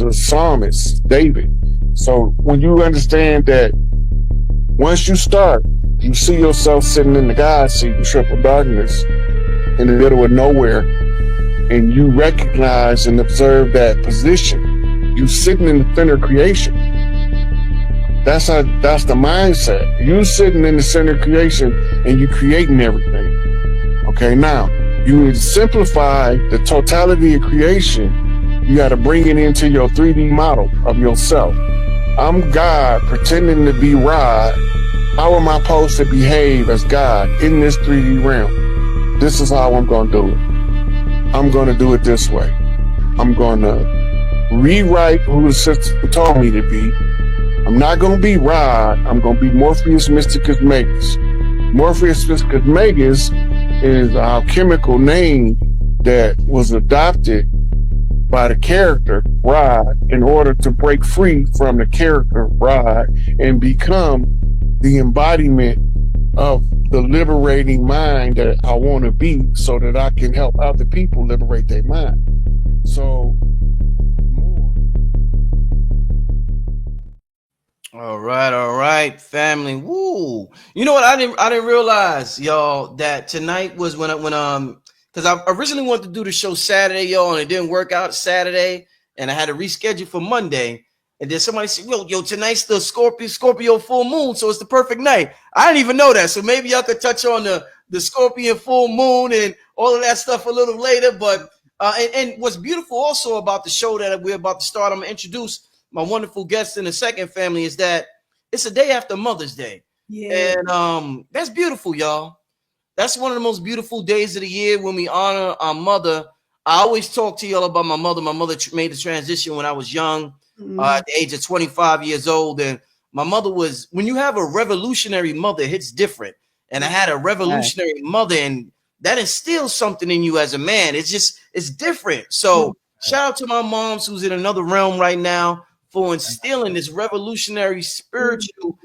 the psalmist, David. So when you understand that once you start, you see yourself sitting in the God seat in triple darkness in the middle of nowhere, and you recognize and observe that position. You sitting in the center of creation. That's the mindset. You sitting in the center of creation and you creating everything. Okay, now you would simplify the totality of creation. You got to bring it into your 3D model of yourself. I'm God pretending to be Rod. How am I supposed to behave as God in this 3D realm? This is how I'm going to do it. I'm going to do it this way. I'm going to rewrite who the system told me to be. I'm not going to be Rod. I'm going to be Morpheus Mysticus Magus. Morpheus Mysticus Magus is our chemical name that was adopted by the character Rod in order to break free from the character Rod and become the embodiment of the liberating mind that I want to be, so that I can help other people liberate their mind. So All right, family. Woo! You know what? I didn't realize, y'all, that tonight was when because I originally wanted to do the show Saturday, y'all, and it didn't work out Saturday, and I had to reschedule for Monday. And then somebody said, yo, tonight's the Scorpio full moon, so it's the perfect night. I didn't even know that. So maybe y'all could touch on the Scorpion full moon and all of that stuff a little later. But and what's beautiful also about the show that we're about to start, I'm gonna introduce my wonderful guest in the second, family, is that it's a day after Mother's Day. Yeah. And that's beautiful, y'all. That's one of the most beautiful days of the year when we honor our mother. I always talk to y'all about my mother. My mother made the transition when I was young, at the age of 25 years old. And my mother was, when you have a revolutionary mother, it hits different. And I had a revolutionary mother, and that instills something in you as a man. It's different. So shout out to my moms who's in another realm right now for instilling this revolutionary spiritual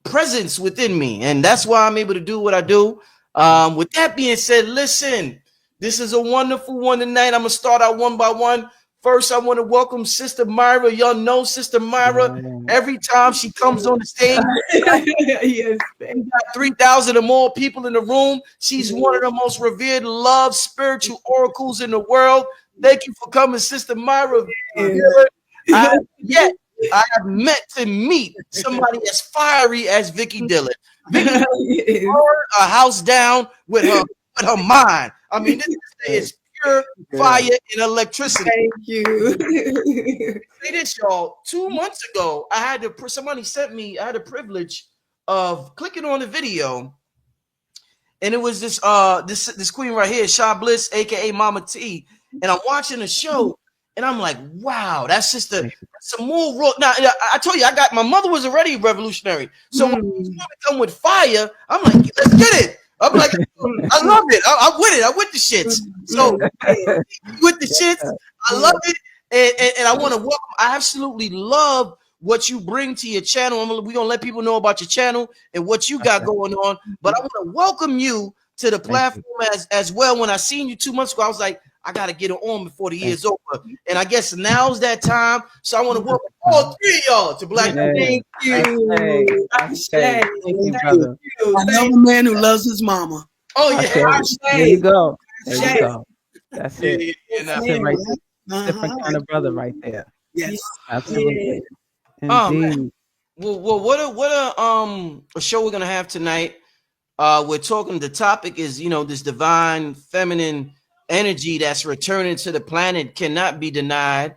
presence within me. And that's why I'm able to do what I do. With that being said, listen, this is a wonderful one tonight. I'm going to start out one by one. First, I want to welcome Sister Myrah. Y'all know Sister Myrah. Every time she comes on the stage, yes, we got 3,000 or more people in the room. She's one of the most revered, loved spiritual oracles in the world. Thank you for coming, Sister Myrah. I have met to meet somebody as fiery as Vicky Dillon. Vicky burned a house down with her mind. I mean, this is pure fire and electricity. Thank you. Say this, y'all. 2 months ago, somebody sent me, I had the privilege of clicking on the video, and it was this queen right here, Sha Bliss, aka Mama T, and I'm watching the show. And I'm like, wow, that's just some more raw. Now, I told you, my mother was already revolutionary. So when you come with fire, I'm like, let's get it. I'm like, I love it. I'm with it. I'm with the shits. So with the shits, I love it. And I want to welcome, I absolutely love what you bring to your channel. We're going to let people know about your channel and what you got going on. But I want to welcome you to the platform as well. When I seen you 2 months ago, I was like, I got to get it on before the year's over. And I guess now's that time. So I want to welcome all three of y'all to Black. Thank you. Thank you, brother. Another man who loves his mama. Oh, yeah. There you go. There you go. That's it. That's it right there. Different kind of brother right there. Yes. Absolutely. Indeed. Well, what a show we're going to have tonight. We're talking, the topic is, this divine feminine energy that's returning to the planet cannot be denied.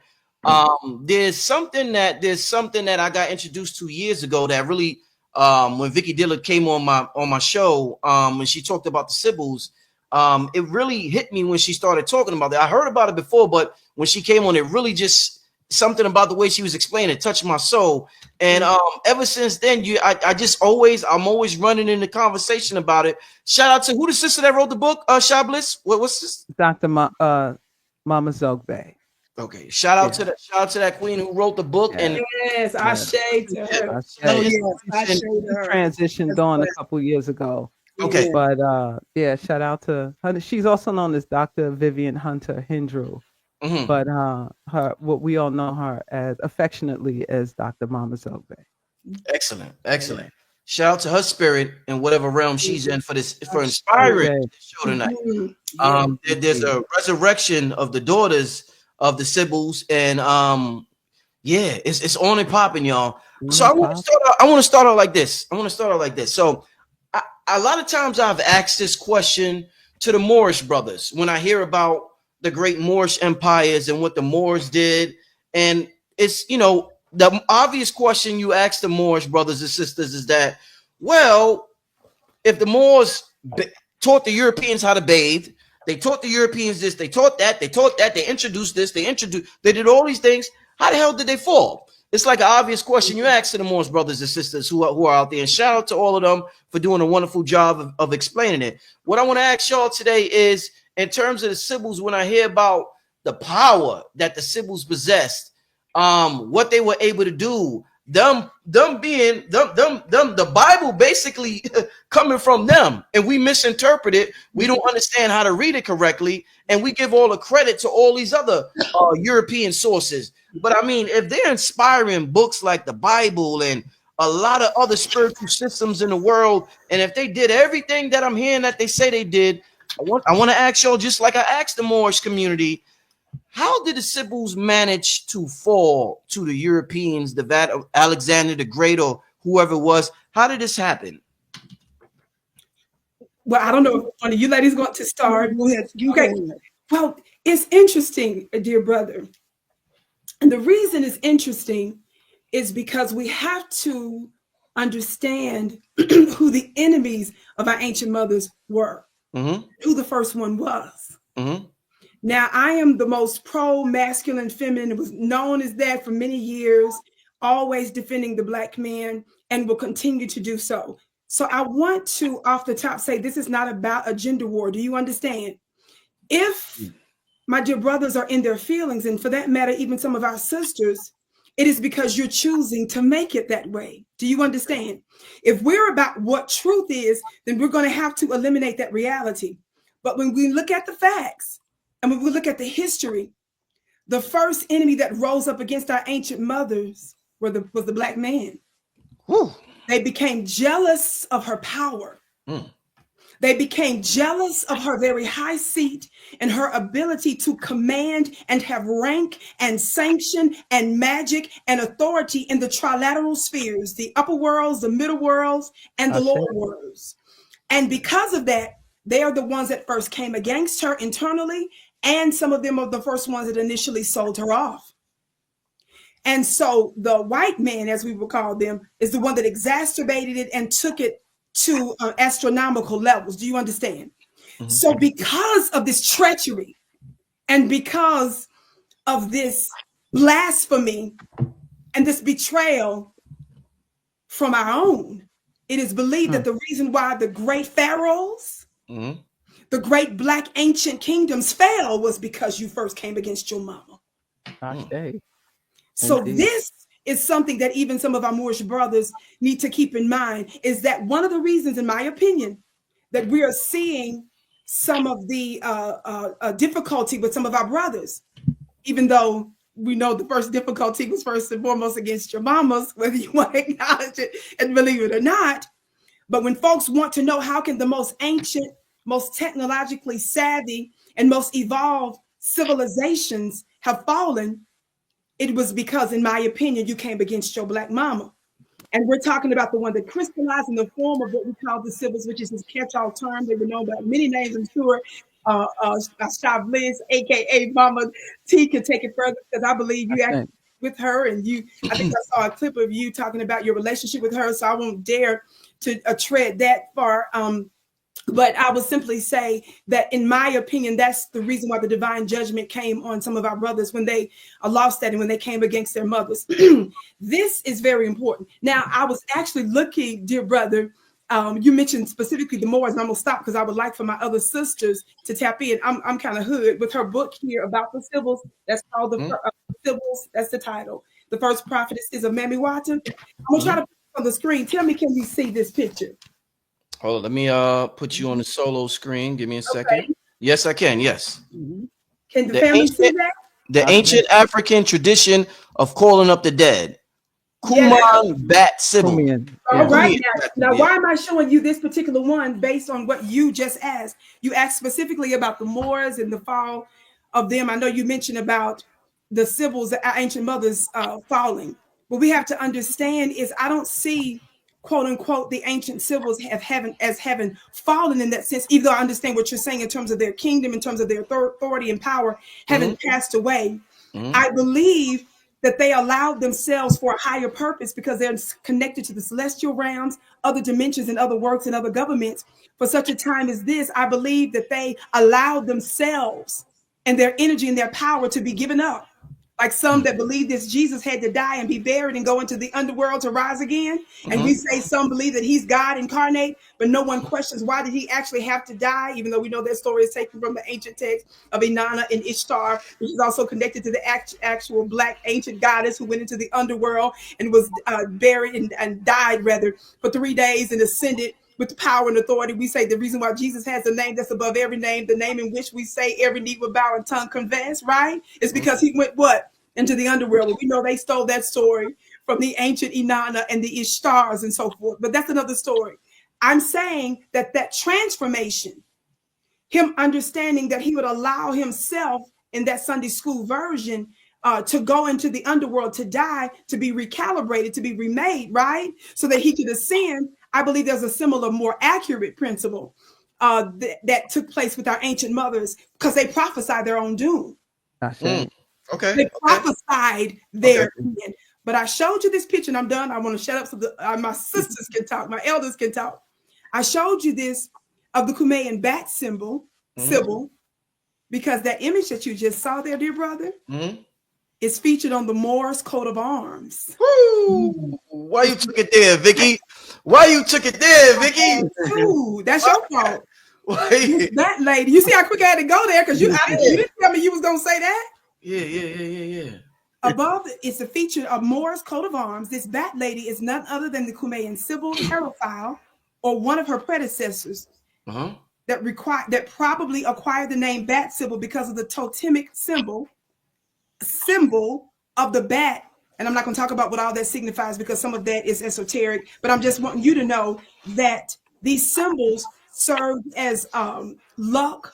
There's something that I got introduced to years ago that really, when Vicky Dillon came on my show, when she talked about the Sibyls, it really hit me when she started talking about that. I heard about it before, but when she came on, it really just something about the way she was explaining it touched my soul. And ever since then, I'm always running in the conversation about it. Shout out to who the sister that wrote the book, Sha Bliss? What's this? Dr. Mama Zogbe. Okay, shout out to that queen who wrote the book. And yes, I shade to her. Transitioned on a couple years ago. Okay, but shout out to her. She's also known as Dr. Vivian Hunter Hindrew. but her, what we all know her as affectionately as Dr. Mama Zogbe. Excellent, excellent. Shout out to her spirit in whatever realm she's in for this, for inspiring this show tonight. There's a resurrection of the daughters of the Sibyls, and yeah, it's on and popping, y'all. So I want to start out like this. So a lot of times I've asked this question to the Moorish brothers when I hear about the great Moorish empires and what the Moors did, and it's, you know, the obvious question you ask the Moorish brothers and sisters is that, well, if the Moors taught the Europeans how to bathe, they taught the Europeans this, they taught that, they introduced this, they did all these things. How the hell did they fall? It's like an obvious question you ask to the Moorish brothers and sisters who are out there. And shout out to all of them for doing a wonderful job of explaining it. What I want to ask y'all today is, in terms of the Sibyls, when I hear about the power that the Sibyls possessed, what they were able to do, the Bible basically coming from them, and we misinterpret it. We don't understand how to read it correctly, and we give all the credit to all these other European sources. But I mean, if they're inspiring books like the Bible and a lot of other spiritual systems in the world, and if they did everything that I'm hearing that they say they did, I want to ask y'all, just like I asked the Moorish community, how did the Sibyls manage to fall to the Europeans, the vat of Alexander the Great or whoever it was? How did this happen? Well, I don't know if one of you ladies going to start. Go ahead. Okay. Well, it's interesting, dear brother. And the reason it's interesting is because we have to understand who the enemies of our ancient mothers were, who the first one was. Now, I am the most pro-masculine feminine. It was known as that for many years, always defending the Black man, and will continue to do so. So I want to, off the top, say this is not about a gender war. Do you understand? If my dear brothers are in their feelings, and for that matter, even some of our sisters, it is because you're choosing to make it that way. Do you understand? If we're about what truth is, then we're going to have to eliminate that reality. But when we look at the facts, and when we look at the history, the first enemy that rose up against our ancient mothers was the Black man. They became jealous of her power. They became jealous of her very high seat and her ability to command and have rank and sanction and magic and authority in the trilateral spheres, the upper worlds, the middle worlds, and the lower worlds. And because of that, they are the ones that first came against her internally, and some of them are the first ones that initially sold her off. And so the white man, as we would call them, is the one that exacerbated it and took it to astronomical levels. Do you understand? So because of this treachery and because of this blasphemy and this betrayal from our own, it is believed that the reason why the great pharaohs, the great Black ancient kingdoms fell was because you first came against your mama. So this is something that even some of our Moorish brothers need to keep in mind, is that one of the reasons, in my opinion, that we are seeing some of the difficulty with some of our brothers, even though we know the first difficulty was first and foremost against your mamas, whether you want to acknowledge it and believe it or not. But when folks want to know how can the most ancient, most technologically savvy, and most evolved civilizations have fallen, it was because, in my opinion, you came against your Black mama. And we're talking about the one that crystallized in the form of what we call the Sibyls, which is this catch-all term. They were known by many names, I'm sure. Shav Liz, aka Mama T, can take it further, because I believe you actually with her, and I think I saw a clip of you talking about your relationship with her, so I won't dare to tread that far. But I will simply say that, in my opinion, that's the reason why the divine judgment came on some of our brothers when they lost that and when they came against their mothers. This is very important. Now, I was actually looking, dear brother, you mentioned specifically the Moors, and I'm going to stop because I would like for my other sisters to tap in. I'm kind of hood with her book here about the Sibyls. That's called the Sibyls. That's the title. The First Prophetess of Mami Wata. I'm going to try to put it on the screen. Tell me, can you see this picture? Hold on, let me put you on the solo screen. Give me a second. Yes, I can. Yes. Can the family see that? The ancient African tradition of calling up the dead. Yeah. Kuman Bat Sybil. Kumian. All Yeah. right. Kumian. Now, why am I showing you this particular one based on what you just asked? You asked specifically about the Moors and the fall of them. I know you mentioned about the Sibyls, our ancient mothers falling. What we have to understand is I don't see, quote unquote, the ancient Sibyls as having fallen in that sense, even though I understand what you're saying in terms of their kingdom, in terms of their authority and power, having passed away. I believe that they allowed themselves for a higher purpose because they're connected to the celestial realms, other dimensions, and other works and other governments. For such a time as this, I believe that they allowed themselves and their energy and their power to be given up. Like some that believe this Jesus had to die and be buried and go into the underworld to rise again. And we say some believe that he's God incarnate, but no one questions why did he actually have to die, even though we know that story is taken from the ancient text of Inanna and Ishtar, which is also connected to the actual black ancient goddess who went into the underworld and was buried and died rather for 3 days and ascended with the power and authority. We say the reason why Jesus has a name that's above every name, the name in which we say every knee will bow and tongue confess, right? Is because he went what? Into the underworld. Well, we know they stole that story from the ancient Inanna and the Ishtars and so forth, but that's another story. I'm saying that transformation, him understanding that he would allow himself in that Sunday school version to go into the underworld, to die, to be recalibrated, to be remade, right? So that he could ascend. I believe there's a similar, more accurate principle that took place with our ancient mothers because they prophesied their own doom. Okay. They prophesied their end. But I showed you this picture and I'm done. I want to shut up so my sisters can talk, my elders can talk. I showed you this of the Kumean bat symbol, because that image that you just saw there, dear brother, is featured on the Moors coat of arms. Woo! Why you took it there, Vicky? Why you took it there, Vicky? Ooh, that's your fault. Why? That lady, you see how quick I had to go there because you didn't tell me you was gonna say that. Yeah. Above it's a feature of Moors coat of arms. This bat lady is none other than the Kumean Sybil Herophile, or one of her predecessors that probably acquired the name Bat Sybil because of the totemic symbol of the bat. And I'm not going to talk about what all that signifies because some of that is esoteric, but I'm just wanting you to know that these symbols served as luck.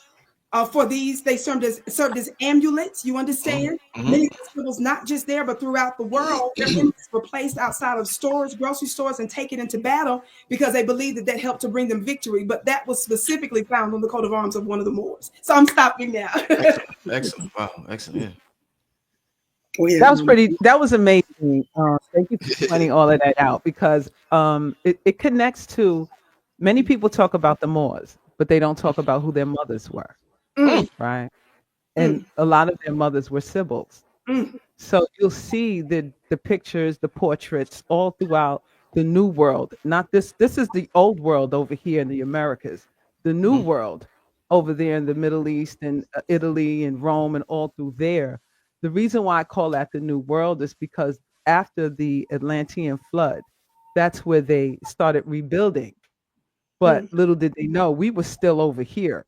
For these, they served as amulets. You understand? Many of the symbols, not just there, but throughout the world, their images were placed outside of stores, grocery stores, and taken into battle because they believed that helped to bring them victory. But that was specifically found on the coat of arms of one of the Moors. So I'm stopping now. Excellent. Wow. Excellent. Yeah. That was amazing. Thank you for pointing all of that out because it connects to many people talk about the Moors, but they don't talk about who their mothers were. Right. And a lot of their mothers were Sibyls. So you'll see the pictures, the portraits all throughout the New World. Not this is the old world over here in the Americas. The New World over there in the Middle East and Italy and Rome and all through there. The reason why I call that the New World is because after the Atlantean flood, that's where they started rebuilding. But little did they know we were still over here.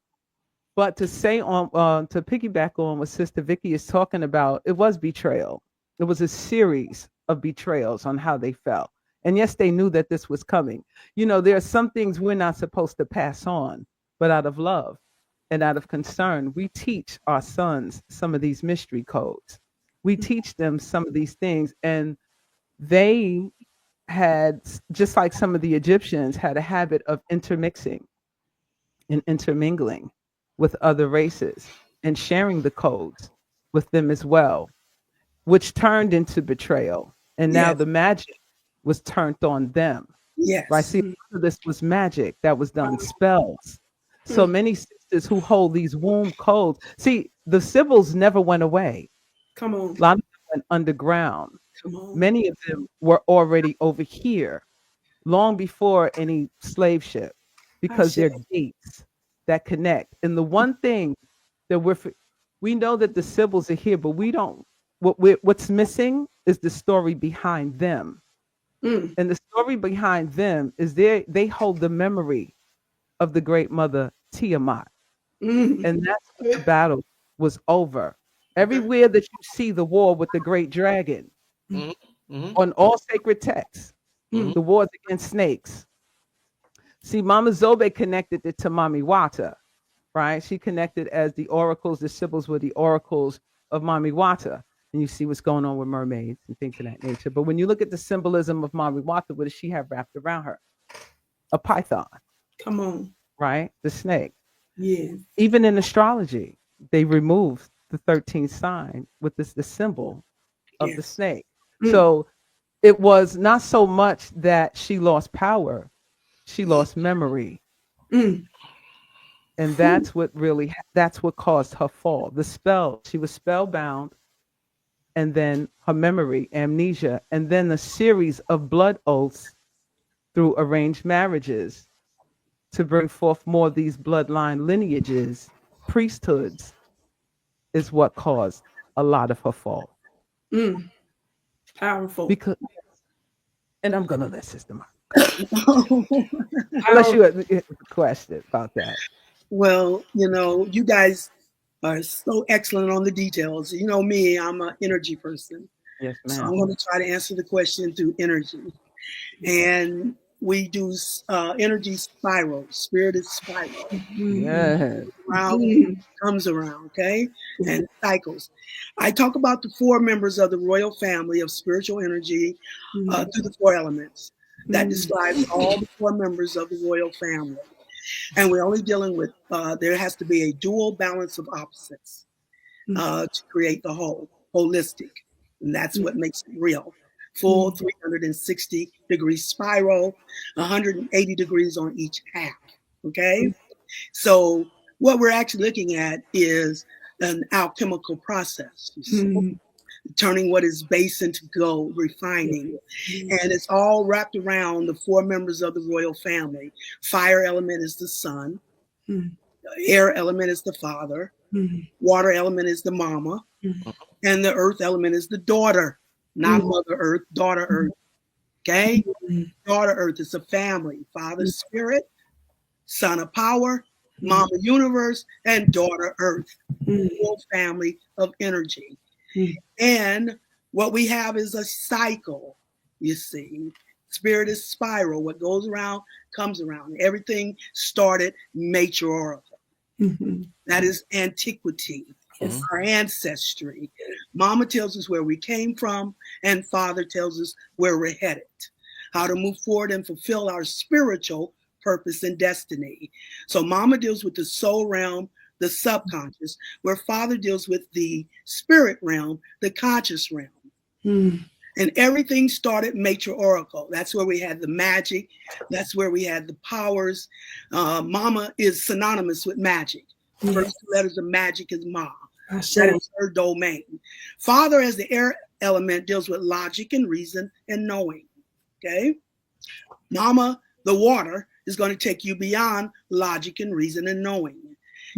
But to say to piggyback on what Sister Vicky is talking about, it was betrayal. It was a series of betrayals on how they felt. And yes, they knew that this was coming. You know, there are some things we're not supposed to pass on, but out of love and out of concern, we teach our sons some of these mystery codes. We teach them some of these things. And they had, just like some of the Egyptians, had a habit of intermixing and intermingling with other races and sharing the codes with them as well, which turned into betrayal. And now the magic was turned on them. Right? See, this was magic that was done, spells. So many sisters who hold these womb codes. See, the Sibyls never went away. Come on. A lot of them went underground. Many of them were already over here long before any slave ship because they're gates that connect. And the one thing that we know that the Sibyls are here, but we don't. What's missing is the story behind them. And the story behind them is they hold the memory of the great mother Tiamat. And that's when the battle was over. Everywhere that you see the war with the great dragon, Mhm. Mhm. on all sacred texts, Mhm. the wars against snakes. See, Mama Zobe connected it to Mami Wata, right? She connected as the oracles, the symbols were the oracles of Mami Wata. And you see what's going on with mermaids and things of that nature. But when you look at the symbolism of Mami Wata, what does she have wrapped around her? A python, Come on. right? The snake. Yes. Even in astrology, they removed the 13th sign with this the symbol of the Yes. snake. Mm. So it was not so much that she lost power, she lost memory. Mm. And that's what caused her fall. The spell, she was spellbound, and then her memory, amnesia, and then the series of blood oaths through arranged marriages to bring forth more of these bloodline lineages, priesthoods, is what caused a lot of her fall. Mm. Powerful. Because, and I'm gonna let Sister Mark, unless you Powerful. have a question about that. Well, you guys are so excellent on the details. You know me, I'm an energy person. Yes, So I'm ma'am. going to try to answer the question through energy. And we do energy spirals, spirited spiral. Mm. Yes. Around Mm. comes around, okay? And cycles. I talk about the four members of the royal family of spiritual energy Mm. through the four elements. That Mm. describes all the four members of the royal family. And we're only dealing with, there has to be a dual balance of opposites to create the whole, holistic. And that's what makes it real. Full 360-degree spiral, 180 degrees on each half. Okay? So what we're actually looking at is an alchemical process, you see, Mm. turning what is base into gold, refining. And it's all wrapped around the four members of the royal family. Fire element is the son, Mm. air element is the father, Mm. water element is the mama, Mm. and the earth element is the daughter, not mother earth, daughter earth. Okay? Mm. Daughter earth is a family, father spirit, son of power, Mm. mama universe, and daughter earth, Mm. full family of energy. Mm. And what we have is a cycle, you see. Spirit is spiral. What goes around comes around. Everything started matriarchal. Mhm. That is antiquity, Yes. our ancestry. Mama tells us where we came from, and father tells us where we're headed, how to move forward and fulfill our spiritual purpose and destiny. So, mama deals with the soul realm, the subconscious, where father deals with the spirit realm, the conscious realm. Mm. And everything started matriarchal. That's where we had the magic. That's where we had the powers. Mama is synonymous with magic. Yes. First two letters of magic is Ma. Ashe. That is her domain. Father, as the air element, deals with logic and reason and knowing. Okay? Mama, the water, is going to take you beyond logic and reason and knowing.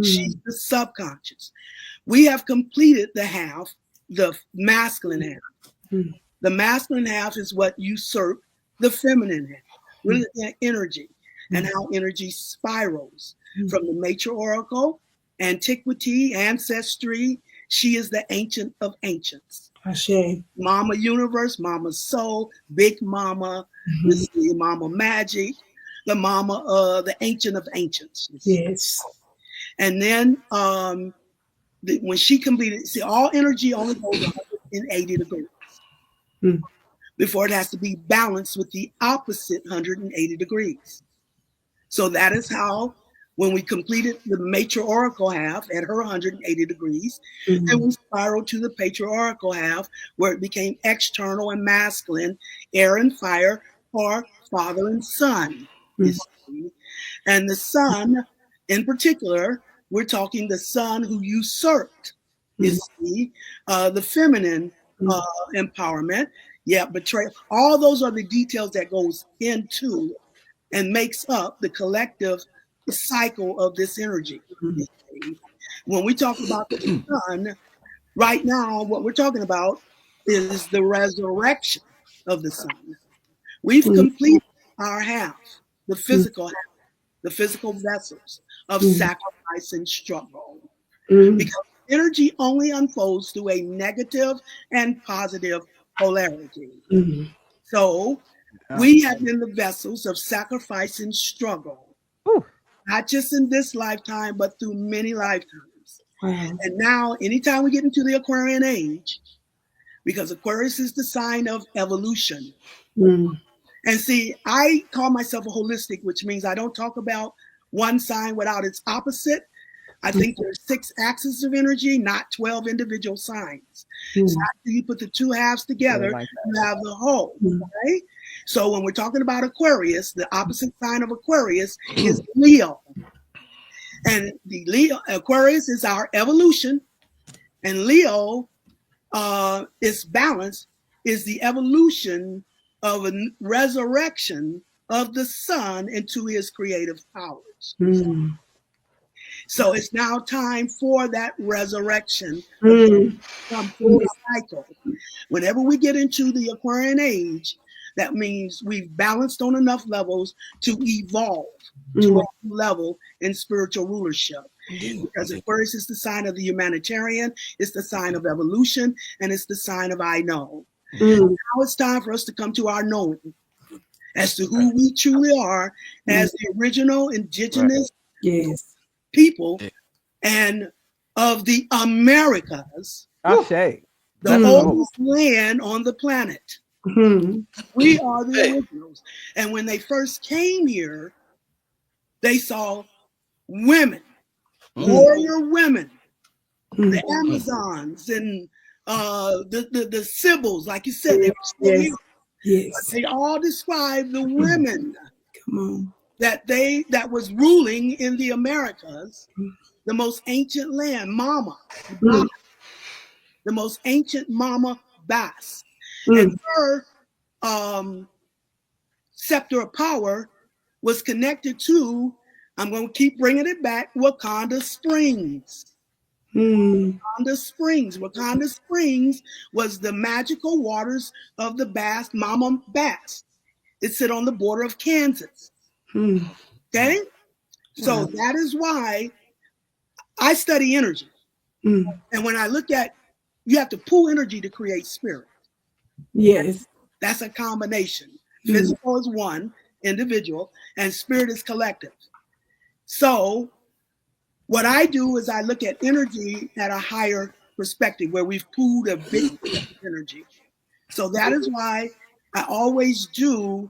She's Mm. the subconscious. We have completed the half, the masculine half. Mm. The masculine half is what usurp the feminine half. We're looking at energy and how energy spirals from the matriarchal, antiquity, ancestry. She is the ancient of ancients. Ashe. Mama universe, mama soul, big mama, you Mhm. see, mama magic, the mama, the ancient of ancients. You see. Yes. And then when she completed, see, all energy only goes 180 degrees Mm. before it has to be balanced with the opposite 180 degrees. So that is how, when we completed the matriarchal half at her 180 degrees, and Mm. we spiraled to the patriarchal half where it became external and masculine, air and fire, or father and son. You Mm. see? And the son, in particular, we're talking the son who usurped, you Mm. see, the feminine Mm. empowerment. Yeah, betrayal. All those are the details that goes into and makes up the collective cycle of this energy. You Mm. see? When we talk about the sun, right now, what we're talking about is the resurrection of the sun. We've Mm. completed our half, the Mm. physical half, the physical vessels of Mm. sacrifice and struggle. Mm. Because energy only unfolds through a negative and positive polarity. So we have been the vessels of sacrifice and struggle, Ooh. not just in this lifetime, but through many lifetimes. Wow. And now, anytime we get into the Aquarian age, because Aquarius is the sign of evolution. And see, I call myself a holistic, which means I don't talk about one sign without its opposite. I think there's 6 axes of energy, not 12 individual signs. So after you put the 2 halves together, like you have the whole, right? So when we're talking about Aquarius, the opposite sign of Aquarius is Leo. And the Leo Aquarius is our evolution, and Leo is balance, is the evolution of a resurrection of the sun into his creative powers. So it's now time for that resurrection come full cycle. Whenever we get into the Aquarian age, that means we've balanced on enough levels to evolve to a new level in spiritual rulership. Because Aquarius is the sign of the humanitarian, it's the sign of evolution, and it's the sign of I know. Now it's time for us to come to our knowing as to who we truly are as the original indigenous people and of the Americas, Ashe. the oldest land on the planet. We are the originals. And when they first came here, they saw women, warrior women, the Amazons and the Sibyls, like you said, they were still here. But they all describe the women that was ruling in the Americas, the most ancient land, Mama, the most ancient Mama Bass. And her scepter of power was connected to, I'm going to keep bringing it back, Wakanda Springs. Wakanda Springs was the magical waters of the Bass, Mama Bass. It sit on the border of Kansas. Okay? So that is why I study energy. And when I look at, you have to pull energy to create spirit. That's a combination. Physical is one, individual, and spirit is collective. So what I do is I look at energy at a higher perspective where we've pooled a big energy. So that is why I always do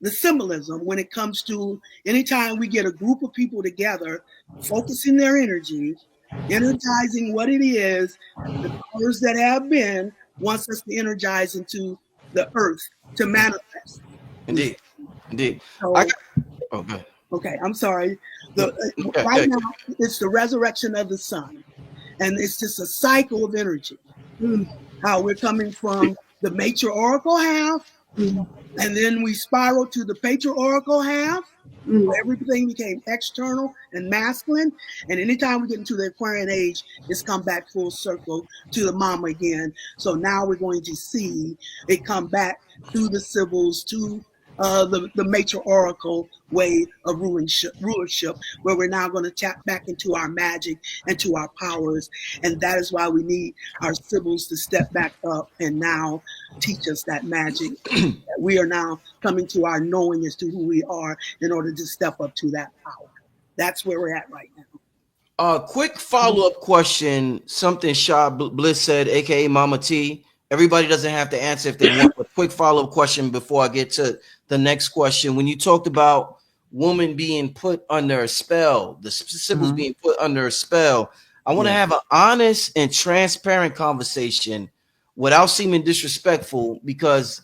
the symbolism when it comes to anytime we get a group of people together, focusing their energy, energizing what it is, the powers that have been wants us to energize into the earth to manifest. Indeed. So, okay, I'm sorry. Right now, it's the resurrection of the sun. And it's just a cycle of energy. How we're coming from the matriarchal half, and then we spiral to the patriarchal half, where everything became external and masculine. And anytime we get into the Aquarian age, it's come back full circle to the mama again. So now we're going to see it come back through the Sibyls to the matriarchal way of rulership, where we're now going to tap back into our magic and to our powers. And that is why we need our Sibyls to step back up and now teach us that magic. We are now coming to our knowing as to who we are in order to step up to that power. That's where we're at right now. Quick follow-up question. Something Shaw Bliss said, aka Mama T. Everybody doesn't have to answer if they want. A quick follow-up question before I get to the next question. When you talked about woman being put under a spell, the Sibyls being put under a spell, I want to have an honest and transparent conversation without seeming disrespectful, because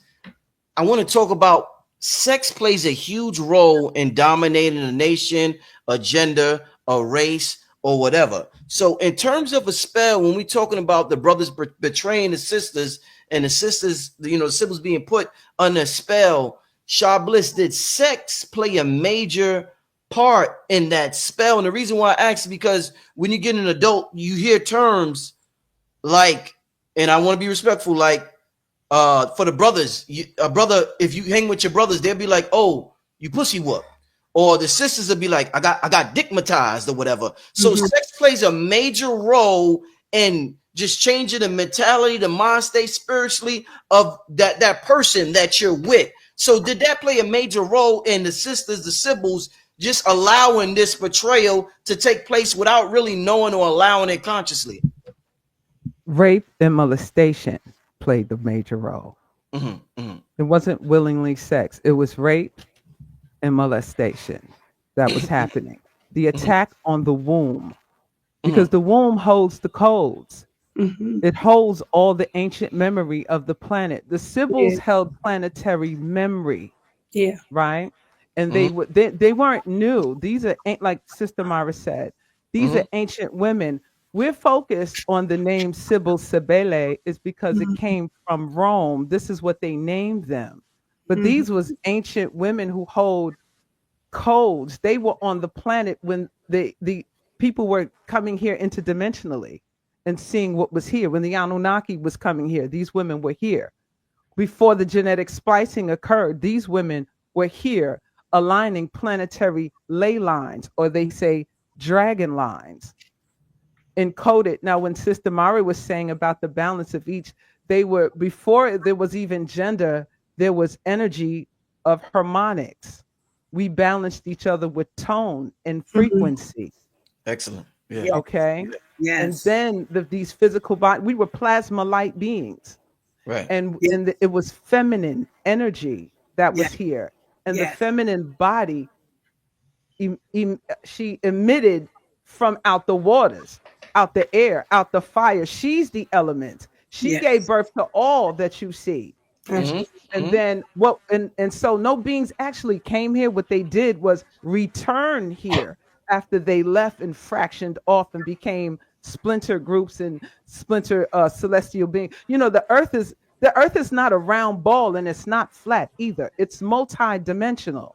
I want to talk about sex plays a huge role in dominating a nation, a gender, a race, or whatever. So in terms of a spell, when we're talking about the brothers betraying the sisters and the sisters, the Sibyls being put under a spell, Shaw Bliss, did sex play a major part in that spell? And the reason why I ask is because when you get an adult, you hear terms like, and I want to be respectful, like, for the brothers, a brother, if you hang with your brothers, they'll be like, oh, you pussy whoop. Or the sisters will be like, I got dickmatized or whatever. So sex plays a major role and just changing the mentality, the mind state spiritually of that person that you're with. So did that play a major role in the sisters, the Sibyls, just allowing this betrayal to take place without really knowing or allowing it consciously? Rape and molestation played the major role. It wasn't willingly sex. It was rape and molestation that was happening. The attack on the womb, because the womb holds the codes. Mm-hmm. It holds all the ancient memory of the planet. The Sibyls Yeah. held planetary memory, Yeah. right? And they weren't new. These are like Sister Myrah said. These are ancient women. We're focused on the name Sibyl Cybele is because it came from Rome. This is what they named them. But these was ancient women who hold codes. They were on the planet when the people were coming here interdimensionally and seeing what was here. When the Anunnaki was coming here, these women were here. Before the genetic splicing occurred, these women were here aligning planetary ley lines, or they say dragon lines, encoded. Now, when Sister Mari was saying about the balance of each, they were, before there was even gender, there was energy of harmonics. We balanced each other with tone and frequency. Excellent. Yeah. Yes. Okay. Yes. And then these physical bodies, we were plasma light beings. Right. And Yes. it was feminine energy that was Yes. here. And the Yes. feminine body, she emitted from out the waters, out the air, out the fire. She's the element. She Yes. gave birth to all that you see. And then what, and so no beings actually came here. What they did was return here after they left and fractioned off and became splinter groups and splinter celestial beings. You know, the earth is not a round ball, and it's not flat either. It's multi-dimensional.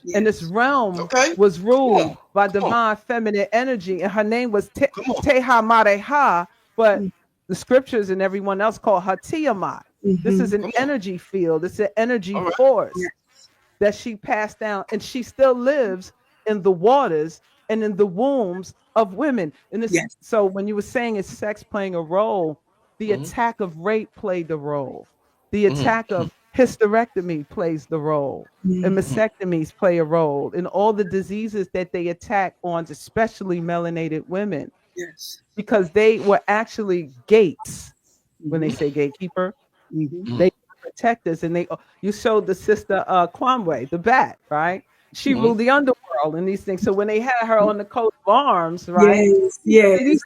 Yes. And this realm Okay. was ruled by Come on. divine feminine energy, and her name was Come on. Teha Mareha, but the scriptures and everyone else call her Tiamat. This is an Come on. energy field. It's an energy All right. force Yes. that she passed down, and she still lives in the waters and in the wombs of women. And this, Yes. so when you were saying is sex playing a role, the attack of rape played the role. The attack of hysterectomy plays the role. And mastectomies play a role in all the diseases that they attack on, especially melanated women, Yes. because they were actually gates. When they say gatekeeper, they protect us. And you showed the sister Kwame, the bat, right? She ruled the underworld and these things. So when they had her on the coat of arms, right? Yes. Yes. These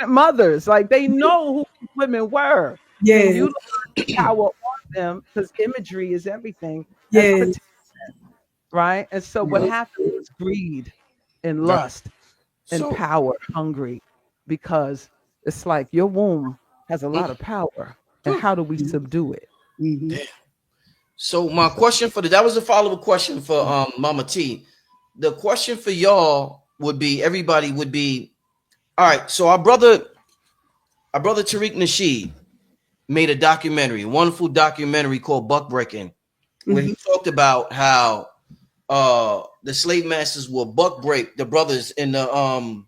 mothers, like, they know who these women were. They Yes. utilize the power on them because imagery is everything. as Yes. protection, right? And so what happened was greed and lust and So- power, hungry, because it's like your womb has a lot of power. And how do we subdue it? Damn. So my question for that was a follow-up question for Mama T. The question for y'all would be, everybody would be, all right, so our brother Tariq Nasheed made a documentary, a wonderful documentary called Buck Breaking, where he talked about how the slave masters will buck break the brothers in the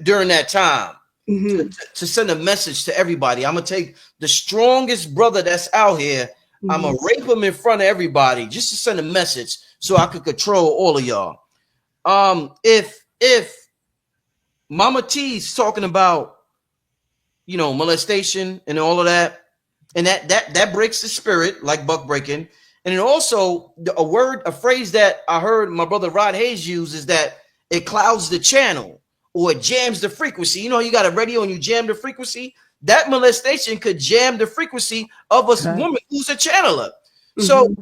during that time to send a message to everybody. I'm gonna take the strongest brother that's out here. I'm gonna rape him in front of everybody just to send a message so I could control all of y'all. If Mama T's talking about, you know, molestation and all of that, and that breaks the spirit, like buck breaking. And then also a phrase that I heard my brother Rod Hayes use is that it clouds the channel or it jams the frequency. You know, you got a radio and you jam the frequency. That molestation could jam the frequency of a woman who's a channeler. So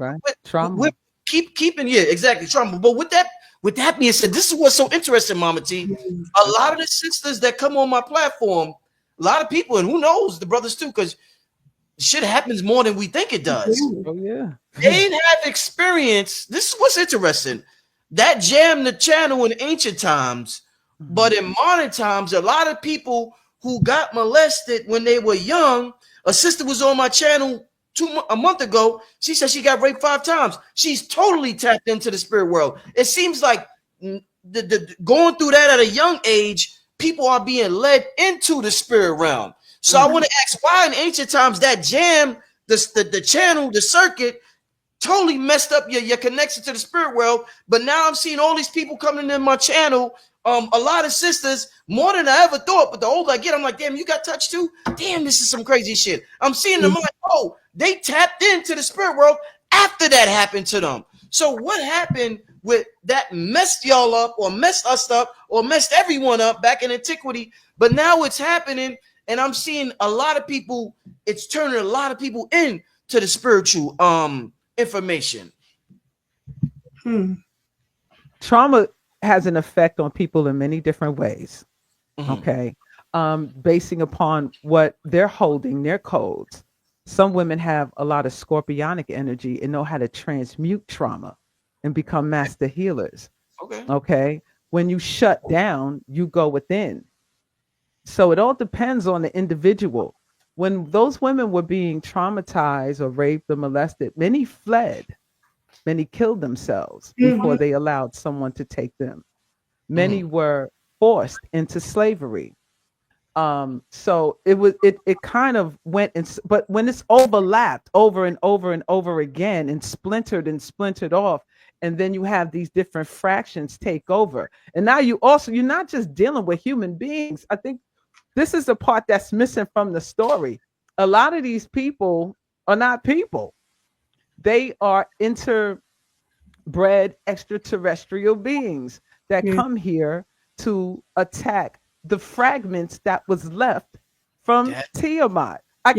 Trauma. Keeping exactly, trauma. But with that being said, this is what's so interesting, Mama T. A lot of the sisters that come on my platform, a lot of people, and who knows, the brothers too, because shit happens more than we think it does. Oh yeah. They didn't have experience. This is what's interesting. That jammed the channel in ancient times, but in modern times, a lot of people who got molested when they were young. A sister was on my channel a month ago. She said she got raped 5 times. She's totally tapped into the spirit world. It seems like the going through that at a young age people are being led into the spirit realm. So I want to ask, why in ancient times that jam, the channel, the circuit, totally messed up your connection to the spirit world. But now I'm seeing all these people coming in my channel. A lot of sisters, more than I ever thought. But the older I get, I'm like, damn, you got touched too? Damn, this is some crazy shit. I'm seeing them like, oh, they tapped into the spirit world after that happened to them. So what happened with that messed y'all up or messed us up or messed everyone up back in antiquity? But now it's happening, and I'm seeing a lot of people, it's turning a lot of people in to the spiritual information. Trauma has an effect on people in many different ways. Okay. Basing upon what they're holding, their codes. Some women have a lot of scorpionic energy and know how to transmute trauma and become master healers. Okay. When you shut down, you go within. So it all depends on the individual. When those women were being traumatized or raped or molested, many fled. Many killed themselves before they allowed someone to take them. Many were forced into slavery. So it kind of went but when it's overlapped over and over and over again and splintered off, and then you have these different fractions take over. And now you're not just dealing with human beings. I think this is the part that's missing from the story. A lot of these people are not people. They are interbred extraterrestrial beings that come here to attack the fragments that was left from Tiamat. I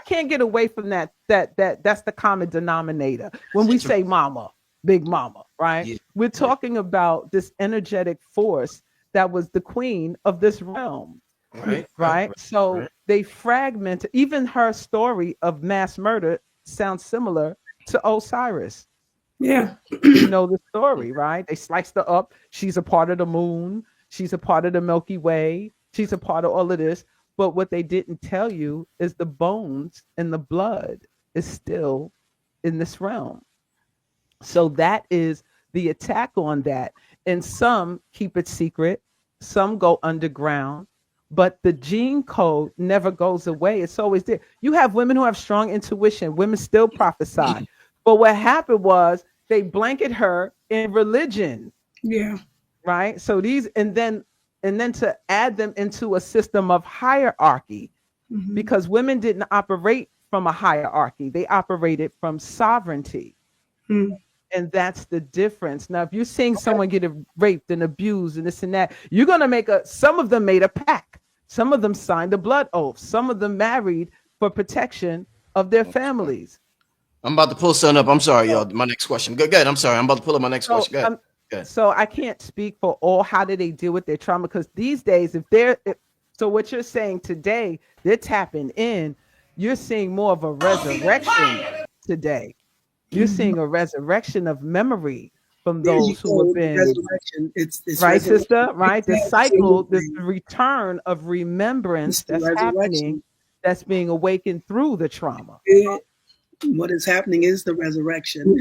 can't get away from that. That's the common denominator when we say mama, big mama, right? We're talking about this energetic force that was the queen of this realm. Right. So they fragmented. Even her story of mass murder sounds similar to Osiris. You know the story, right? They sliced her up. She's a part of the moon. She's a part of the Milky Way. She's a part of all of this. But what they didn't tell you is the bones and the blood is still in this realm. So that is the attack on that. And some keep it secret. Some go underground. But the gene code never goes away. It's always there. You have women who have strong intuition. Women still prophesy. But what happened was they blanket her in religion. Right. So and then to add them into a system of hierarchy, because women didn't operate from a hierarchy. They operated from sovereignty. And that's the difference. Now, if you're seeing someone get raped and abused and this and that, you're going to some of them made a pact. Some of them signed a blood oath. Some of them married for protection of their families. I'm about to pull something up. I'm sorry, y'all. My next question. Go ahead. I'm sorry. I'm about to pull up my next question. Go ahead. So I can't speak for all. How do they deal with their trauma? Because these days, so what you're saying today, they're tapping in. You're seeing more of a resurrection today. You're seeing a resurrection of memory from those who have been resurrection. It's right, sister, right? The cycle, the return of remembrance that's happening, that's being awakened through the trauma. What is happening is the resurrection.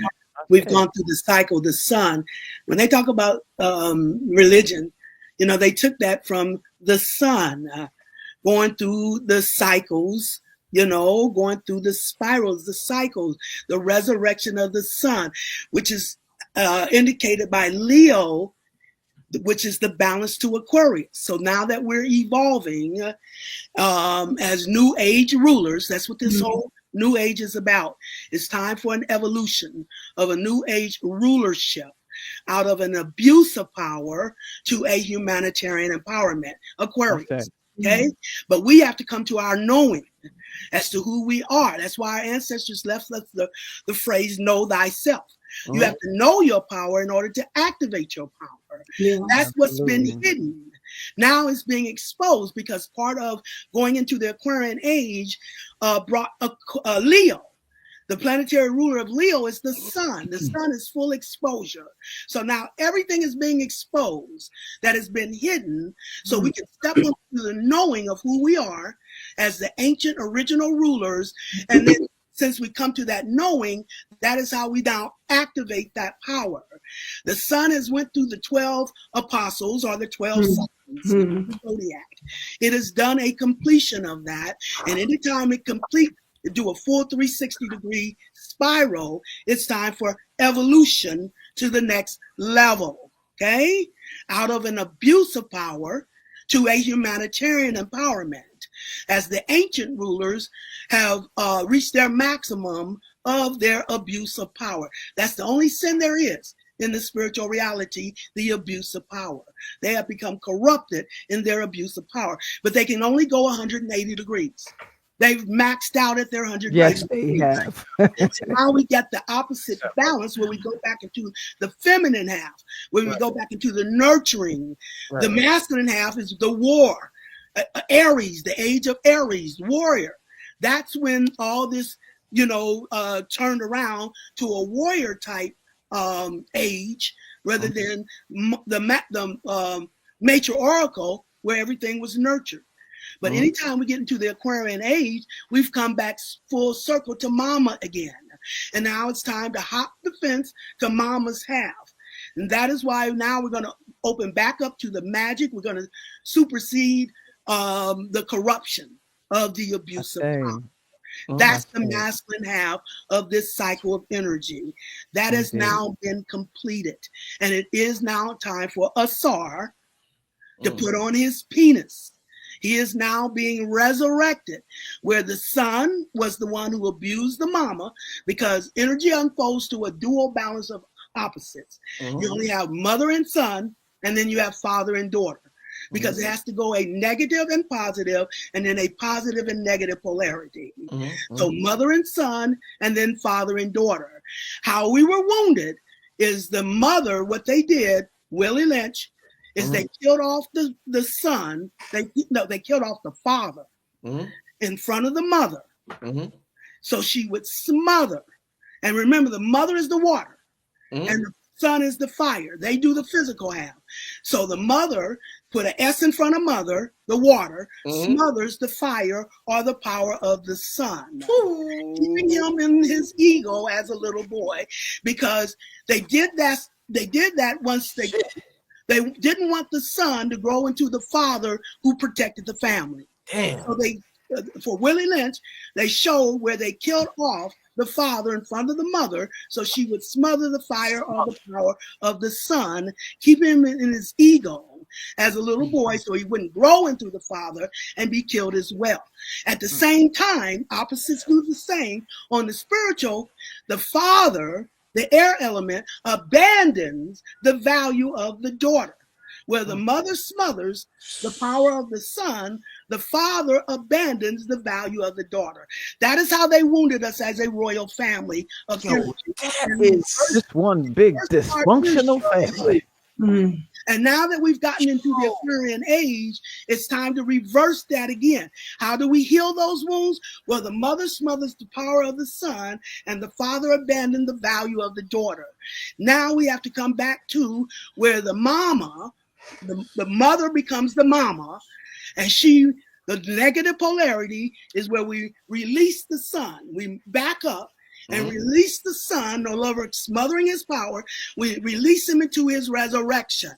We've gone through the cycle, the sun. When they talk about religion, they took that from the sun, going through the cycles, going through the spirals, the cycles, the resurrection of the sun, which is indicated by Leo, which is the balance to Aquarius. So now that we're evolving as new age rulers, that's what this whole new age is about. It's time for an evolution of a new age rulership out of an abuse of power to a humanitarian empowerment, Aquarius. Okay. But we have to come to our knowing as to who we are. That's why our ancestors left us the phrase, know thyself. You have to know your power in order to activate your power. That's what's been hidden. Now it's being exposed because part of going into the Aquarian age brought a Leo. The planetary ruler of Leo is the sun. The sun is full exposure. So now everything is being exposed that has been hidden, so we can step into the knowing of who we are as the ancient original rulers, and then since we come to that knowing, that is how we now activate that power. The sun has went through the 12 apostles or the 12 signs of the zodiac. It has done a completion of that. And anytime it completes, do a full 360-degree spiral, it's time for evolution to the next level. Okay? Out of an abuse of power to a humanitarian empowerment, as the ancient rulers have reached their maximum of their abuse of power. That's the only sin there is in the spiritual reality, the abuse of power. They have become corrupted in their abuse of power, but they can only go 180 degrees. They've maxed out at their 180 Yes, they degrees. have. So now we get the opposite balance where we go back into the feminine half, where we go back into the nurturing. The masculine half is the war. Aries, the age of Aries, warrior. That's when all this, turned around to a warrior type age rather than the matriarchal, where everything was nurtured. But anytime we get into the Aquarian age, we've come back full circle to mama again. And now it's time to hop the fence to mama's half. And that is why now we're going to open back up to the magic. We're going to supersede the corruption of the abuse of power. That's the masculine half of this cycle of energy. That has now been completed. And it is now time for Asar to put on his penis. He is now being resurrected, where the son was the one who abused the mama, because energy unfolds to a dual balance of opposites. You only have mother and son, and then you have father and daughter, because it has to go a negative and positive, and then a positive and negative polarity. So mother and son, and then father and daughter. How we were wounded is the mother, what they did, Willie Lynch, is they killed off the son. They killed off the father in front of the mother. So she would smother. And remember, the mother is the water and the son is the fire. They do the physical half. So the mother put an S in front of mother, the water, smothers the fire or the power of the sun. Keeping him in his ego as a little boy, because they did that once they didn't want the son to grow into the father who protected the family. Damn. So for Willie Lynch, they showed where they killed off the father in front of the mother, so she would smother the fire or the power of the son, keep him in his ego as a little boy so he wouldn't grow into the father and be killed as well. At the same time, opposites do the same. On the spiritual, the father, the air element, abandons the value of the daughter. Where the mother smothers the power of the son, the father abandons the value of the daughter. That is how they wounded us as a royal family of energy. That is just one big dysfunctional family. And now that we've gotten into the Aquarian age, it's time to reverse that again. How do we heal those wounds? Well, the mother smothers the power of the son, and the father abandoned the value of the daughter. Now we have to come back to where the mama, the mother becomes the mama, and the negative polarity is where we release the son. We back up and release the son, no longer smothering his power. We release him into his resurrection.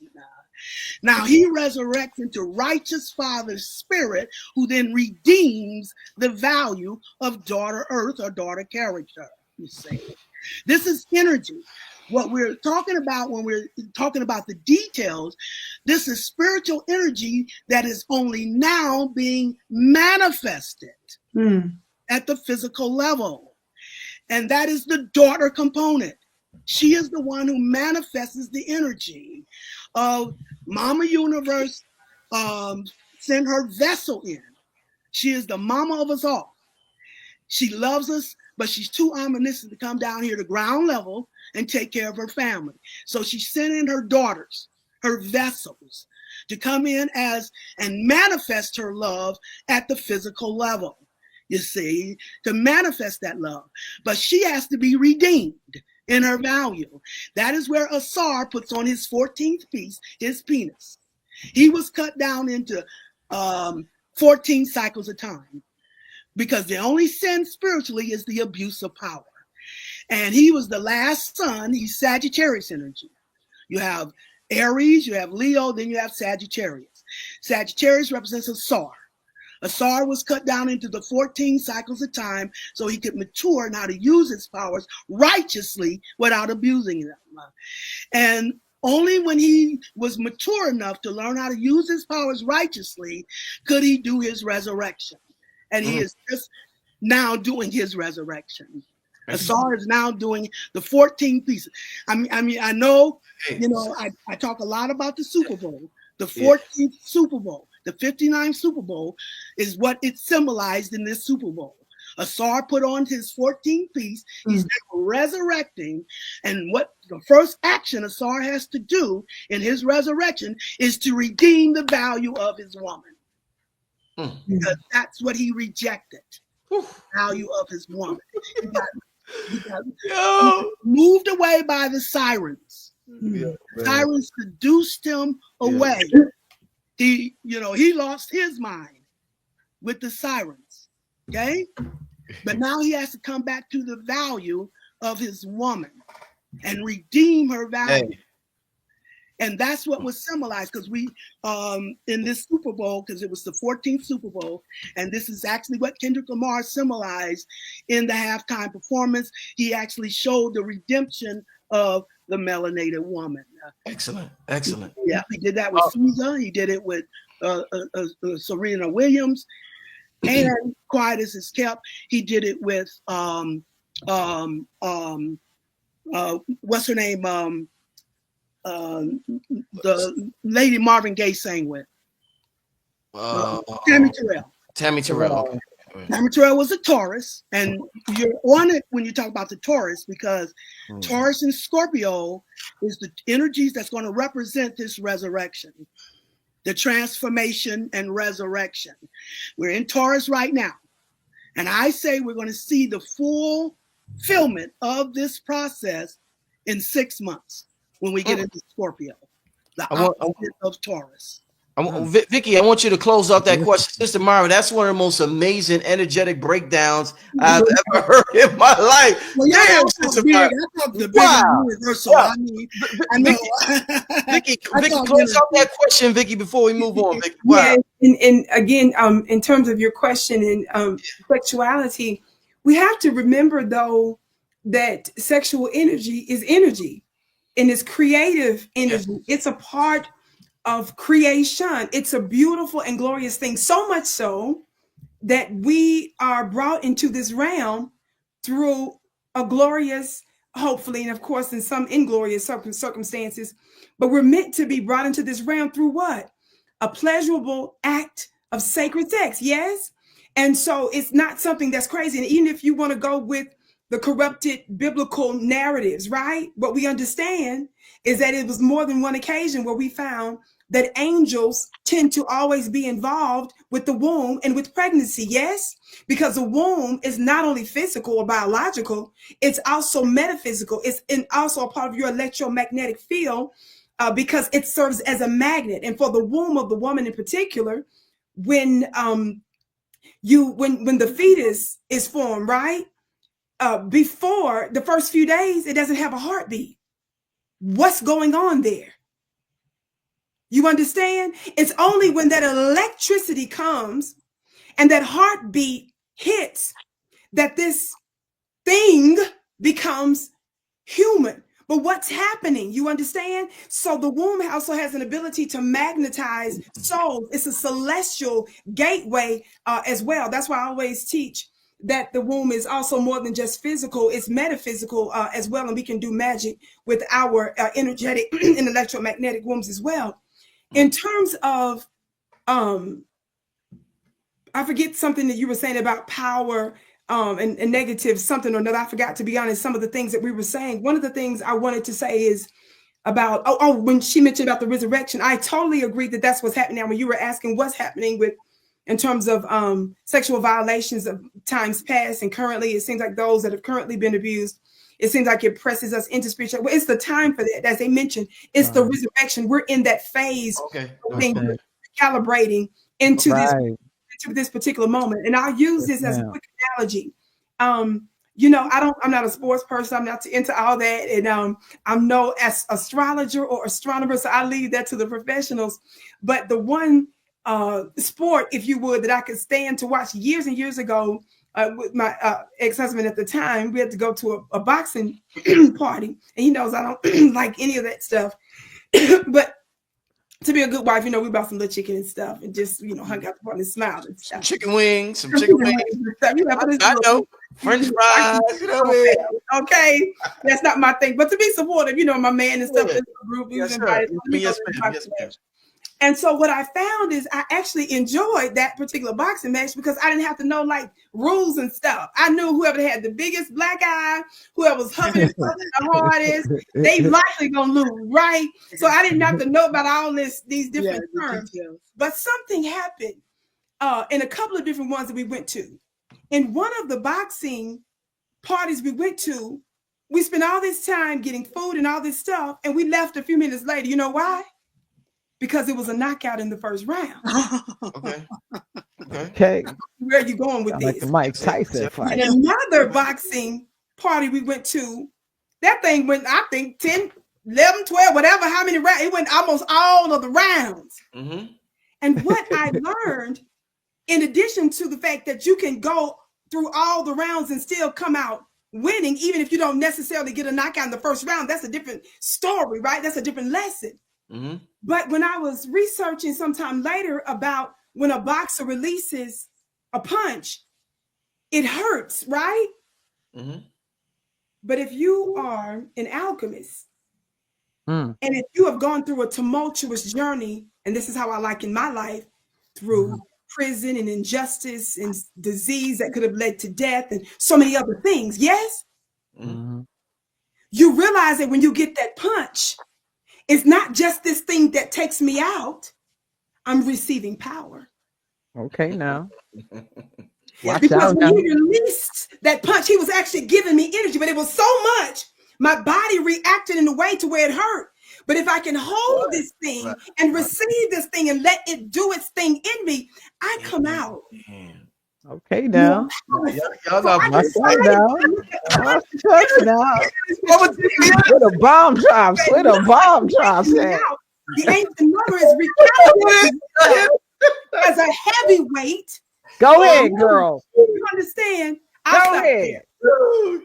Now he resurrects into righteous father's spirit, who then redeems the value of daughter earth or daughter character, you see. This is energy. What we're talking about when we're talking about the details, this is spiritual energy that is only now being manifested at the physical level. And that is the daughter component. She is the one who manifests the energy of Mama Universe, send her vessel in. She is the mama of us all. She loves us, but she's too omniscient to come down here to ground level and take care of her family. So she's sending her daughters, her vessels, to come in and manifest her love at the physical level. You see, to manifest that love. But she has to be redeemed in her value. That is where Asar puts on his 14th piece, his penis. He was cut down into 14 cycles of time. because the only sin spiritually is the abuse of power. And he was the last son. He's Sagittarius energy. You have Aries, you have Leo, then you have Sagittarius. Sagittarius represents a Sar. A Sar was cut down into the 14 cycles of time so he could mature in how to use his powers righteously without abusing them. And only when he was mature enough to learn how to use his powers righteously could he do his resurrection. And he is just now doing his resurrection. Asar is now doing the 14 pieces. I mean, I know, you know, I talk a lot about the Super Bowl. The 14th Super Bowl, the 59th Super Bowl is what it symbolized in this Super Bowl. Asar put on his 14th piece. He's now resurrecting. And what the first action Asar has to do in his resurrection is to redeem the value of his woman. Because that's what he rejected. The value of his woman. He got moved away by the sirens. Sirens seduced him away. He lost his mind with the sirens. Okay? But now he has to come back to the value of his woman and redeem her value. And that's what was symbolized, because we, in this Super Bowl, because it was the 14th Super Bowl, and this is actually what Kendrick Lamar symbolized in the halftime performance. He actually showed the redemption of the melanated woman. Excellent. Yeah, he did that with Susa. He did it with Serena Williams, and Quiet as It's Kept. He did it with what's her name? The lady Marvin Gaye sang with. Tammy Terrell. Tammy Terrell. Tammy Terrell was a Taurus, and you're on it when you talk about the Taurus, because Taurus and Scorpio is the energies that's going to represent this resurrection, the transformation and resurrection. We're in Taurus right now, and I say we're going to see the full fulfillment of this process in 6 months. When we get into Scorpio, the opposite of Taurus. Vicky, I want you to close out that question. Sister Myrah, that's one of the most amazing energetic breakdowns I've ever heard in my life. Well, damn, Sister Myrah. Wow. Universal. Wow. I know. Vicky, close out that question, Vicky, before we move on, Vicky. Wow. Yeah, and again, in terms of your question in sexuality, we have to remember, though, that sexual energy is energy. And it's creative energy. Yes. It's a part of creation. It's a beautiful and glorious thing. So much so that we are brought into this realm through a glorious, hopefully, and of course, in some inglorious circumstances, but we're meant to be brought into this realm through what? A pleasurable act of sacred sex. Yes. And so it's not something that's crazy. And even if you want to go with the corrupted biblical narratives, right? What we understand is that it was more than one occasion where we found that angels tend to always be involved with the womb and with pregnancy. Yes, because the womb is not only physical or biological, it's also metaphysical. It's also a part of your electromagnetic field because it serves as a magnet. And for the womb of the woman in particular, when the fetus is formed, right? Before the first few days, it doesn't have a heartbeat. What's going on there? You understand? It's only when that electricity comes and that heartbeat hits that this thing becomes human. But what's happening? You understand? So the womb also has an ability to magnetize souls. It's a celestial gateway as well. That's why I always teach that the womb is also more than just physical, it's metaphysical as well. And we can do magic with our energetic and electromagnetic wombs as well. In terms of, I forget something that you were saying about power and negative something or another. I forgot, to be honest, some of the things that we were saying. One of the things I wanted to say is about, when she mentioned about the resurrection, I totally agree that that's what's happening now. When you were asking what's happening with in terms of sexual violations of times past and currently, it seems like those that have currently been abused, it seems like it presses us into spiritual. Well, it's the time for that. As they mentioned, it's the resurrection. We're in that phase of being calibrating into this to this particular moment, and I'll use this as a ma'am. quick analogy. You know, I'm not a sports person. I'm not into all that, and I'm no astrologer or astronomer, so I leave that to the professionals. But the one sport, if you would, that I could stand to watch years and years ago with my ex-husband at the time, we had to go to a boxing party, and he knows I don't like any of that stuff. But to be a good wife, you know, we bought some little chicken and stuff, and just, you know, hung out the party and smiled and Some stuff. chicken wings, some chicken wings. I know. French fries, you know what I mean? Okay, that's not my thing, but to be supportive, you know, my man and stuff. Yeah. This group, he was Yes, invited. sir. Yes, ma'am. Yes, ma'am. And so what I found is I actually enjoyed that particular boxing match because I didn't have to know like rules and stuff. I knew whoever had the biggest black eye, whoever was huffing and puffing the hardest, they likely gonna lose, right? So I didn't have to know about all these different terms. But something happened in a couple of different ones that we went to. In one of the boxing parties we went to, we spent all this time getting food and all this stuff, and we left a few minutes later. You know why? Because it was a knockout in the first round. Okay. Where are you going with Sound this? like the Mike Tyson fight. And another boxing party we went to, that thing went, I think, 10, 11, 12, whatever, how many rounds. It went almost all of the rounds. And what I learned, in addition to the fact that you can go through all the rounds and still come out winning, even if you don't necessarily get a knockout in the first round, that's a different story, right? That's a different lesson. But when I was researching sometime later about when a boxer releases a punch, it hurts, right? But if you are an alchemist, and if you have gone through a tumultuous journey, and this is how I like in my life, through prison and injustice and disease that could have led to death and so many other things, yes? You realize that when you get that punch, it's not just this thing that takes me out. I'm receiving power. Okay, now. Because when he released that punch, he was actually giving me energy, but it was so much, my body reacted in a way to where it hurt. But if I can hold this thing and receive this thing and let it do its thing in me, I come out. Okay, now. Y'all got my son now. My son now. With a bomb drops. With a bomb drops. The ancient number is recalibrated as a heavyweight. Go ahead, girl. You understand? Go ahead.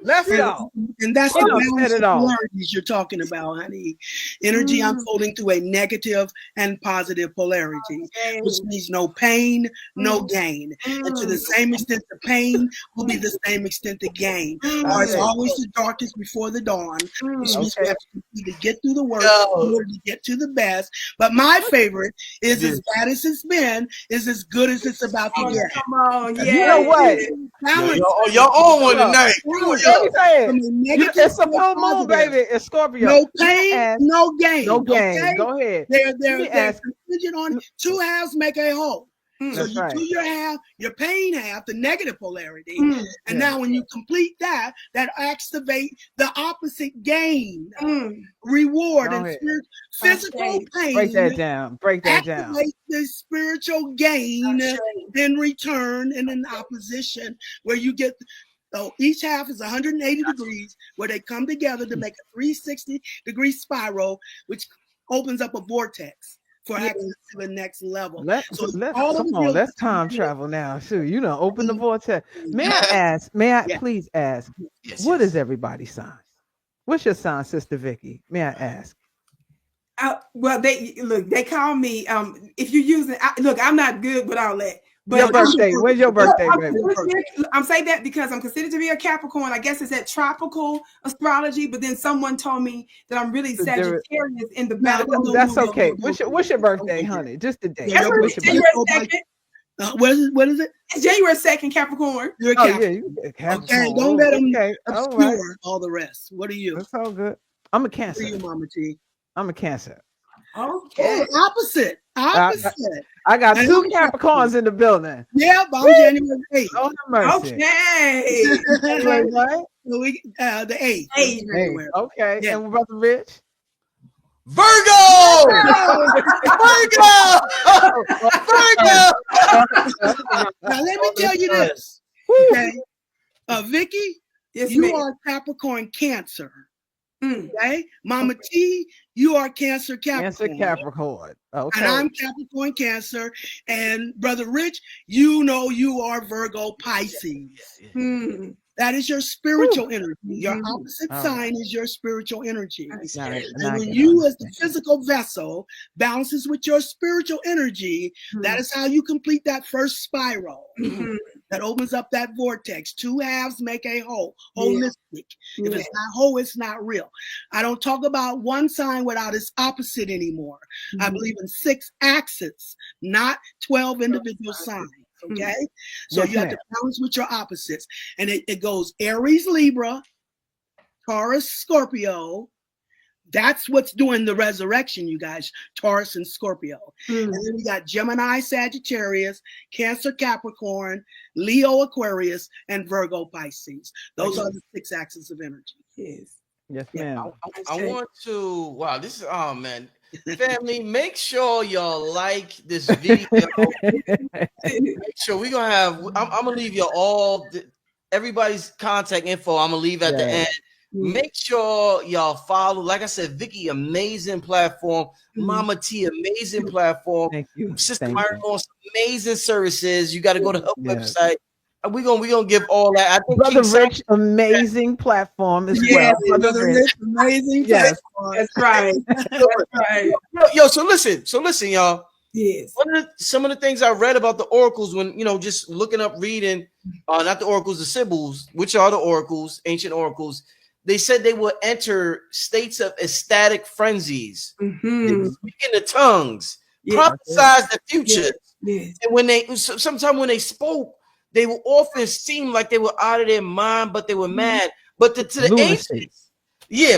Let's go. And that's the balance of polarities you're talking about, honey. Energy unfolding through a negative and positive polarity, which means no pain, no gain. And to the same extent, the pain will be the same extent the gain. Or it's always the darkest before the dawn, which means we have to completely get through the work in order to get to the best. But my favorite is as bad as it's been, is as good as it's about to get. Come on, You know what? Y'all on one tonight. It's a full moon, baby. It's Scorpio. No pain, no gain. No gain. Okay? Go ahead. They're contingent on two halves make a whole. So you do your half, your pain half, the negative polarity. And now when you complete that, that activates the opposite gain, reward, and physical pain. Break that down. Break that down. Activate the spiritual gain in return and in opposition, where you get. So each half is 180 degrees, where they come together to make a 360-degree spiral, which opens up a vortex for access to the next level. Let's time travel now. Shoot, you know, open the vortex. May I please ask, what is everybody's sign? What's your sign, Sister Vicky? May I ask? Well, they call me, if you use it, look, I'm not good with all that. But your birthday. When's your birthday, baby? I'm saying that because I'm considered to be a Capricorn. I guess it's that tropical astrology, but then someone told me that I'm really Sagittarius in the battle. That's okay. What's your birthday, honey? Just the day. January 2nd. What is it? It's January 2nd, Capricorn. You're a Capricorn. Capricorn. Okay, don't let them obscure all the rest. What are you? That's all good. I'm a Cancer. What are you, Mama T? I'm a Cancer. Okay. Opposite. I got two Capricorns in the building. Yeah, but I'm January 8th. Oh, mercy. Okay. January what? The 8th. Okay. Yeah. And what about the Rich? Virgo. Virgo. Virgo. Now let me tell you this, okay? Vicky, Yes, you ma'am. are Capricorn Cancer. Okay, Mama T, you are Cancer Cancer Capricorn. Capricorn. Okay. And I'm Capricorn Cancer. And Brother Rich, you know you are Virgo Pisces. That is your spiritual energy. Your opposite sign is your spiritual energy. And when you, as the physical vessel, balances with your spiritual energy, that is how you complete that first spiral. That opens up that vortex. Two halves make a whole, holistic. If it's not whole, it's not real. I don't talk about one sign without its opposite anymore. I believe in 6 axes, not 12 individual signs. Okay, so you have to balance with your opposites, and it goes Aries, Libra, Taurus, Scorpio. That's what's doing the resurrection, you guys. Taurus and Scorpio, and then we got Gemini, Sagittarius, Cancer, Capricorn, Leo, Aquarius, and Virgo, Pisces. Those are the 6 axes of energy. Yes, ma'am. I want to. Wow, this is man. Family, make sure y'all like this video. Make sure we're gonna have. I'm gonna leave you all everybody's contact info. I'm gonna leave at the end. Make sure y'all follow. Like I said, Vicky, amazing platform. Mama T, amazing platform. Thank you. Sister Myrah, amazing services. You got to go to her website. We're gonna give all that. I think Brother Rich, amazing platform as well. Brother Rich, amazing. Yes, that's right. That's right. Yo, so listen, y'all. Yes. Some of the things I read about the oracles when just looking up, reading, not the oracles, the Sibyls, which are the oracles, ancient oracles. They said they will enter states of ecstatic frenzies, speaking the tongues, prophesize the future, and sometimes when they spoke, they would often seem like they were out of their mind, but they were mad. But to the ancients,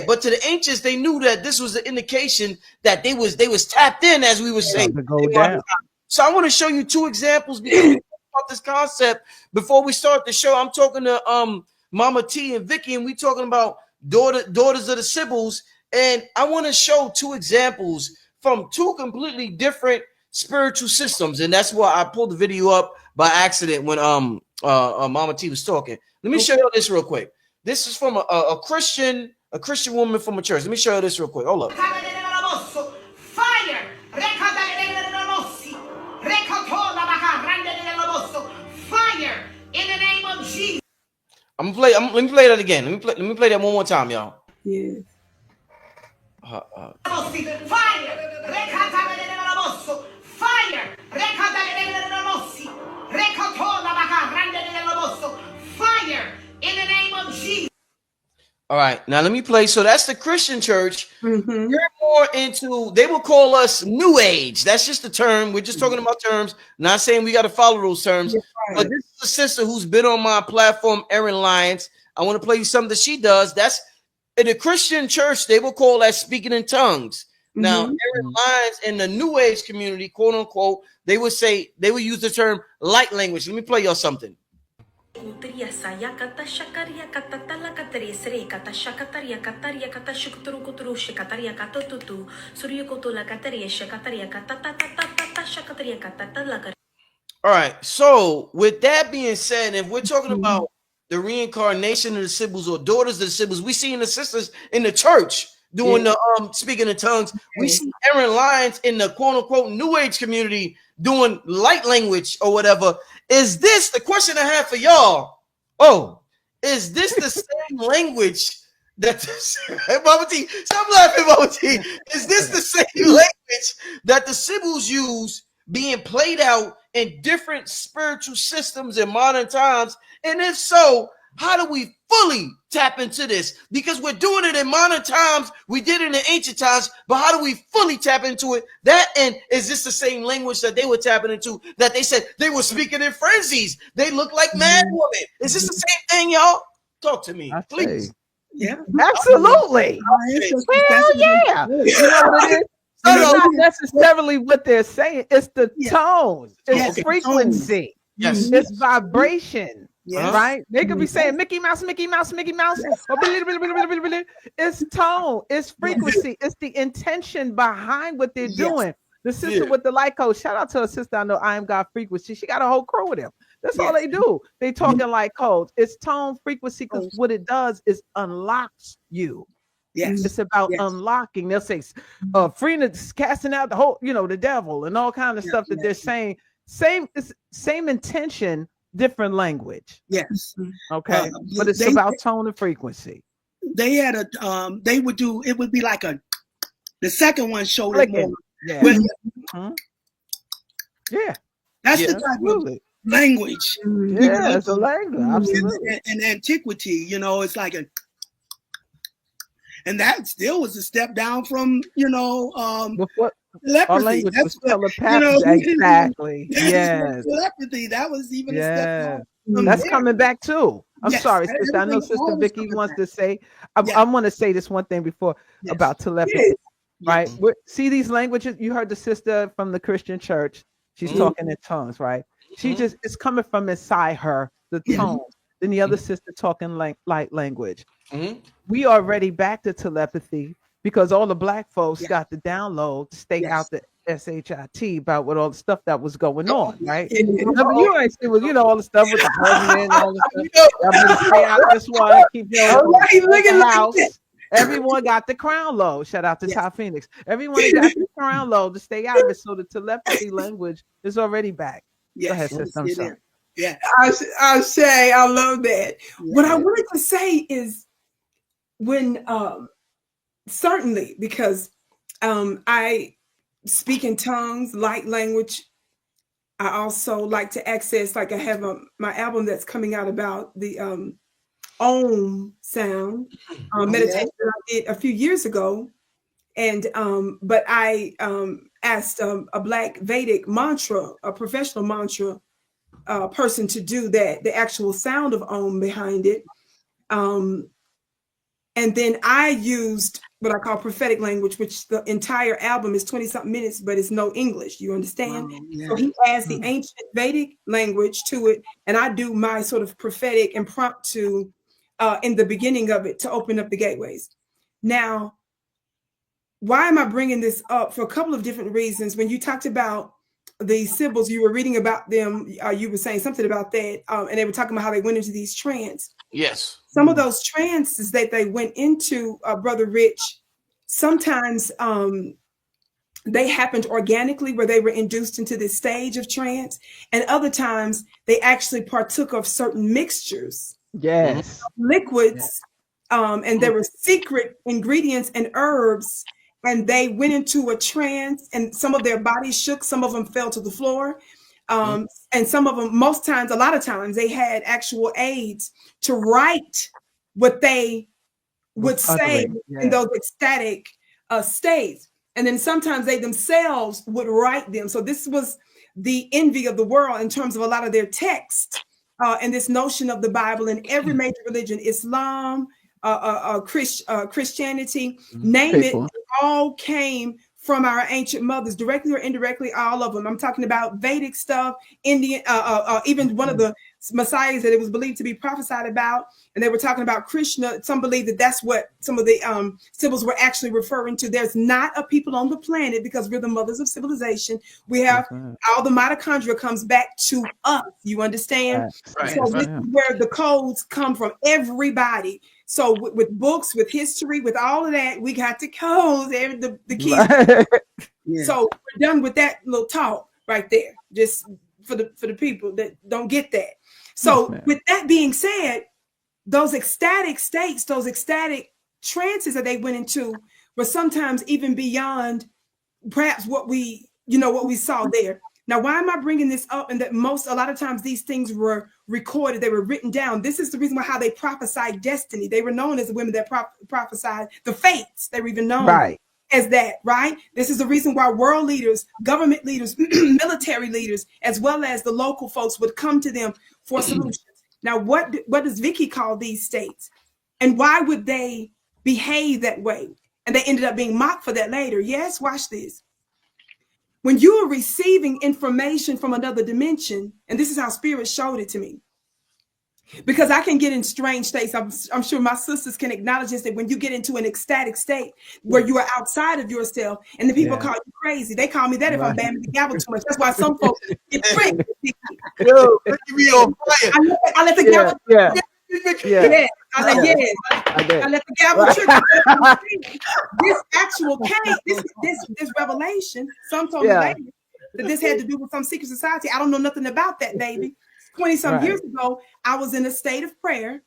but to the ancients, they knew that this was an indication that they was tapped in, as we were saying. So I want to show you 2 examples because about this concept before we start the show. I'm talking to Mama T and Vicky, and we talking about daughters of the Sibyls, and I want to show 2 examples from 2 completely different spiritual systems, and that's why I pulled the video up by accident when Mama T was talking. Let me show you this real quick. This is from a Christian woman from a church. Let me show you this real quick. Hold up. Fire! Fire in the name of Jesus. Let me play that again. Let me play that one more time, y'all. Yes. Fire! Fire in the name of Jesus. All right, now let me play. So that's the Christian church. They're more into, they will call us New Age. That's just the term. We're just talking about terms. Not saying we got to follow those terms. But this is a sister who's been on my platform, Erin Lyons. I want to play you something that she does. That's in the Christian church. They will call that speaking in tongues. Now, Erin Lyons in the New Age community, quote unquote, they would use the term light language. Let me play y'all something. All right, so with that being said, if we're talking about the reincarnation of the Sibyls or daughters of the Sibyls, we see the sisters in the church doing the speaking in tongues. We see Erin Lyons in the quote unquote New Age community doing light language or whatever. Is this the question I have for y'all? Oh, is this the same language that Mama T? Stop laughing, Mama T. Is this the same language that the Sibyls use being played out in different spiritual systems in modern times? And if so, how do we fully tap into this? Because we're doing it in modern times, we did it in ancient times, but how do we fully tap into it? That, and is this the same language that they were tapping into, that they said they were speaking in frenzies? They look like mad women. Is this the same thing, y'all? Talk to me, please. Yeah, absolutely. Hell yeah. You know what it is? It's not necessarily what they're saying. It's the tone. It's frequency. Yes. It's vibration. Yes. Right? They could be saying Mickey Mouse, Mickey Mouse, Mickey Mouse. Yes. Or it's tone, it's frequency, it's the intention behind what they're Yes. doing. The sister Yeah. with the light coach, shout out to her sister. I know I am God frequency. She got a whole crew with them. That's all Yes. they do. They talking like codes. It's tone, frequency, because what it does is unlocks you. Yes. It's about Yes. unlocking. They'll say, freeing, casting out the whole, the devil and all kind of stuff that they're saying. Same intention, different language. Yes. Okay, but it's about tone and frequency. They had a they would do, it would be like the second one showed Clicking. it more. Yeah. Yeah. That's Yeah. the type of language. Yeah, it's a language. Absolutely. In antiquity, it's like and that still was a step down from, Before telepathy. our language That's was what, telepathy. Exactly. that's Yes. telepathy. That was even a step down. That's there. coming back too. I'm Yes, sorry, sister. I know everything Sister always Vicky coming wants back. to say. Yeah. I want to say this one thing before about telepathy. Right? See these languages. You heard the sister from the Christian church. She's talking in tongues, right? She just it's coming from inside her, the tones. Then the other sister talking light language. We already back to telepathy because all the black folks got the download to stay out the SHIT about what all the stuff that was going on, right? You ain't see all the stuff with the president and all the stuff. Y'all better stay out this one. Keep your house. Everyone got the crown low. Shout out to Top Phoenix. Everyone got the crown low to stay out of it. So the telepathy language is already back. Go ahead, sister. I'm sorry. Yeah. I say I love that. What I wanted to say is when certainly because I speak in tongues, light language. I also like to access, like I have my album that's coming out about the Om sound meditation that I did a few years ago. And but I asked a Black Vedic mantra, a professional mantra person to do that, the actual sound of Om behind it. And then I used what I call prophetic language, which the entire album is 20-something minutes, but it's no English. You understand? Wow, yeah. So he adds the ancient Vedic language to it, and I do my sort of prophetic impromptu in the beginning of it to open up the gateways. Now, why am I bringing this up? For a couple of different reasons. When you talked about the Sibyls, you were reading about them, you were saying something about that, and they were talking about how they went into these trance. Yes. Some of those trances that they went into, Brother Rich, sometimes they happened organically where they were induced into this stage of trance. And other times they actually partook of certain mixtures. Yes. Liquids. And there were secret ingredients and herbs. And they went into a trance and some of their bodies shook. Some of them fell to the floor. And some of them, a lot of times, they had actual aids to write what they would say in those ecstatic states. And then sometimes they themselves would write them. So this was the envy of the world in terms of a lot of their text and this notion of the Bible in every major religion, Islam, Christianity, name it, all came from our ancient mothers, directly or indirectly, all of them. I'm talking about Vedic stuff, Indian, even one of the messiahs that it was believed to be prophesied about. And they were talking about Krishna. Some believe that that's what some of the Sibyls were actually referring to. There's not a people on the planet, because we're the mothers of civilization. We have all the mitochondria comes back to us. You understand? Right. So this is where the codes come from, everybody. So with books, with history, with all of that, we got the codes, the keys. So we're done with that little talk right there, just for the people that don't get that. So with that being said, those ecstatic states, those ecstatic trances that they went into were sometimes even beyond perhaps what we saw there. Now, why am I bringing this up? And that a lot of times these things were recorded, they were written down. This is the reason why how they prophesied destiny. They were known as the women that prophesied the fates. They were even known as that, right? This is the reason why world leaders, government leaders, military leaders, as well as the local folks would come to them for solutions. Now, what does Vicky call these states? And why would they behave that way? And they ended up being mocked for that later. Yes, watch this. When you are receiving information from another dimension, and this is how Spirit showed it to me. Because I can get in strange states. I'm sure my sisters can acknowledge this, that when you get into an ecstatic state where you are outside of yourself and the people call you crazy. They call me that if I'm banging the gavel too much. That's why some folks get tricked. Yo, look at me on fire. I let the gavel. Yeah. I let the gavel trick. This actual came, this revelation, some told me later that this had to do with some secret society. I don't know nothing about that, baby. 20-some years ago, I was in a state of prayer,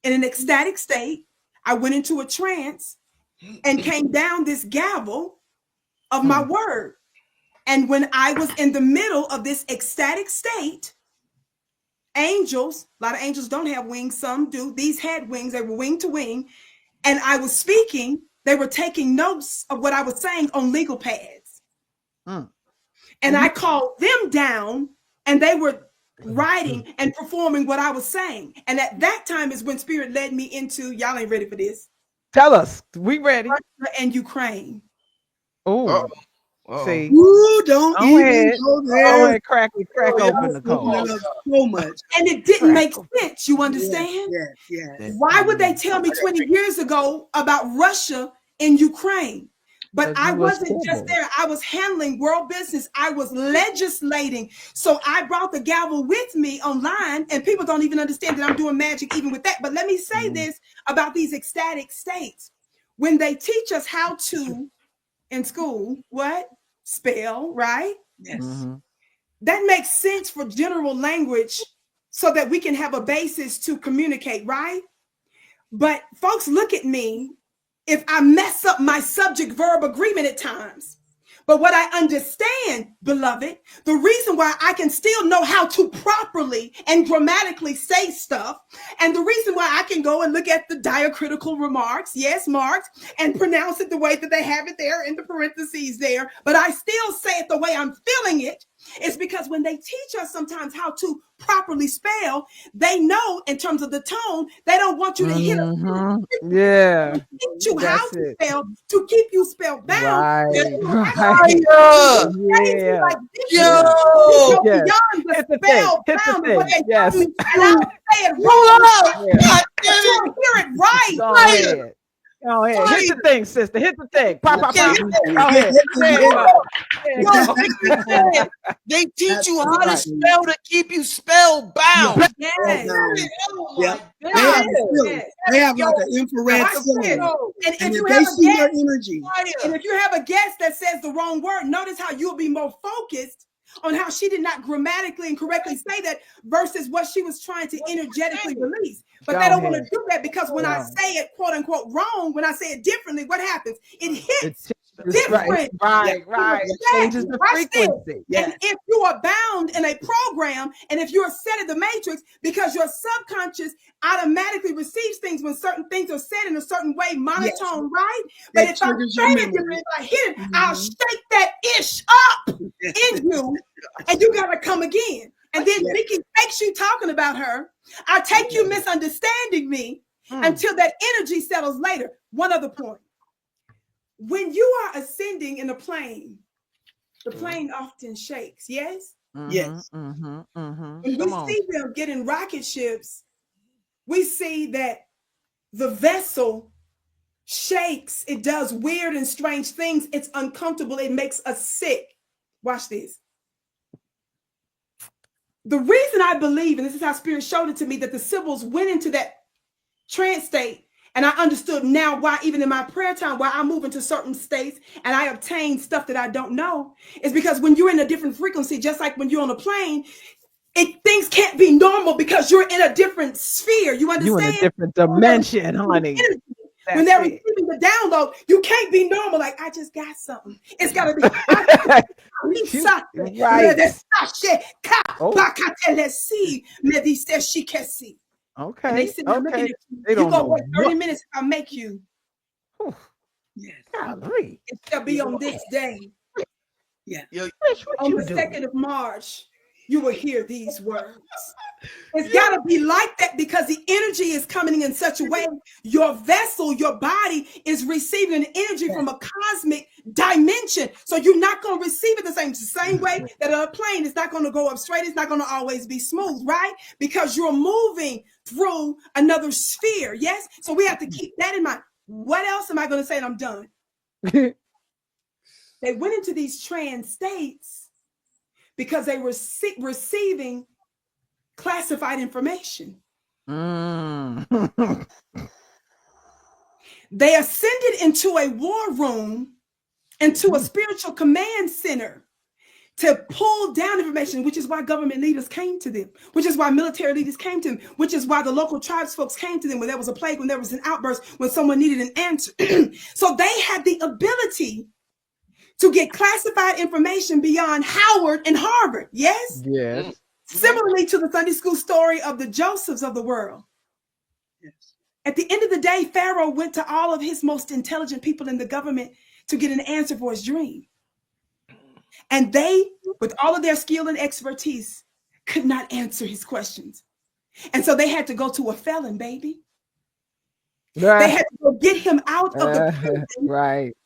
in an ecstatic state. I went into a trance and came down this gavel of my word. And when I was in the middle of this ecstatic state, angels, a lot of angels don't have wings, some do. These had wings, they were wing to wing. And I was speaking, they were taking notes of what I was saying on legal pads. And I called them down, and they were writing and performing what I was saying. And at that time is when Spirit led me into, y'all ain't ready for this. Tell us, we ready. Russia and Ukraine. Oh, see. Ooh, don't even go there. Go ahead, crack open the code. So much. And it didn't make sense, you understand? Yes. Why would they tell me 20 years ago about Russia and Ukraine? But I wasn't just there. I was handling world business. I was legislating. So I brought the gavel with me online, and people don't even understand that I'm doing magic even with that. But let me say this about these ecstatic states. When they teach us how to, in school, what? Spell, right? Yes. That makes sense for general language so that we can have a basis to communicate, right? But folks look at me if I mess up my subject-verb agreement at times. But what I understand, beloved, the reason why I can still know how to properly and grammatically say stuff, and the reason why I can go and look at the diacritical remarks, yes, marks, and pronounce it the way that they have it there in the parentheses there, but I still say it the way I'm feeling it, is because when they teach us sometimes how to properly spell, they know in terms of the tone, they don't want you to hit a teach you how to spell to keep you spelled down. Right. Like, beyond the spell bound, but they yes. and I say it wrong. You hear it right. Go ahead. Hit the thing, sister. Hit the thing. Pop. Go ahead. They teach you how to spell to keep you spell bound. Yes. They have like an infrared signal. And if they see your energy. And if you have a guest that says the wrong word, notice how you'll be more focused on how she did not grammatically and correctly say that versus what she was trying to energetically release. But they don't want to do that because when I say it, quote unquote, wrong, when I say it differently, what happens? It hits different. Right. It changes the frequency. And if you are bound in a program, and if you're set in the matrix, because your subconscious automatically receives things when certain things are said in a certain way, monotone, right? But if I say it differently, if I hit it, I'll shake that ish up in you, and you gotta come again. And then Vicky takes you talking about her. I take you misunderstanding me until that energy settles later. One other point. When you are ascending in a plane, the plane often shakes, yes? Yes. When we see them get in rocket ships, we see that the vessel shakes. It does weird and strange things. It's uncomfortable. It makes us sick. Watch this. The reason I believe, and this is how Spirit showed it to me, that the Sibyls went into that trance state, and I understood now why, even in my prayer time, why I move into certain states and I obtain stuff that I don't know, is because when you're in a different frequency, just like when you're on a plane, things can't be normal because you're in a different sphere. You understand? You're in a different dimension, honey. When they're receiving the download, you can't be normal. Like, I just got something. It's got to be. Okay. And they sit there looking at you. You go wait 30 minutes if I make you. Yes. It shall be on this day. Yeah. On the 2nd of March, you will hear these words. It's got to be like that because the energy is coming in such a way. Your vessel, your body is receiving an energy from a cosmic dimension. So you're not going to receive it the same way that a plane is not going to go up straight. It's not going to always be smooth, right? Because you're moving through another sphere. Yes. So we have to keep that in mind. What else am I going to say? And I'm done. They went into these trance states because they were receiving classified information. They ascended into a war room, into a spiritual command center to pull down information, which is why government leaders came to them, which is why military leaders came to them, which is why the local tribes folks came to them when there was a plague, when there was an outburst, when someone needed an answer. So they had the ability to get classified information beyond Howard and Harvard. Yes? Yes. Similarly to the Sunday school story of the Josephs of the world. Yes. At the end of the day, Pharaoh went to all of his most intelligent people in the government to get an answer for his dream. And they, with all of their skill and expertise, could not answer his questions. And so they had to go to a felon, baby. They had to go get him out of the prison. Right.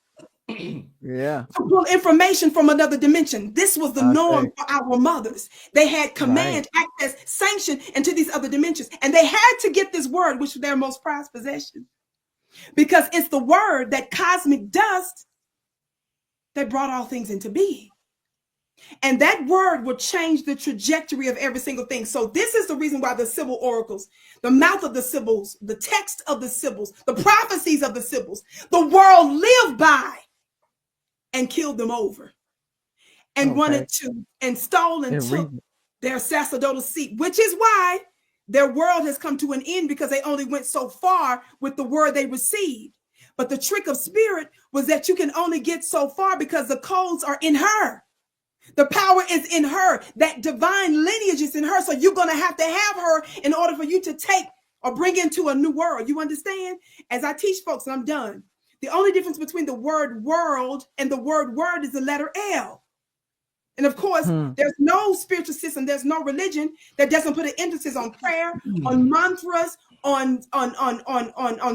Yeah. To pull information from another dimension. This was the norm for our mothers. They had command, access, sanction into these other dimensions. And they had to get this word, which was their most prized possession. Because it's the word, that cosmic dust, that brought all things into being. And that word would change the trajectory of every single thing. So this is the reason why the Sybil oracles, the mouth of the Sybils, the text of the Sybils, the prophecies of the Sybils, the world lived by and killed them over and wanted to and stole and took their sacerdotal seat, which is why their world has come to an end, because they only went so far with the word they received. But the trick of spirit was that you can only get so far because the codes are in her. The power is in her. That divine lineage is in her. So you're going to have her in order for you to take or bring into a new world. You understand? As I teach folks, and I'm done. The only difference between the word world and the word word is the letter L. And of course, there's no spiritual system, there's no religion that doesn't put an emphasis on prayer, on mantras, on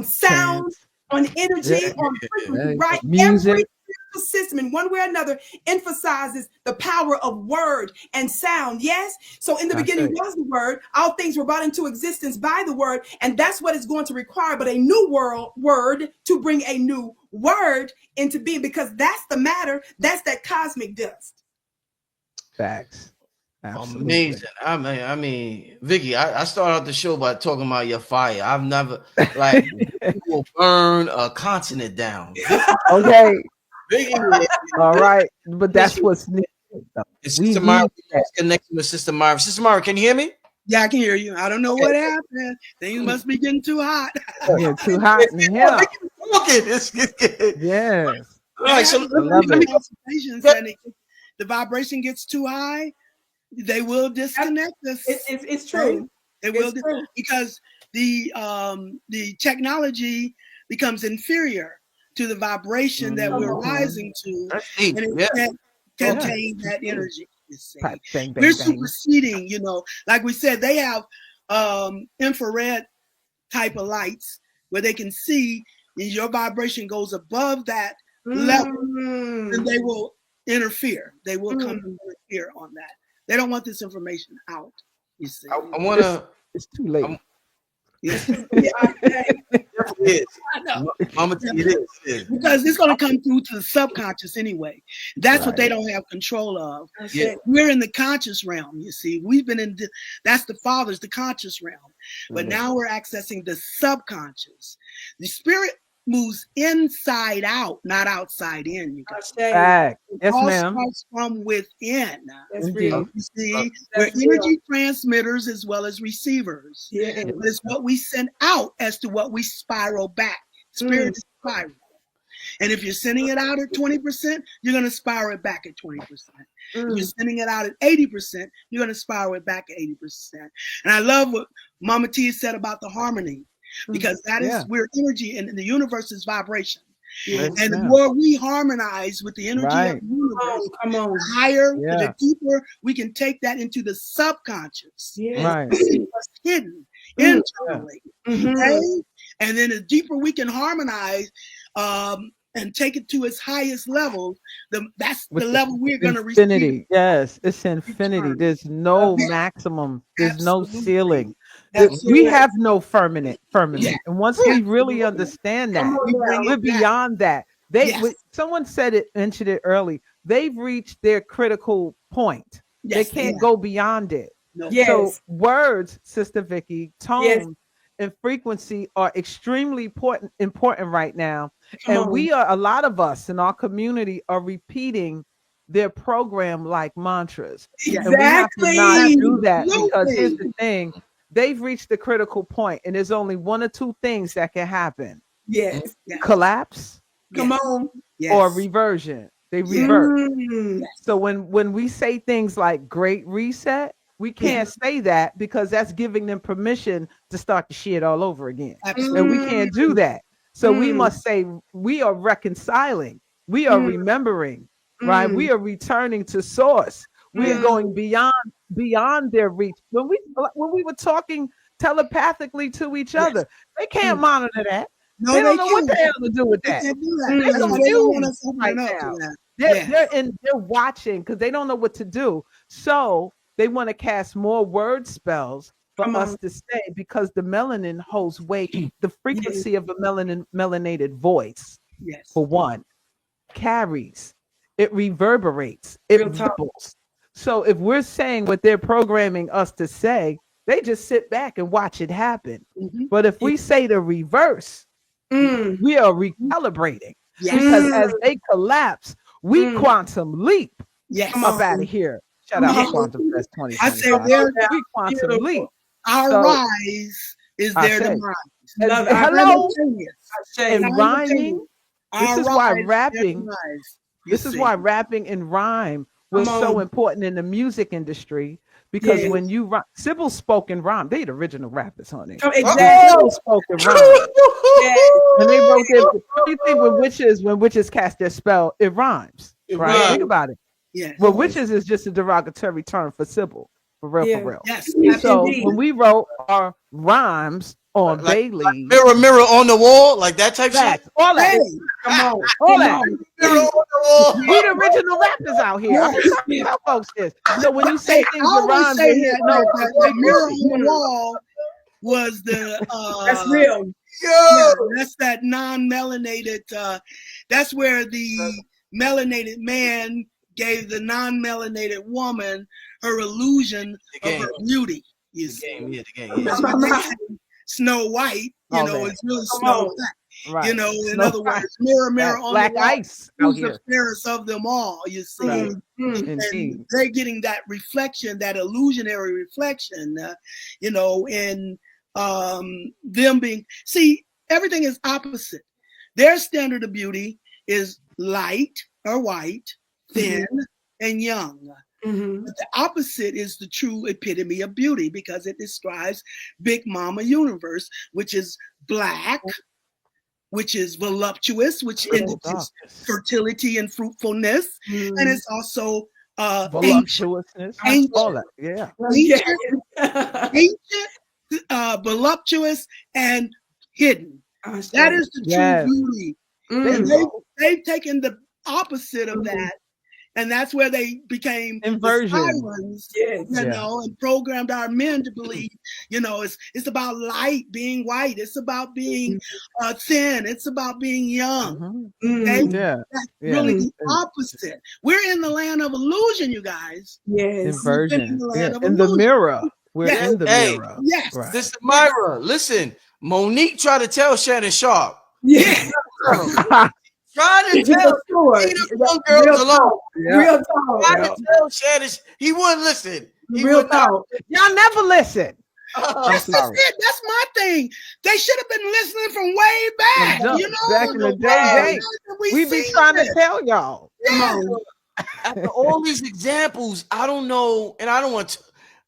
sound, on energy, on frequency, right? Music. Every spiritual system in one way or another emphasizes the power of word and sound. Yes. So in the beginning was the word. All things were brought into existence by the word. And that's what it's going to require, but a new word to bring a new word into being, because that's the matter. That's that cosmic dust. Facts. Absolutely. Amazing. I mean, Vicky, I started out the show by talking about your fire. I've never, like, you will burn a continent down. Okay. Vicky, all right. But that's what's needed. Sister Myrah, connecting with Sister Myrah. Sister Myrah, can you hear me? Yeah, I can hear you. I don't know what happened. Things must be getting too hot. Yeah, too hot in here. Yes. All right, so let me the vibration gets too high, they will disconnect us. It's true. It will, because the technology becomes inferior to the vibration that we're rising to, and it can't contain that energy. You see. We're superseding, like we said, they have infrared type of lights where they can see, and your vibration goes above that level, and they will interfere. They will come and interfere on that. They don't want this information out. You see, I want to. It's too late. It is. Because it's going to come through to the subconscious anyway. That's what they don't have control of. We're in the conscious realm. You see, we've been in. That's the Father's, the conscious realm. But now we're accessing the subconscious. The spirit moves inside out, not outside in. You guys. Yes, all ma'am. starts from within. That's real. You see, we're energy transmitters as well as receivers. Yeah. But it's what we send out as to what we spiral back. Spirit is spiral. And if you're sending it out at 20%, you're going to spiral it back at 20%. If you're sending it out at 80%, you're going to spiral it back at 80%. And I love what Mama T said about the harmony, because that is where energy and the universe is vibration. And the more we harmonize with the energy of the universe, the higher, the deeper we can take that into the subconscious. Right. See what's hidden internally. Okay? And then the deeper we can harmonize, and take it to its highest level, that's With the the level we're going to receive. infinity. Yes, it's infinity. Return. There's no Yeah, maximum. There's no absolutely. ceiling. That's We it. have no firmament. Yeah, And once we really absolutely. understand Come that, on We bring now. we're it back. beyond that. Yes, Someone said it, mentioned it early. They've reached their critical point. They yes, they can't have. go beyond it. No. So Yes. words, Sister Vicky, Yes. tone, and frequency are extremely important right now. Come And on. a lot of us in our community are repeating their program like mantras. Yes, And we have to not Exactly. do that because here's the absolutely. thing. They've reached the critical point, and there's only one or two things that can happen: Yes. Yes, collapse Come yes, on. or yes, reversion. They yes, revert. Mm. So when we say things like great reset, we yes, can't say that because that's giving them permission to start the shit all over again. And we absolutely. can't do that. So we Mm. must say we are reconciling, we are Mm. remembering, right? Mm. We are returning to source. We are Mm. going beyond their reach. When we were talking telepathically to each Yes. other, they can't Mm. monitor that. No, They don't they know what the can't. hell to do with They that. can't do that. They're That's Mm. why they don't want confused us opening right up to now. that. They're Yes, they're watching because they don't know what to do. So they want to cast more word spells for Come us on. to say because the melanin holds weight. The Yes. frequency of a melanated voice, yes, for one, carries, it reverberates, it Real talk. ripples. So if we're saying what they're programming us to say, they just sit back and watch it happen. hmm, But if we say the reverse, Mm. we are recalibrating because yes, Mm. as they collapse, we Mm. quantum leap yes. Come up on. out of here. Shout Come out to Yes. on. Quantum Fest I say 2025. Come on their now. We quantum leap. Beautiful. our So rise is I their say, demise. Love it. hello, Simultaneous. Shame. and rhyming. Simultaneous. This Our is why rise is their rapping. demise. You This is see. why rapping and rhyme was Come so on. important in the music industry because Yes. when you Sybil spoken rhyme, they the original rappers, honey. Come Uh-oh. Sybil exactly. spoken rhyme. Yes. And they wrote their. How do you think when witches cast their spell, it rhymes, It right? Yes. Think rhymes. about it. Yes, Well, Yes. witches is just a derogatory term for Sybil, for real, for Yeah. real. yes, So absolutely. when we wrote our rhymes on Like Bailey, mirror, mirror on the wall, like that type shit. facts, all that, Hey, Come on. all Come that. on. Mirror on the wall. We the original rappers out here. I'm yes. just trying to tell folks this. So when you Hey, say I things in always rhymes, say they hit notes. that mirror on the Mm. wall was the That's real. yeah, Yo. that's that non-melanated that's where the melanated man gave the non-melanated woman her illusion The of game. her beauty, you The see. game. Yeah, the game. Because Yeah. when they say Snow White, All that. it's really Come Snow on. Black. Right. In Snow other White. words, mirror, mirror Right. on Black the wall, ice out who's the here. fairest of them all, you see. Right. Mm. Mm. And Indeed. they're getting that reflection, that illusionary reflection, in them being, see, everything is opposite. Their standard of beauty is light or white, thin, and young. Mhm. But the opposite is the true epitome of beauty because it describes Big Mama Universe, which is black, which is voluptuous, which Triple indicates darkness. fertility and fruitfulness. And Mm. it's also ancient, Voluptuousness. ancient, All that. Yeah. ancient, Yeah. ancient, voluptuous, and hidden. That is the true Yes. beauty. There you Mm. go. They've taken the opposite of Mhm. that, and that's where they became the Inversion. sirens, Yes. Yeah. and programmed our men to believe, it's about light, being white. It's about being thin. It's about being young. Mhm. Okay? Mm. Yeah. That's Yeah. really the And opposite. We're in the land of illusion, you guys. Yes. We've been in inversion. the Yeah. land of In the illusion. mirror. We're Yes. in the Hey. mirror. Yes. Right. Sister Myrah, listen. Monique tried to tell Shannon Sharp. Yeah. Try to For tell sure. leave them young Real girls alone. talk. Yeah. Real talk. Try Yeah. to tell Shannon. He wouldn't listen. He Real would not. talk. Y'all never listen. I'm That's sorry. it. That's my thing. They should have been listening from way back. From back in the day, Right. Jay. We be trying to tell y'all. Come on. After all these examples, I don't know, and I don't want to.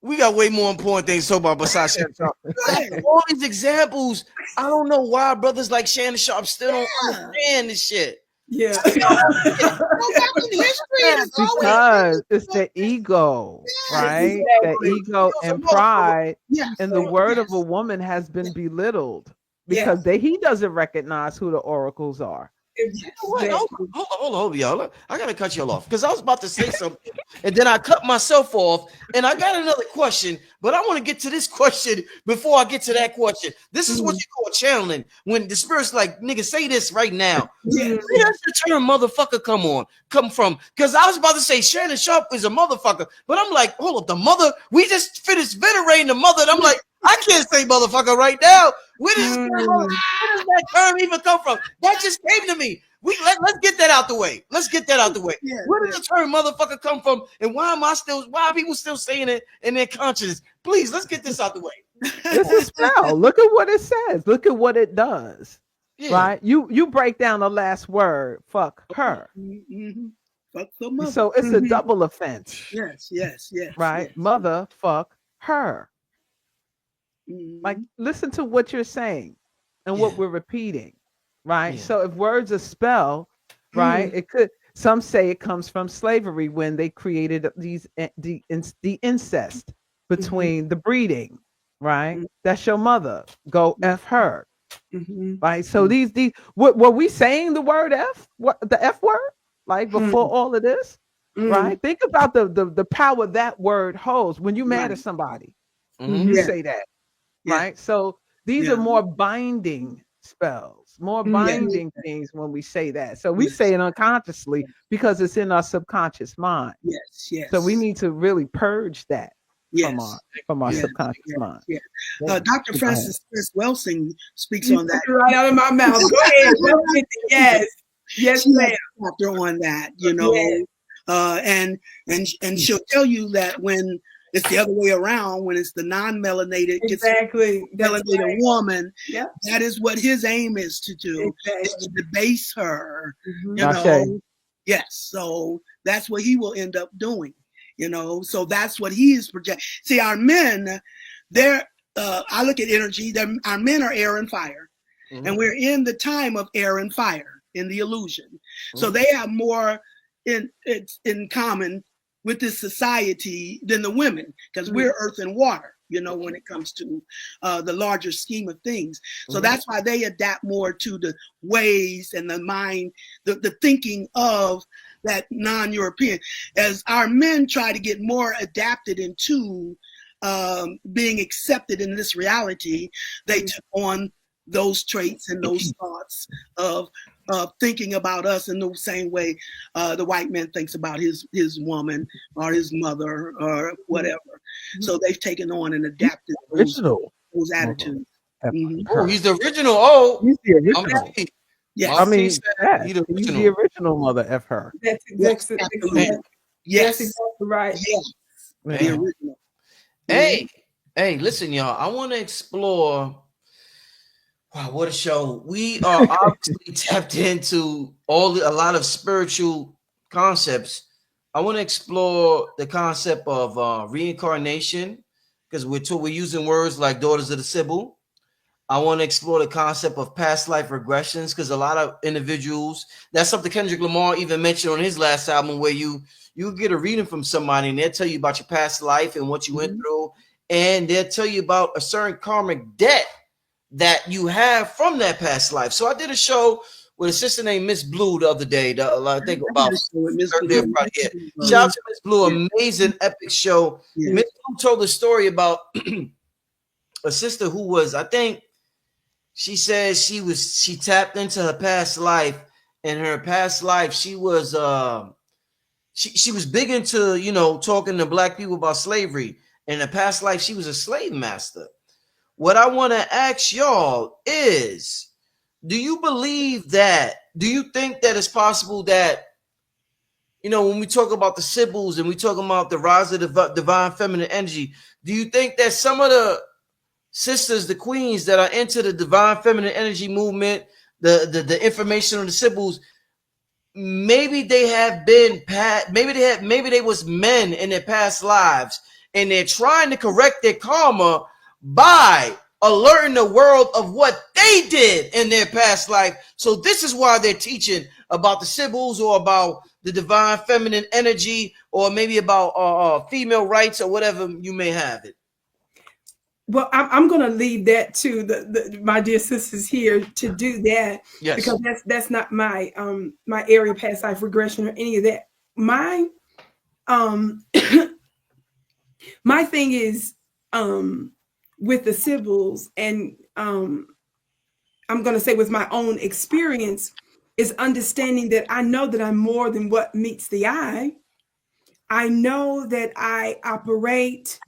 We got way more important things to talk about besides Shannon Sharp. After all these examples, I don't know why brothers like Shannon Sharp still don't understand this shit. Yeah. Go back in history. It's always Because it's the ego, right? The Exactly. ego and pride. yes. And the word of yes. a woman has been belittled Yes. because he doesn't recognize who the oracles are. You know what? Exactly. Hold on, y'all. I gotta cut y'all off because I was about to say something, and then I cut myself off, and I got another question, but I want to get to this question before I get to that question. This is what you call channeling when the spirit's like, "Nigga, say this right now." Yeah. Where does the term "motherfucker" come from? Because I was about to say Shannon Sharp is a motherfucker, but I'm like, hold up, the mother. We just finished venerating the mother, and I'm like, I can't say motherfucker right now. Where does that term even come from? That just came to me. Let's get that out the way. Let's get that out the way. Yeah, Where does the term motherfucker come from? And why are people still saying it in their conscience? Please, let's get this out the way. It's a spell. Look at what it says. Look at what it does. Yeah. Right? You break down the last word, fuck her. Mm-hmm. Fuck the mother. So it's a double offense. Yes. Right? Yes. Mother, fuck her. Mhm. Like, listen to what you're saying and what we're repeating. Right? Yeah. So if words are spell, right, it could, some say it comes from slavery when they created the incest between the breeding, right? That's your mother. Go F her. Right. So these what were we saying the word F? What the F word? Like before all of this? Right? Think about the power that word holds when you mad at somebody. You Yeah. say that. Yeah. Right. So these Yeah. are more binding spells, more binding things when we say that. So we say it unconsciously because it's in our subconscious mind. Yes. So we need to really purge that from our Yes. subconscious mind. Yeah. Dr. Francis Chris Welsing speaks You on that. took it right out of my mouth. Go ahead. Go with it. Yes. Yes, She has ma'am. a chapter on that, you know, and she'll tell you that when it's the other way around, when it's the non-melanated, Exactly. That's melanated right. woman, Yep. that is what his aim is to do, is Exactly. to debase her, Mhm. you Ashe. know. Yes, so that's what he will end up doing, you know. So that's what he is projecting. See, our men, they're I look at energy. Our men are air and fire, and we're in the time of air and fire in the illusion. So they have more in common with this society than the women, because we're earth and water, you know, when it comes to the larger scheme of things. So that's why they adapt more to the ways and the mind, the thinking of that non-European. As our men try to get more adapted into being accepted in this reality, they took on those traits and those thoughts of thinking about us in the same way the white man thinks about his woman or his mother or whatever. So they've taken on and adapted those attitudes. Oh, he's the original. Oh, He's the I'm original. saying. Yes. I mean, He's yes, the he's the original. original mother F her. That's Yes, exactly, absolutely. Yes. That's exactly right. Yes. The Man. original. Hey, listen, y'all. I want to explore. Wow, what a show. We are obviously tapped into a lot of spiritual concepts. I want to explore the concept of reincarnation because we're using words like daughters of the Sibyl. I want to explore the concept of past life regressions because a lot of individuals, that's something Kendrick Lamar even mentioned on his last album, where you get a reading from somebody and they'll tell you about your past life and what you went through, and they'll tell you about a certain karmic debt that you have from that past life. So I did a show with a sister named Miss Blue the other day. I think about Thursday or Friday. Yeah. Shout out to Miss Blue, amazing epic show. Miss Blue told a story about a sister who was, I think, she says she tapped into her past life. In her past life, she was she was big into, you know, talking to black people about slavery. In her past life, she was a slave master. What I want to ask y'all is, do you believe that? Do you think that it's possible that, you know, when we talk about the Sibyls and we talk about the rise of the divine feminine energy, do you think that some of the sisters, the queens that are into the divine feminine energy movement, the information on the Sibyls, maybe they have been maybe they was men in their past lives and they're trying to correct their karma by alerting the world of what they did in their past life. So this is why they're teaching about the Sibyls or about the divine feminine energy or maybe about female rights or whatever you may have it. Well, I'm going to leave that to my dear sisters here to do that, Yes. because that's not my my area of past life regression or any of that. My my thing is with the Sibyls, and I'm going to say with my own experience, is understanding that I know that I'm more than what meets the eye. I know that I operate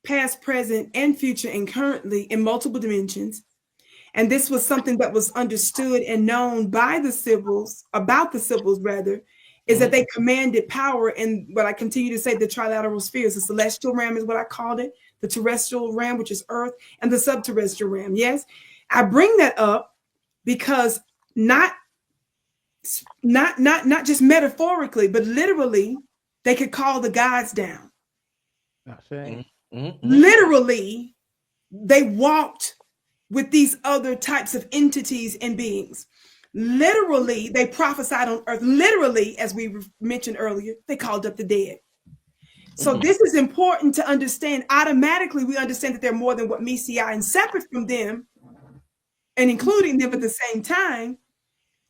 past, present, and future, and currently in multiple dimensions. And this was something that was understood and known by the Sibyls, about the Sibyls rather, is that they commanded power in what I continue to say, the trilateral spheres. The celestial realm is what I called it, the terrestrial realm, which is Earth, and the subterrestrial realm. Yes, I bring that up because not just metaphorically, but literally, they could call the gods down. Literally, they walked with these other types of entities and beings. Literally, they prophesied on earth. Literally, as we mentioned earlier, they called up the dead. So this is important to understand. Automatically, we understand that they're more than what meets the eye, and separate from them, and including them at the same time,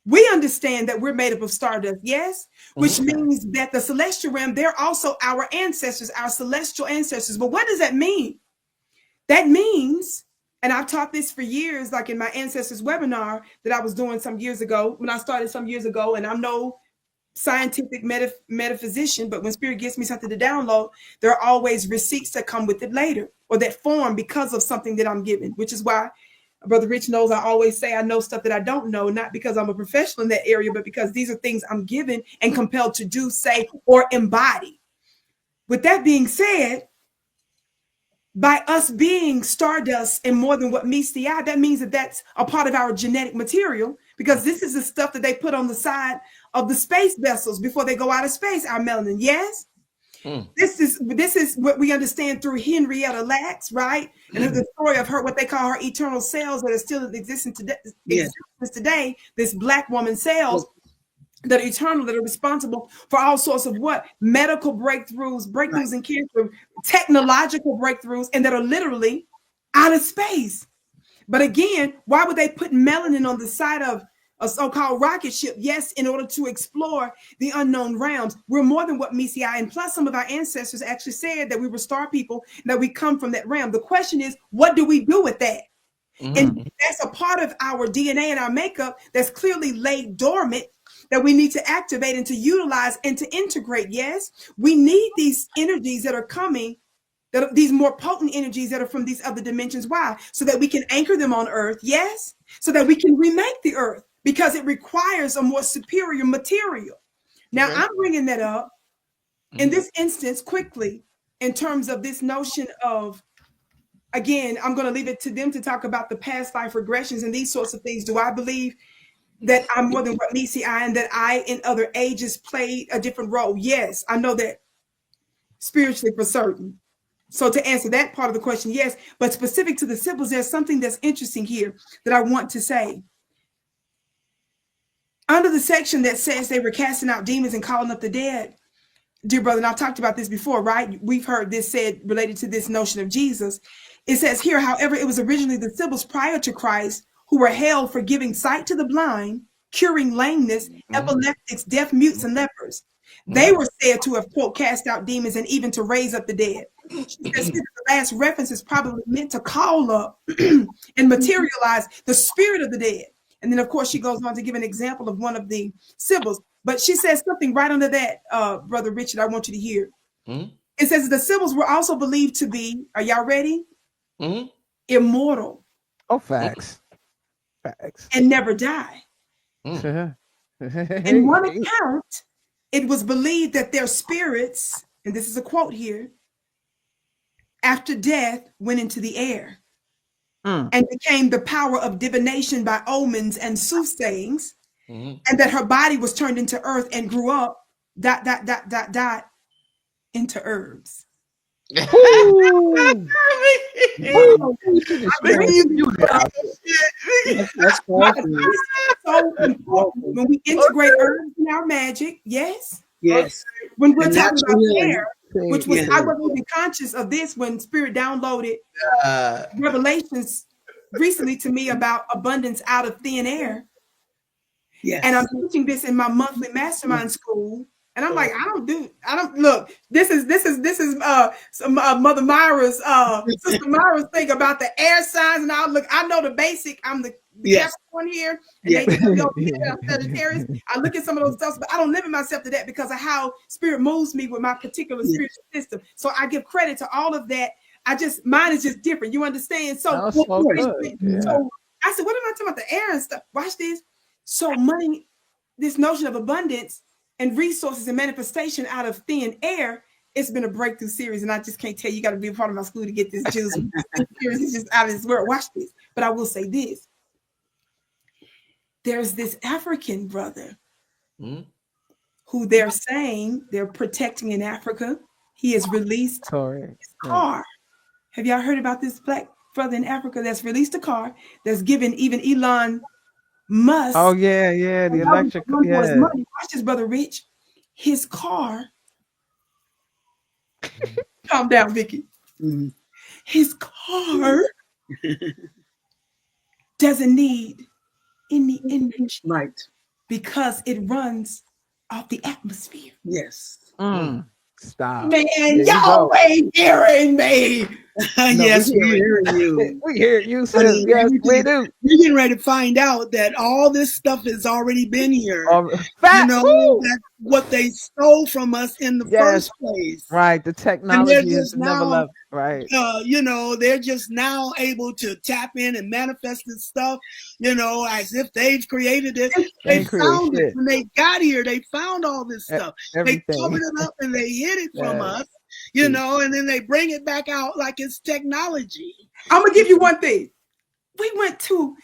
we understand that we're made up of stardust, yes? Which means that the celestial realm, they're also our ancestors, our celestial ancestors. But what does that mean? That means, and I've taught this for years, like in my ancestors webinar that I was doing some years ago, when I started some years ago, and I'm no scientific metaphysician, but when Spirit gives me something to download, there are always receipts that come with it later, or that form because of something that I'm given, which is why Brother Rich knows I always say I know stuff that I don't know, not because I'm a professional in that area, but because these are things I'm given and compelled to do, say, or embody. With that being said, by us being stardust and more than what meets the eye, that means that that's a part of our genetic material, because this is the stuff that they put on the side of the space vessels before they go out of space, our melanin. Yes? This is what we understand through Henrietta Lacks, right? And the story of her, what they call her eternal cells that are still in existence today, this Black woman cells that are eternal, that are responsible for all sorts of what? Medical breakthroughs in cancer, technological breakthroughs, and that are literally out of space. But again, why would they put melanin on the side of a so-called rocket ship? Yes, in order to explore the unknown realms. We're more than what meets the eye. And plus, some of our ancestors actually said that we were star people, that we come from that realm. The question is, what do we do with that? And that's a part of our DNA and our makeup that's clearly laid dormant, that we need to activate and to utilize and to integrate. Yes, we need these energies that are coming, that are these more potent energies that are from these other dimensions. Why? So that we can anchor them on earth. Yes, so that we can remake the earth, because it requires a more superior material. Now, I'm bringing that up in this instance quickly in terms of this notion of, again, I'm going to leave it to them to talk about the past life regressions and these sorts of things. Do I believe that I'm more than what meets the eye, and that I, in other ages, played a different role? Yes, I know that spiritually for certain. So to answer that part of the question, yes. But specific to the Sibyls, there's something that's interesting here that I want to say. Under the section that says they were casting out demons and calling up the dead, dear brother, and I've talked about this before, right? We've heard this said related to this notion of Jesus. It says here, however, it was originally the Sibyls prior to Christ who were hailed for giving sight to the blind, curing lameness, epileptics, deaf mutes, and lepers. They were said to have, quote, cast out demons and even to raise up the dead. She says the last reference is probably meant to call up and materialize the spirit of the dead. And then, of course, she goes on to give an example of one of the Sibyls. But she says something right under that, Brother Richard, I want you to hear. It says the Sibyls were also believed to be, are y'all ready? Immortal. Oh, facts. Facts. And never die. In one account, it was believed that their spirits, and this is a quote here, after death went into the air and became the power of divination by omens and soothsayings, and that her body was turned into earth and grew up, ... into herbs. That's powerful. So important when we integrate herbs in our magic. Yes. Yes. When we're And talking natural about healing. air, which was, Yeah. I wasn't even conscious of this when Spirit downloaded revelations recently to me about abundance out of thin air. Yes. And I'm teaching this in my monthly mastermind school. And I'm like, I don't look, this is Mother Myrah's Sister Myrah's thing about the air signs and all. Look, I know the basic. I'm the Capricorn here, and they tell me, oh, yeah, Sagittarius. I look at some of those stuff, but I don't limit myself to that because of how Spirit moves me with my particular spiritual system. So I give credit to all of that. Mine is just different. You understand? So, so good. So I said, what am I talking about? The air and stuff. Watch this. So money, this notion of abundance and resources and manifestation out of thin air, it's been a breakthrough series. And I just can't tell you, got to be a part of my school to get this juice. This series is just out of this world. Watch this. But I will say this. There's this African brother who they're saying they're protecting in Africa. He has released his car. Have y'all heard about this black brother in Africa that's released a car that's given even Elon Musk? Oh yeah, the electric. Yeah. Money. Watch this, Brother Rich. His car. Calm down, Vicky. His car doesn't need any energy, right? Because it runs off the atmosphere. Yes. Stop. Man, y'all ain't hearing me. Yes, we hear you. We hear you, sis. Yes, we do. You're getting ready to find out that all this stuff has already been here. That's what they stole from us in the first place. Right. The technology is never left. Right. They're just now able to tap in and manifest this stuff, as if they've created it. They found it. When they got here, they found all this stuff. Everything. They covered it up and they hid it from us. And then they bring it back out like it's technology. I'm gonna give you one thing. We went to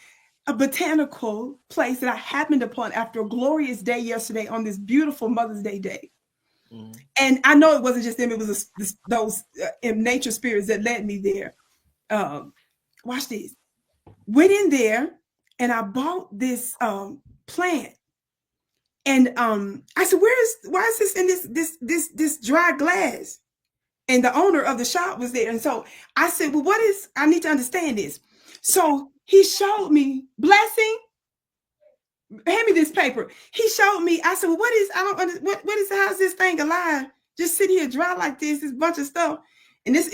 a botanical place that I happened upon after a glorious day yesterday on this beautiful Mother's Day. And I know it wasn't just them; it was those nature spirits that led me there. Watch this. Went in there and I bought this plant. And I said, why is this in this dry glass? And the owner of the shop was there. And so I said, well, I need to understand this. So he showed me, blessing, hand me this paper. He showed me, I said, well, how's this thing alive? Just sit here dry like this bunch of stuff. And it's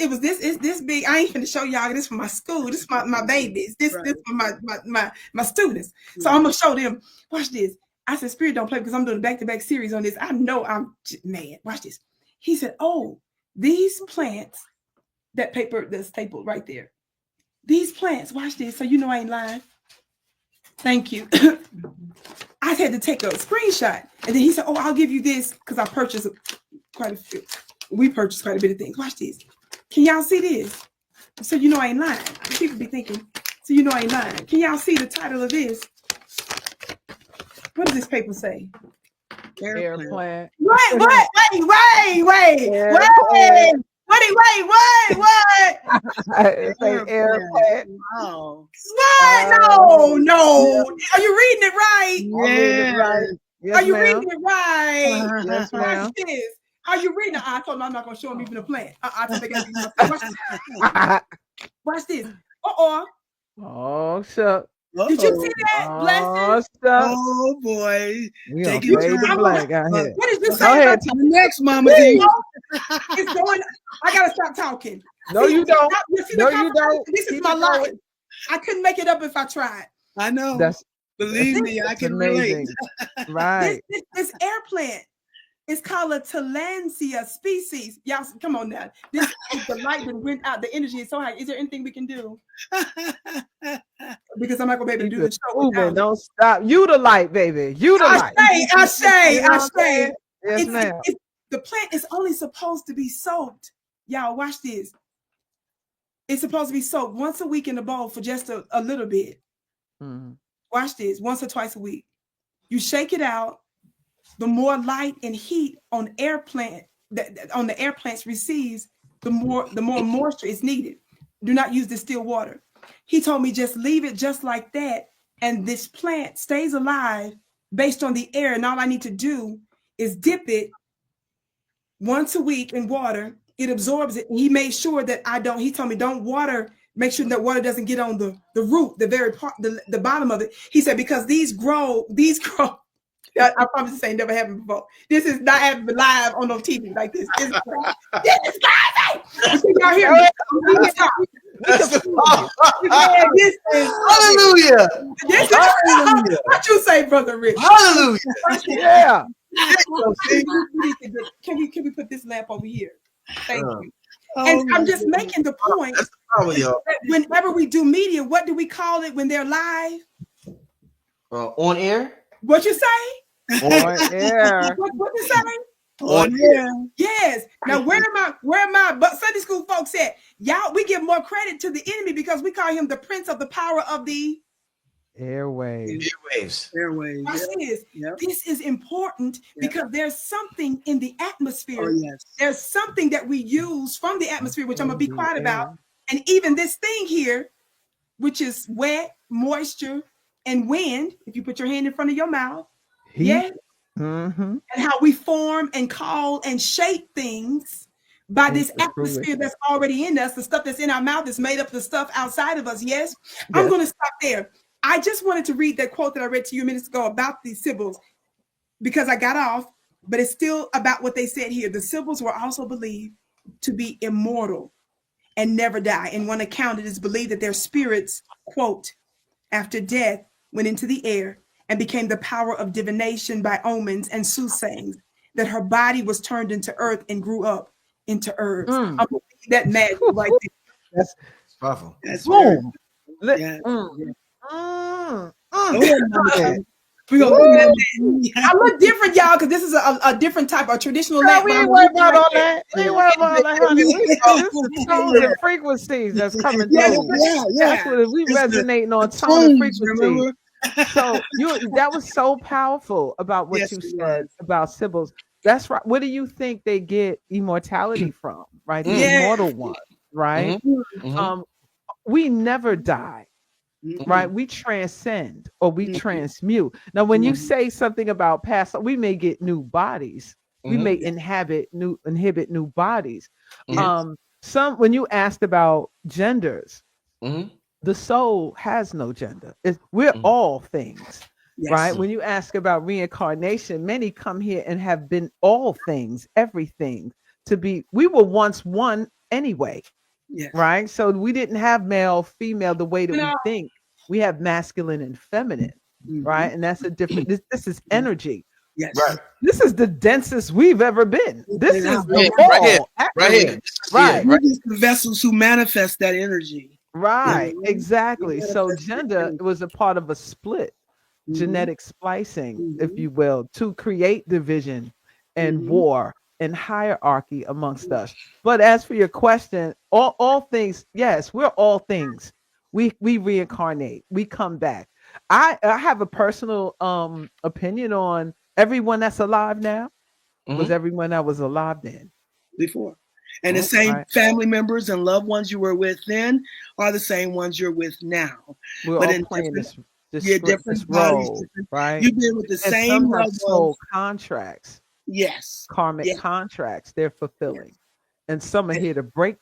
this big. I ain't finna show y'all this for my school. This for my babies. This for my students. So I'm gonna show them, watch this. I said, Spirit don't play because I'm doing a back-to-back series on this. I know I'm mad. Watch this. He said, oh, these plants, that paper that's stapled right there. These plants, watch this. So I ain't lying. Thank you. I had to take a screenshot. And then he said, oh, I'll give you this because I purchased quite a few. We purchased quite a bit of things. Watch this. Can y'all see this? So I ain't lying. People be thinking, so I ain't lying. Can y'all see the title of this? What does this paper say? Airplane. Wait. What? It's an airplane. Wow. What? No. Are you reading it right? Yeah. Yes, Are you ma'am. reading it right? Yes, ma'am. Watch this. Are you reading it? I told him I'm not going to show him even a plant. Watch this. Oh, shucks. Did you see that? Blessing? Oh boy. Take it blank out here. What did you say? Go ahead. The next Mama D. It's going. I gotta stop talking. No, you don't. No, you don't. This is my life. I couldn't make it up if I tried. I know. Believe me, I can relate. Right. This air plant is called a Tillandsia species. Y'all, come on now. This is the light that went out. The energy is so high. Is there anything we can do? Because I'm not gonna be able to do the show. Don't stop. You the light, baby. You the light. I say. Yes, ma'am. The plant is only supposed to be soaked. Y'all, watch this. It's supposed to be soaked once a week in the bowl for just a little bit. Mm-hmm. Watch this. Once or twice a week. You shake it out. The more light and heat on the air plants receives, the more moisture is needed. Do not use distilled water. He told me just leave it just like that, and this plant stays alive based on the air. And all I need to do is dip it once a week in water, it absorbs it. And he made sure that I don't, he told me, don't water, make sure that water doesn't get on the root, the very part, the bottom of it. He said, because these grow. I promise this ain't never happened before. This is not happening live on no TV like this. This is crazy. Y'all hear me? This is Hallelujah. This is what you say, Brother Rich. Hallelujah. Yeah. Can we put this lamp over here? Thank you. And I'm just making the point that whenever we do media, what do we call it when they're live? On air? What you say? On air. What you say? On air. Yes. Now where am my Sunday school folks at? Y'all, we give more credit to the enemy because we call him the prince of the power of the Airwaves. Airwaves. Watch this. Yep. This is important because there's something in the atmosphere. Oh, yes. There's something that we use from the atmosphere, which I'm going to be quiet about. And even this thing here, which is wet, moisture, and wind, if you put your hand in front of your mouth. Heat. Yeah. Mm-hmm. And how we form and call and shape things by this atmosphere that's already in us. The stuff that's in our mouth is made up of the stuff outside of us. Yes. I'm going to stop there. I just wanted to read that quote that I read to you minutes ago about these Sibyls because I got off, but it's still about what they said here. The Sibyls were also believed to be immortal and never die. In one account, it is believed that their spirits, quote, after death, went into the air and became the power of divination by omens and soothsayings, that her body was turned into earth and grew up into herbs. I'm gonna leave that magic right there. That's powerful. That's boom. Yeah. We gonna I look different, y'all, because this is a different type of traditional lamp. We ain't worried about all that. We ain't worried about all that, honey. This is tones and frequencies that's coming through. That's what we resonating on tone and frequency. So that was so powerful about what you said about Sibyls. That's right. What do you think they get immortality from? Right, the immortal one. Right. We never die. Right, we transcend or we transmute. Now, when you say something about past, we may get new bodies. We may inhabit new bodies. When you asked about genders, the soul has no gender. We're all things, right? When you ask about reincarnation, many come here and have been all things, everything to be. We were once one anyway. Yes. Right. So we didn't have male, female the way that we think. We have masculine and feminine. Right. And that's a different. This is energy. Yes. Right. This is the densest we've ever been. This is the right here. Right. We're just the vessels who manifest that energy. Right. Exactly. So gender was a part of a split, genetic splicing, if you will, to create division and war and hierarchy amongst us. But as for your question, all things, yes, we're all things. We reincarnate, we come back. I have a personal opinion on everyone that's alive now was everyone that was alive then. Before. And the same family members and loved ones you were with then are the same ones you're with now. We're but all in playing different bodies, role, right? You've been with the And same some have loved soul ones. contracts. Yes. Karmic contracts they're fulfilling. And some are here to break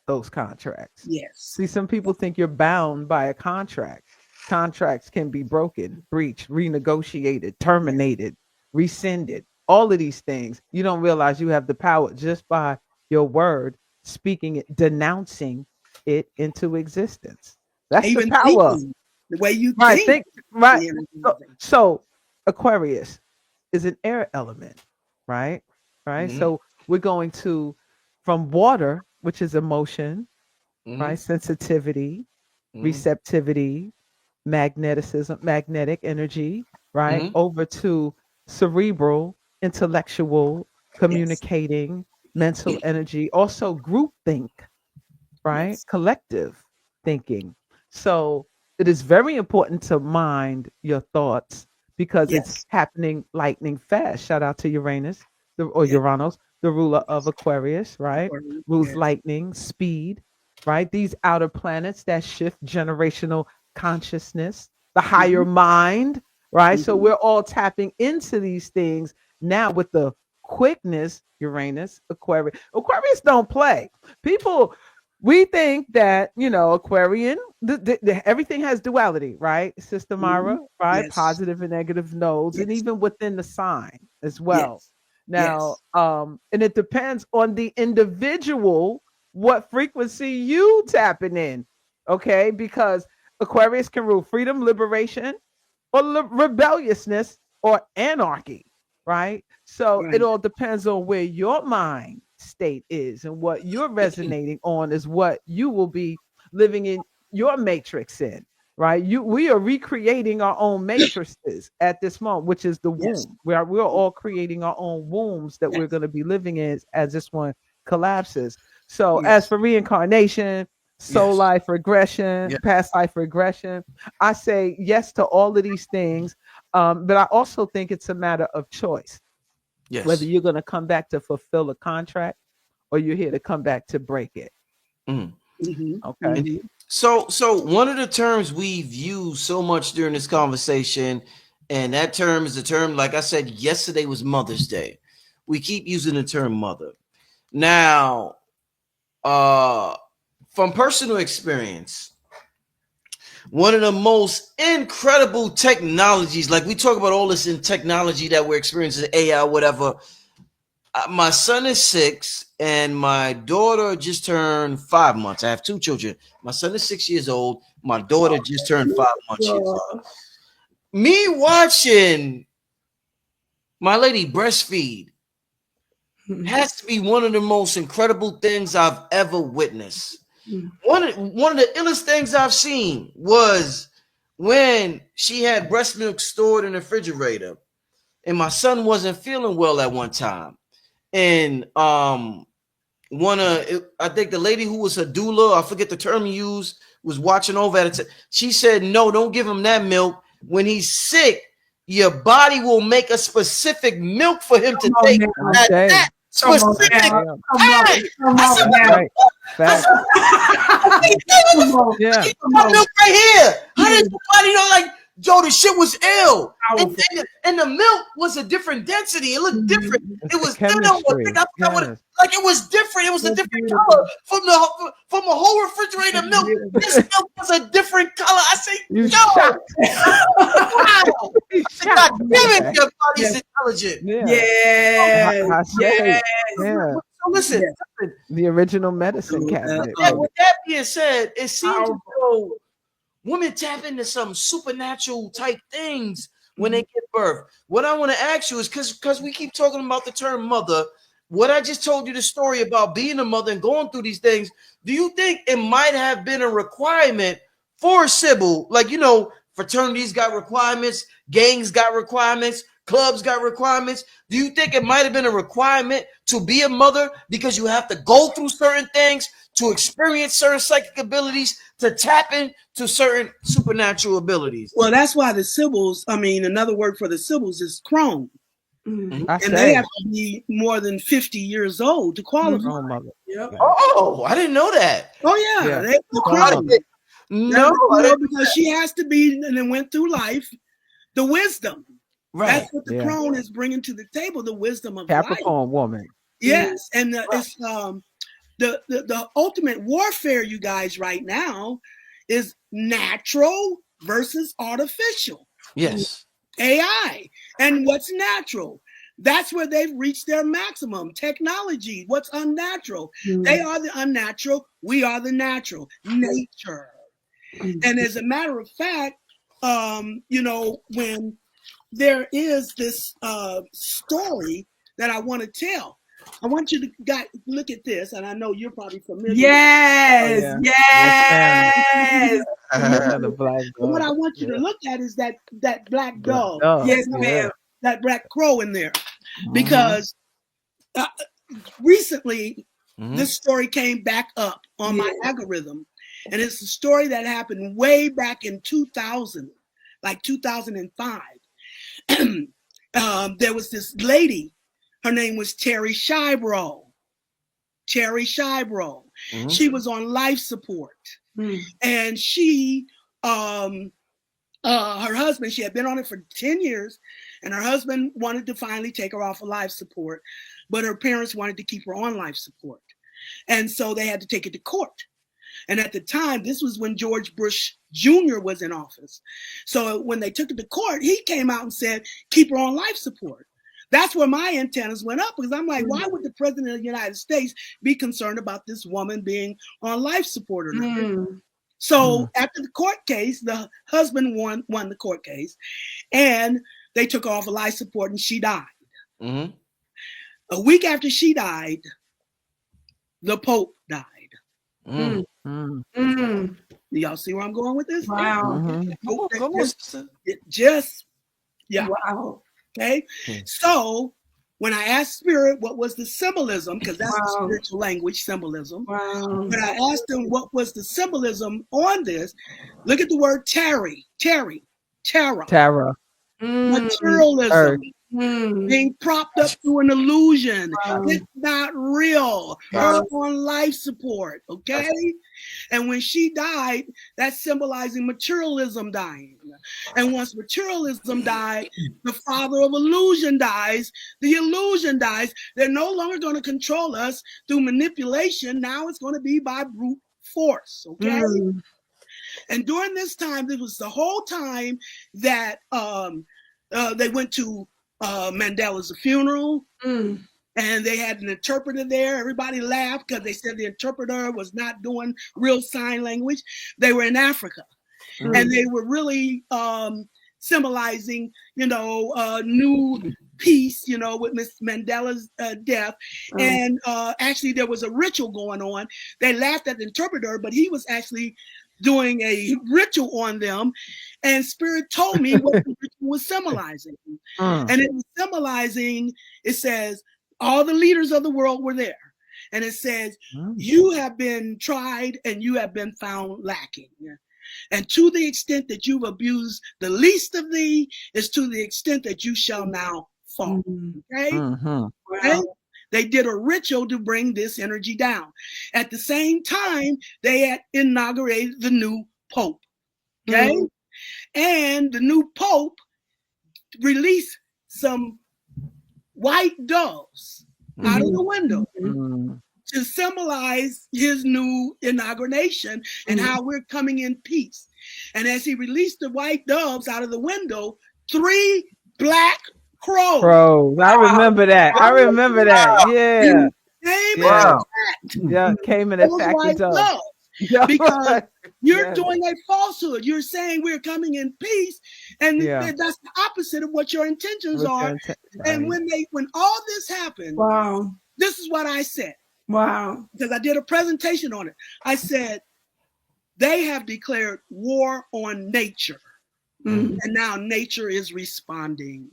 those contracts. Yes. See, some people think you're bound by a contract. Contracts can be broken, breached, renegotiated, terminated, rescinded. All of these things. You don't realize you have the power just by your word, speaking it, denouncing it into existence. That's even the power. Thinking, the way you think. Right. So Aquarius is an air element, right? Right. So we're going to from water, which is emotion, right? Sensitivity, receptivity, magneticism, magnetic energy, right? Over to cerebral, intellectual, communicating, mental energy, also group think, right? Collective thinking. So it is very important to mind your thoughts because it's happening lightning fast. Shout out to Uranus or Uranus, the ruler of Aquarius, right? Rules lightning, speed, right? These outer planets that shift generational consciousness, the higher mind, right? So we're all tapping into these things now with the quickness, Uranus, Aquarius don't play. People, we think that, Aquarian, everything has duality, right? Sister Mhm. Mara, right? Yes. Positive and negative nodes, and Yes. even within the sign as well. Yes. Now, Yes. and it depends on the individual what frequency you tapping in, okay? Because Aquarius can rule freedom, liberation, or rebelliousness or anarchy, right? So it Right. all depends on where your mind state is, and what you're resonating on is what you will be living in your matrix in, right? We are recreating our own matrices at this moment, which is the Yes. womb. We're all creating our own wombs that we're Yes. going to be living in as this one collapses. So as Yes. for reincarnation, soul Yes. life regression, Yes. past life regression, I say yes to all of these things, but I also think it's a matter of choice, whether Yes. you're going to come back to fulfill a contract or you're here to come back to break it. Mm. Mm-hmm. Okay. Mm-hmm. So one of the terms we've used so much during this conversation, and that term is the term, like I said, yesterday was Mother's Day. We keep using the term mother. Now, from personal experience, one of the most incredible technologies, like we talk about all this in technology that we're experiencing, AI, whatever. My son is 6 and my daughter just turned 5 months. I have 2 children. My son is 6 years old. My daughter just turned 5 months. Me watching my lady breastfeed has to be one of the most incredible things I've ever witnessed. One of the illest things I've seen was when she had breast milk stored in the refrigerator, and my son wasn't feeling well at one time, and I think the lady who was her doula, I forget the term he used, was watching over at it. She said, "No, don't give him that milk. When he's sick, your body will make a specific milk for him to Come on take I now. at say, that Come on specific now. yeah, Come on. time." Come I said, on that's "What now. the right. fuck?" I Fact. said, "Nigga, Come on. Yeah. my Come on. milk right here. How Yeah. did somebody know? Like, Joe, the shit was ill, and, Powerful. and the milk was a different density. It looked different. Mhm. It's It the was thinner. I think chemistry. I forgot what. Yes. Like it was different. It was a That's different color beautiful. from a whole refrigerator That's milk. This beautiful. milk was a different color. I say, You yo, shocked. wow. You I said, God shocked. damn it, Okay. your body's Yes. intelligent. Yeah. Yes. I say, Yes. yeah. So listen, Yes. The original medicine cabinet, baby. with that being said, it seems as Powerful. though women tap into some supernatural type things when they Mhm. give birth. What I want to ask you is because we keep talking about the term mother, what I just told you the story about being a mother and going through these things, do you think it might have been a requirement for Sybil? Like, fraternities got requirements, gangs got requirements, clubs got requirements. Do you think it might have been a requirement to be a mother because you have to go through certain things, to experience certain psychic abilities, to tap into certain supernatural abilities? Well, that's why the Sibyls, another word for the Sibyls is crone. Mhm. I And they say, have to be more than 50 years old to qualify. Mhm. oh mother. Yep. Yeah. Oh, I didn't know that. Oh, yeah. Yeah. The Strong I crone. mother. did, no, I didn't. Because she has to be, and then went through life, the wisdom. Right. That's what the Yeah. crone is bringing to the table, the wisdom of life. Capricorn woman. Yes. And it's the ultimate warfare, you guys, right now is natural versus artificial. Yes. AI. And what's natural? That's where they've reached their maximum. Technology, what's unnatural? They Mhm. are the unnatural. We are the natural. Nature. Mhm. And as a matter of fact, when there is this story that I want to tell, I want you to look at this, and I know you're probably familiar. Oh Yes. yeah. Yes, ma'am. Yes. The black But what dog. I want you Yeah. to look at is that black Black dog, dog. Yes, Yeah. ma'am. that black crow in there, Mhm. because uh, recently Mhm. this story came back up on my Yeah. algorithm, and it's a story that happened way back in 2000, like 2005. There was this lady, her name was Terry Shybro. Terry Shybro. Mhm. She was on life support, Mhm. and she um, her husband, she had been on it for 10 years, and her husband wanted to finally take her off of life support, but her parents wanted to keep her on life support. And so they had to take it to court. And at the time, this was when George Bush Jr. was in office. So when they took it to court, he came out and said, keep her on life support. That's where my antennas went up, because I'm like, why would the president of the United States be concerned about this woman being on life support or not? So after the court case, the husband won the court case, and they took her off of life support, and she died. A week after she died, the Pope died. Y'all see where I'm going with this? Wow. Yeah. Wow. Okay. So when I asked Spirit what was the symbolism, because that's the spiritual language, symbolism. When I asked him what was the symbolism on this, look at the word terror. Materialism. Being propped up through an illusion. It's not real. Her on life support, okay? And when she died, that's symbolizing materialism dying. And once materialism died, the father of illusion dies. The illusion dies. They're no longer going to control us through manipulation. Now it's going to be by brute force, okay? And during this time, this was the whole time that they went to Mandela's funeral, and they had an interpreter there. Everybody laughed because they said the interpreter was not doing real sign language. They were in Africa, and they were really symbolizing, new peace, with Miss Mandela's death. And actually, there was a ritual going on. They laughed at the interpreter, but he was actually doing a ritual on them, and Spirit told me what the ritual was symbolizing. And it was symbolizing, it says, all the leaders of the world were there. And it says, you have been tried and you have been found lacking. And to the extent that you've abused the least of thee is to the extent that you shall now fall. Okay? Okay? They did a ritual to bring this energy down. At the same time, they had inaugurated the new Pope. Okay? And the new Pope released some white doves out of the window to symbolize his new inauguration and how we're coming in peace. And as he released the white doves out of the window, 3 black crows. I remember that. Yeah. Came and attacked the doves. Because you're doing a falsehood. You're saying we're coming in peace, and that's the opposite of what your intentions are. And when all this happened, this is what I said. Because I did a presentation on it. I said, they have declared war on nature. And now nature is responding.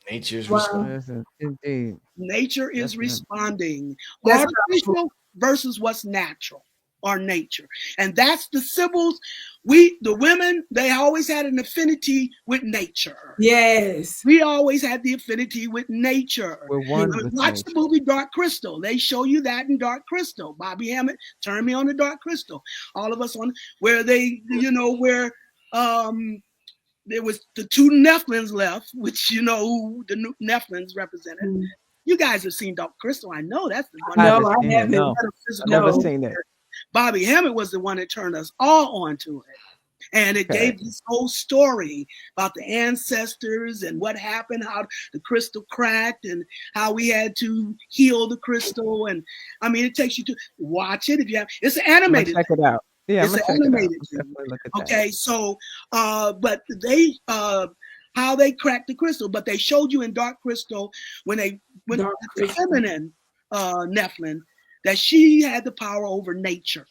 Nature's responding. Indeed. Nature is responding. Artificial versus what's natural or nature. And that's the symbols. The women, they always had an affinity with nature. Yes. We always had the affinity with nature. Watch the movie Dark Crystal. They show you that in Dark Crystal. Bobby Hammett, Turn Me on to Dark Crystal. All of us on where they, where there was the 2 Nephilims left, which who the Nephilims represented. You guys have seen Dark Crystal. I know that's the one. No, I haven't. I've never seen it. Bobby Hammett was the one that turned us all onto it. And it gave this whole story about the ancestors and what happened, how the crystal cracked and how we had to heal the crystal. And I mean, it takes you to watch it if you have. It's animated. Check it out. Yeah, it's animated. Okay, so but they how they cracked the crystal, but they showed you in Dark Crystal when they went to the feminine Nephilim that she had the power over nature.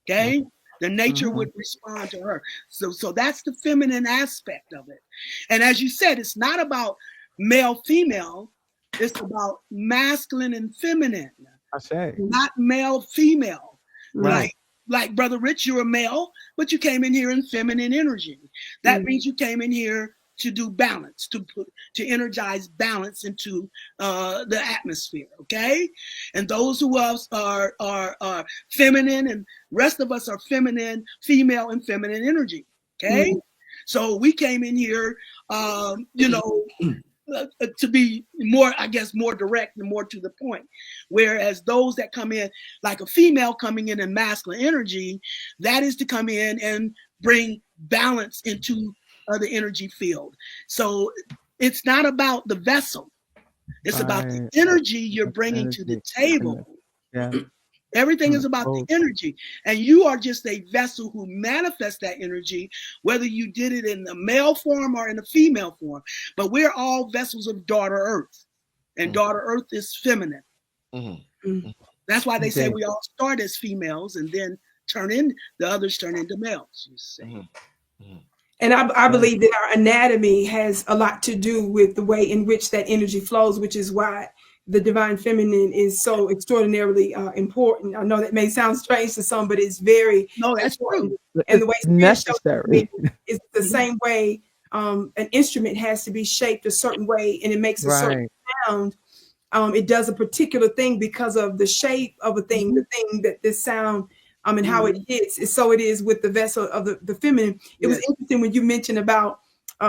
Okay, the nature would respond to her. So that's the feminine aspect of it. And as you said, it's not about male female. It's about masculine and feminine. I say not male female. Right. Like Brother Rich, you're a male, but you came in here in feminine energy. That means you came in here to do balance, to energize balance into the atmosphere. Okay, and those who else are feminine, and rest of us are feminine, female, and feminine energy. Okay, So we came in here, you know, to be more, I guess, more direct and more to the point. Whereas those that come in, like a female coming in masculine energy, that is to come in and bring balance into the energy field. So it's not about the vessel. It's about the energy you're bringing to the table. Yeah. Everything is about the energy. And you are just a vessel who manifests that energy, whether you did it in the male form or in the female form. But we're all vessels of daughter Earth. And daughter Earth is feminine. That's why they say we all start as females and then the others turn into males, you see. And I believe that our anatomy has a lot to do with the way in which that energy flows, which is why the divine feminine is so extraordinarily important. I know that may sound strange to some, but it's very important. True. And the way necessary is the same way an instrument has to be shaped a certain way, and it makes a certain sound. It does a particular thing because of the shape of a thing, the thing that this sound and how it hits. So it is with the vessel of the feminine. It was interesting when you mentioned about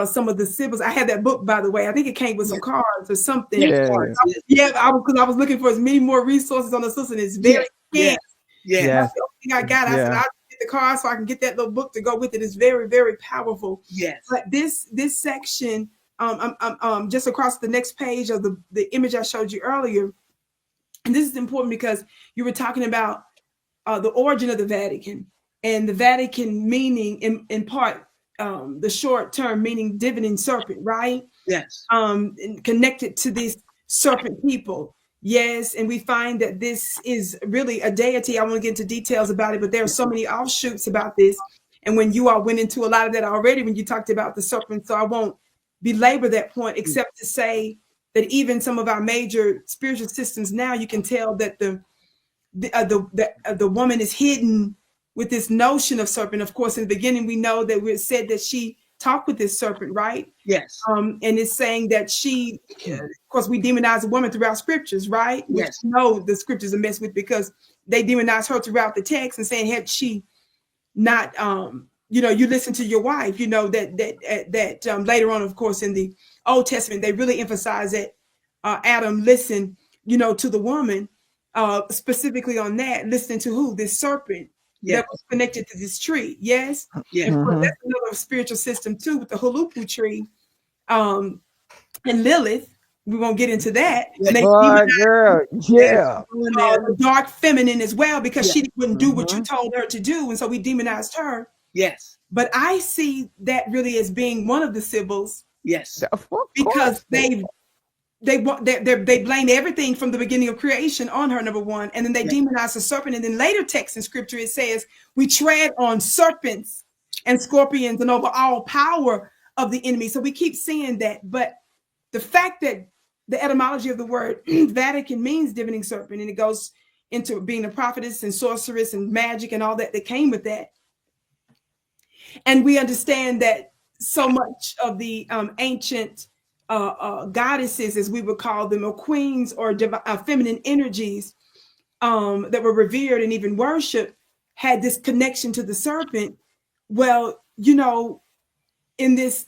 some of the siblings. I had that book, by the way. I think it came with some cards or something. Yeah, I was looking for as many more resources on the system. It's very scant. Yes. The only thing I got, I said, I'll get the card so I can get that little book to go with it. It's very, very powerful. Yes. But this section, I'm just across the next page of the image I showed you earlier. And this is important because you were talking about the origin of the Vatican, and the Vatican meaning in part the short term meaning divining serpent, right? Yes. And connected to this serpent people. Yes, and we find that this is really a deity. I won't get into details about it, but there are so many offshoots about this. And when you all went into a lot of that already when you talked about the serpent, so I won't belabor that point except to say that even some of our major spiritual systems now, you can tell that the woman is hidden with this notion of serpent. Of course, in the beginning, we know that we said that she talked with this serpent, right? Yes. And it's saying that she, of course, we demonize a woman throughout scriptures, right? Yes. Which we know the scriptures are messed with because they demonize her throughout the text and saying, had she not, you listen to your wife, that later on, of course, in the Old Testament, they really emphasize that Adam listened, to the woman. Specifically on that, listening to who? This serpent that was connected to this tree. Yes. Yeah. That's another spiritual system too with the Hulupu tree. And Lilith, we won't get into that. Yeah. The dark feminine as well, because she wouldn't do what you told her to do. And so we demonized her. Yes. But I see that really as being one of the Sibyls. Yes. Because they blame everything from the beginning of creation on her, number one, and then they demonize the serpent. And then later text in scripture, it says, we tread on serpents and scorpions and over all power of the enemy. So we keep seeing that. But the fact that the etymology of the word Vatican means divining serpent, and it goes into being a prophetess and sorceress and magic and all that came with that. And we understand that so much of the ancient goddesses, as we would call them, or queens or feminine energies that were revered and even worshipped, had this connection to the serpent. Well, in this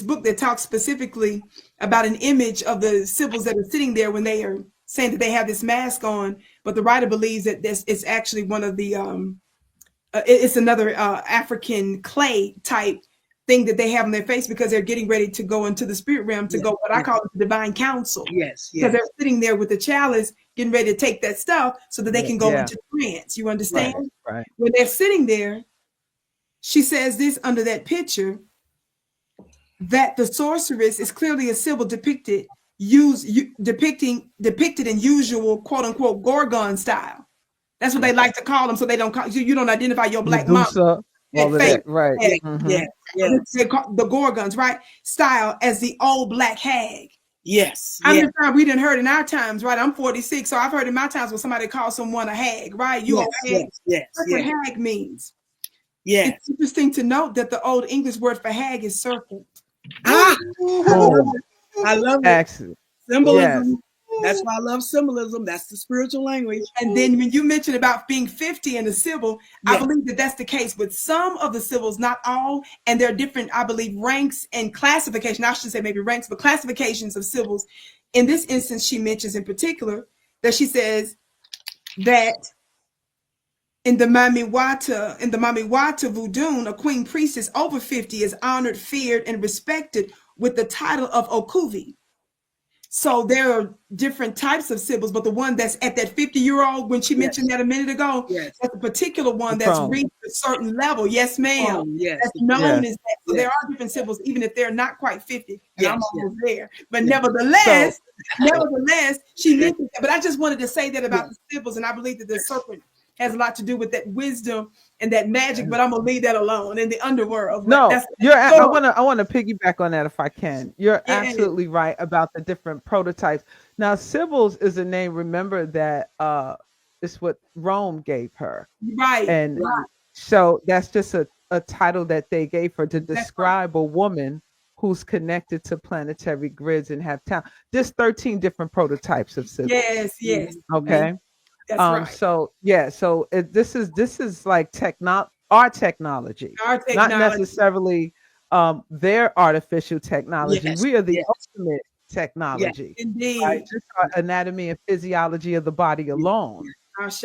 book that talks specifically about an image of the Sibyls that are sitting there when they are saying that they have this mask on, but the writer believes that it's actually one of the it's another African clay type thing that they have on their face because they're getting ready to go into the spirit realm to go what I call the divine council. Yes. Because they're sitting there with the chalice, getting ready to take that stuff so that they can go into trance. You understand? Right. When they're sitting there, she says this under that picture, that the sorceress is clearly a Sibyl depicted in usual quote unquote Gorgon style. That's what they like to call them, so they don't call you don't identify your black mom. All of that, right? They call the Gorgons, right? Style as the old black hag. Yes. I mean, we didn't heard in our times, right? I'm 46, so I've heard in my times when somebody calls someone a hag, right? You a hag. That's what hag means. Yeah. It's interesting to note that the old English word for hag is serpent. I love it. Excellent. Symbolism That's why I love symbolism. That's the spiritual language. And then when you mentioned about being 50 in the Sybil, I Yes. believe that that's the case with some of the Sybils, not all. And there are different, I believe, ranks and classification. I should say maybe ranks, but classifications of Sybils. In this instance, she mentions in particular that she says that in the Mamiwata voodoo, a queen priestess over 50 is honored, feared, and respected with the title of Okuvi. So there are different types of Sybils, but the one that's at that 50-year-old, when she mentioned that a minute ago, Yes. that's a particular one The that's crone. reached a certain level. Yes, ma'am. Yes. That's known Yes. as that. So there are different Sybils, even if they're not quite 50, and Yes, I'm yes. almost there. But Yes. nevertheless, she Yes. mentioned that. But I just wanted to say that about Yes. the Sybils, and I believe that the serpent has a lot to do with that wisdom and that magic, but I'm gonna leave that alone in the underworld. But No, that's I want to piggyback on that if I can. You're yeah, absolutely right about the different prototypes. Now, Sybil's is a name. Remember that it's what Rome gave her, right. and Right. so that's just a title that they gave her to That's right. describe a woman who's connected to planetary grids and have talent. There's 13 different prototypes of Sybil. Yes, yes. Okay. That's right. So yeah, so this is like our technology, Our not technology. necessarily their artificial technology. Yes, We are the yes. ultimate technology, right? Indeed. Just our anatomy and physiology of the body alone Ashe.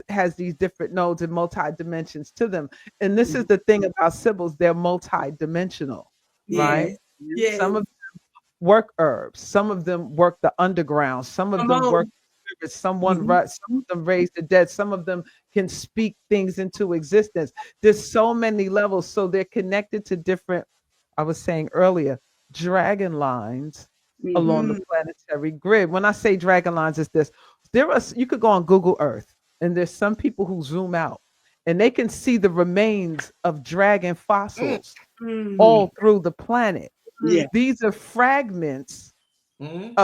has these different nodes and multi dimensions to them. And this is the thing about Sybils, they're multi-dimensional, right? Yes. Yes. Some of them work herbs, some of them work the underground, some of Come them work on. spirits, some of them raise the dead, some of them can speak things into existence. There's so many levels, so they're connected to different, I was saying earlier, dragon lines along the planetary grid. When I say dragon lines, it's this. You could go on Google Earth, and there's some people who zoom out and they can see the remains of dragon fossils all through the planet. Yeah. These are fragments Mhm.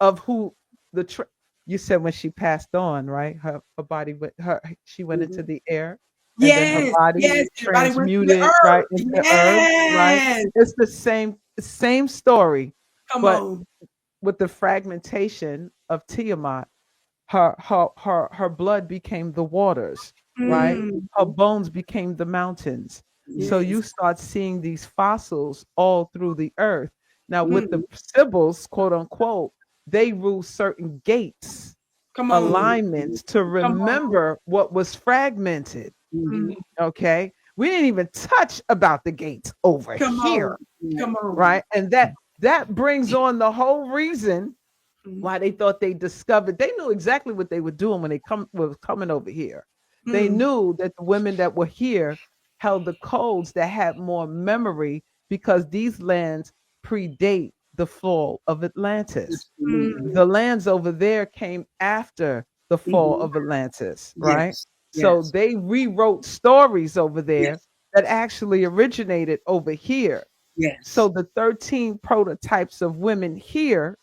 of who you said when she passed on, right? Her body she went into the air, and then her Yes. body Yes. Your body went to the transmuted right earth. into the earth, right? Yes. It's the same story, Come but on. with the fragmentation of Tiamat, her blood became the waters, right? Her bones became the mountains. So Yes. you start seeing these fossils all through the earth. Now, with the Sibyls, quote unquote, they rule certain gates, Come on. alignments to remember what was fragmented. Okay. We didn't even touch about the gates over Come here, on. Come on. right? And that brings on the whole reason why they thought they discovered. They knew exactly what they were doing when they was coming over here. They knew that the women that were here held the codes that had more memory because these lands predate the fall of Atlantis. The lands over there came after the fall of Atlantis, right? Yes. So they rewrote stories over there that actually originated over here. Yes. So the 13 prototypes of women here,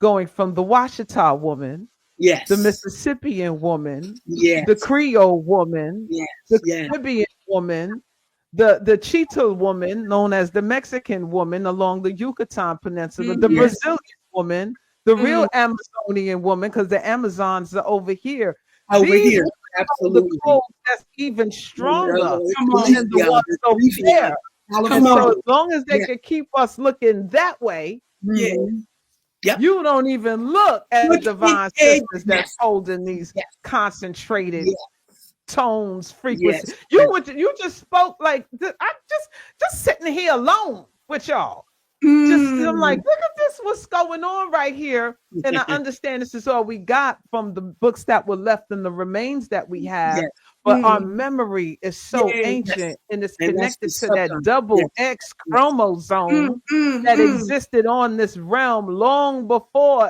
going from the Washita woman, Yes. the Mississippian woman, Yes. the Creole woman, Yes. the Yes. Caribbean woman, the Cheetah woman, known as the Mexican woman along the Yucatan Peninsula, the Yes. Brazilian woman, the real Amazonian woman, because the Amazons are over here. Over These here. women hold Absolutely. the code that's even stronger Come on. than the ones over there. And Come so on. as long as they Yeah. can keep us looking that way, Yeah. Yep. you don't even look at the divine sisters that's holding these Yes. concentrated Yes. tones, frequency. Yes. You just spoke like I'm just sitting here alone with y'all. I'm like, look at this, what's going on right here. And I understand this is all we got from the books that were left and the remains that we have. Yes. But our memory is so Yes. ancient and it's And that's connected the to that subconscious. double Yes. X chromosome that existed on this realm long before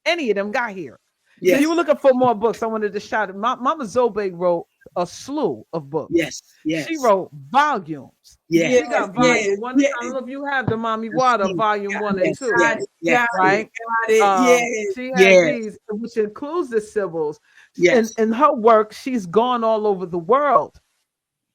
any of them got here. Yes. If you were looking for more books, I wanted to shout it. Mama Zobe wrote a slew of books. Yes. Yes. She wrote volumes. Yes. She got volume one. I don't know if you have the Mommy Water volume 1 and 2. Yes. Yes. Right? Got it. Yes. She has Yes. these, which includes the Sibyls. Yes. In her work, she's gone all over the world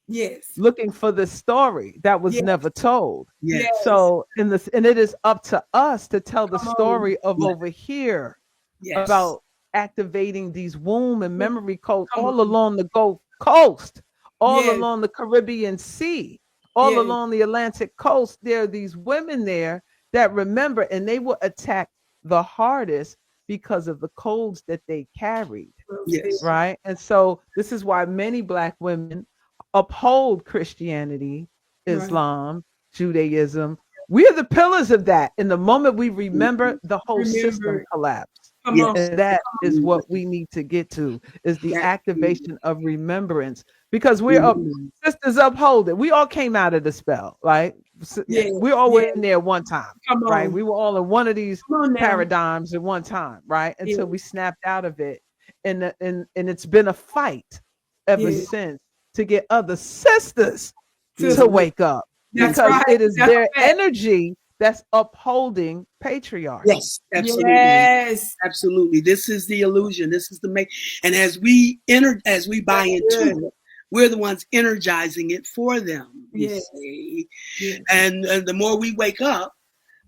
Yes. looking for this story that was Yes. never told. Yes. So and it is up to us to tell the Come on. story of Yes. over here. Yes. about activating these womb and memory codes Come all on. along the Gulf Coast, all Yes. along the Caribbean Sea, all Yes. along the Atlantic coast. There are these women there that remember, and they will attack the hardest because of the codes that they carried, Well said. Yes. right? And so this is why many Black women uphold Christianity, Right. Islam, Judaism. We are the pillars of that. In the moment we remember, Mhm. the whole system Remember. collapsed. Come on. Yes. And that is Mhm. what we need to get to, is the That. activation of remembrance, because we're up, Mhm. sisters uphold it. We all came out of the spell, right? Yes. Yes. We all were Yes. in there one time, Come right? on. We were all in one of these Come on now. paradigms at one time, right? Yes. Until we snapped out of it. And it's been a fight ever Yes. since to get other sisters to Sister. Mhm. wake up, That's because Mhm. right. it is That's their a fact. energy that's upholding patriarchy. Yes. Absolutely. Yes. Absolutely. This is the illusion. This is the make. And as we buy That's good. into it, we're the ones energizing it for them. You Yes. see, Yes. and the more we wake up,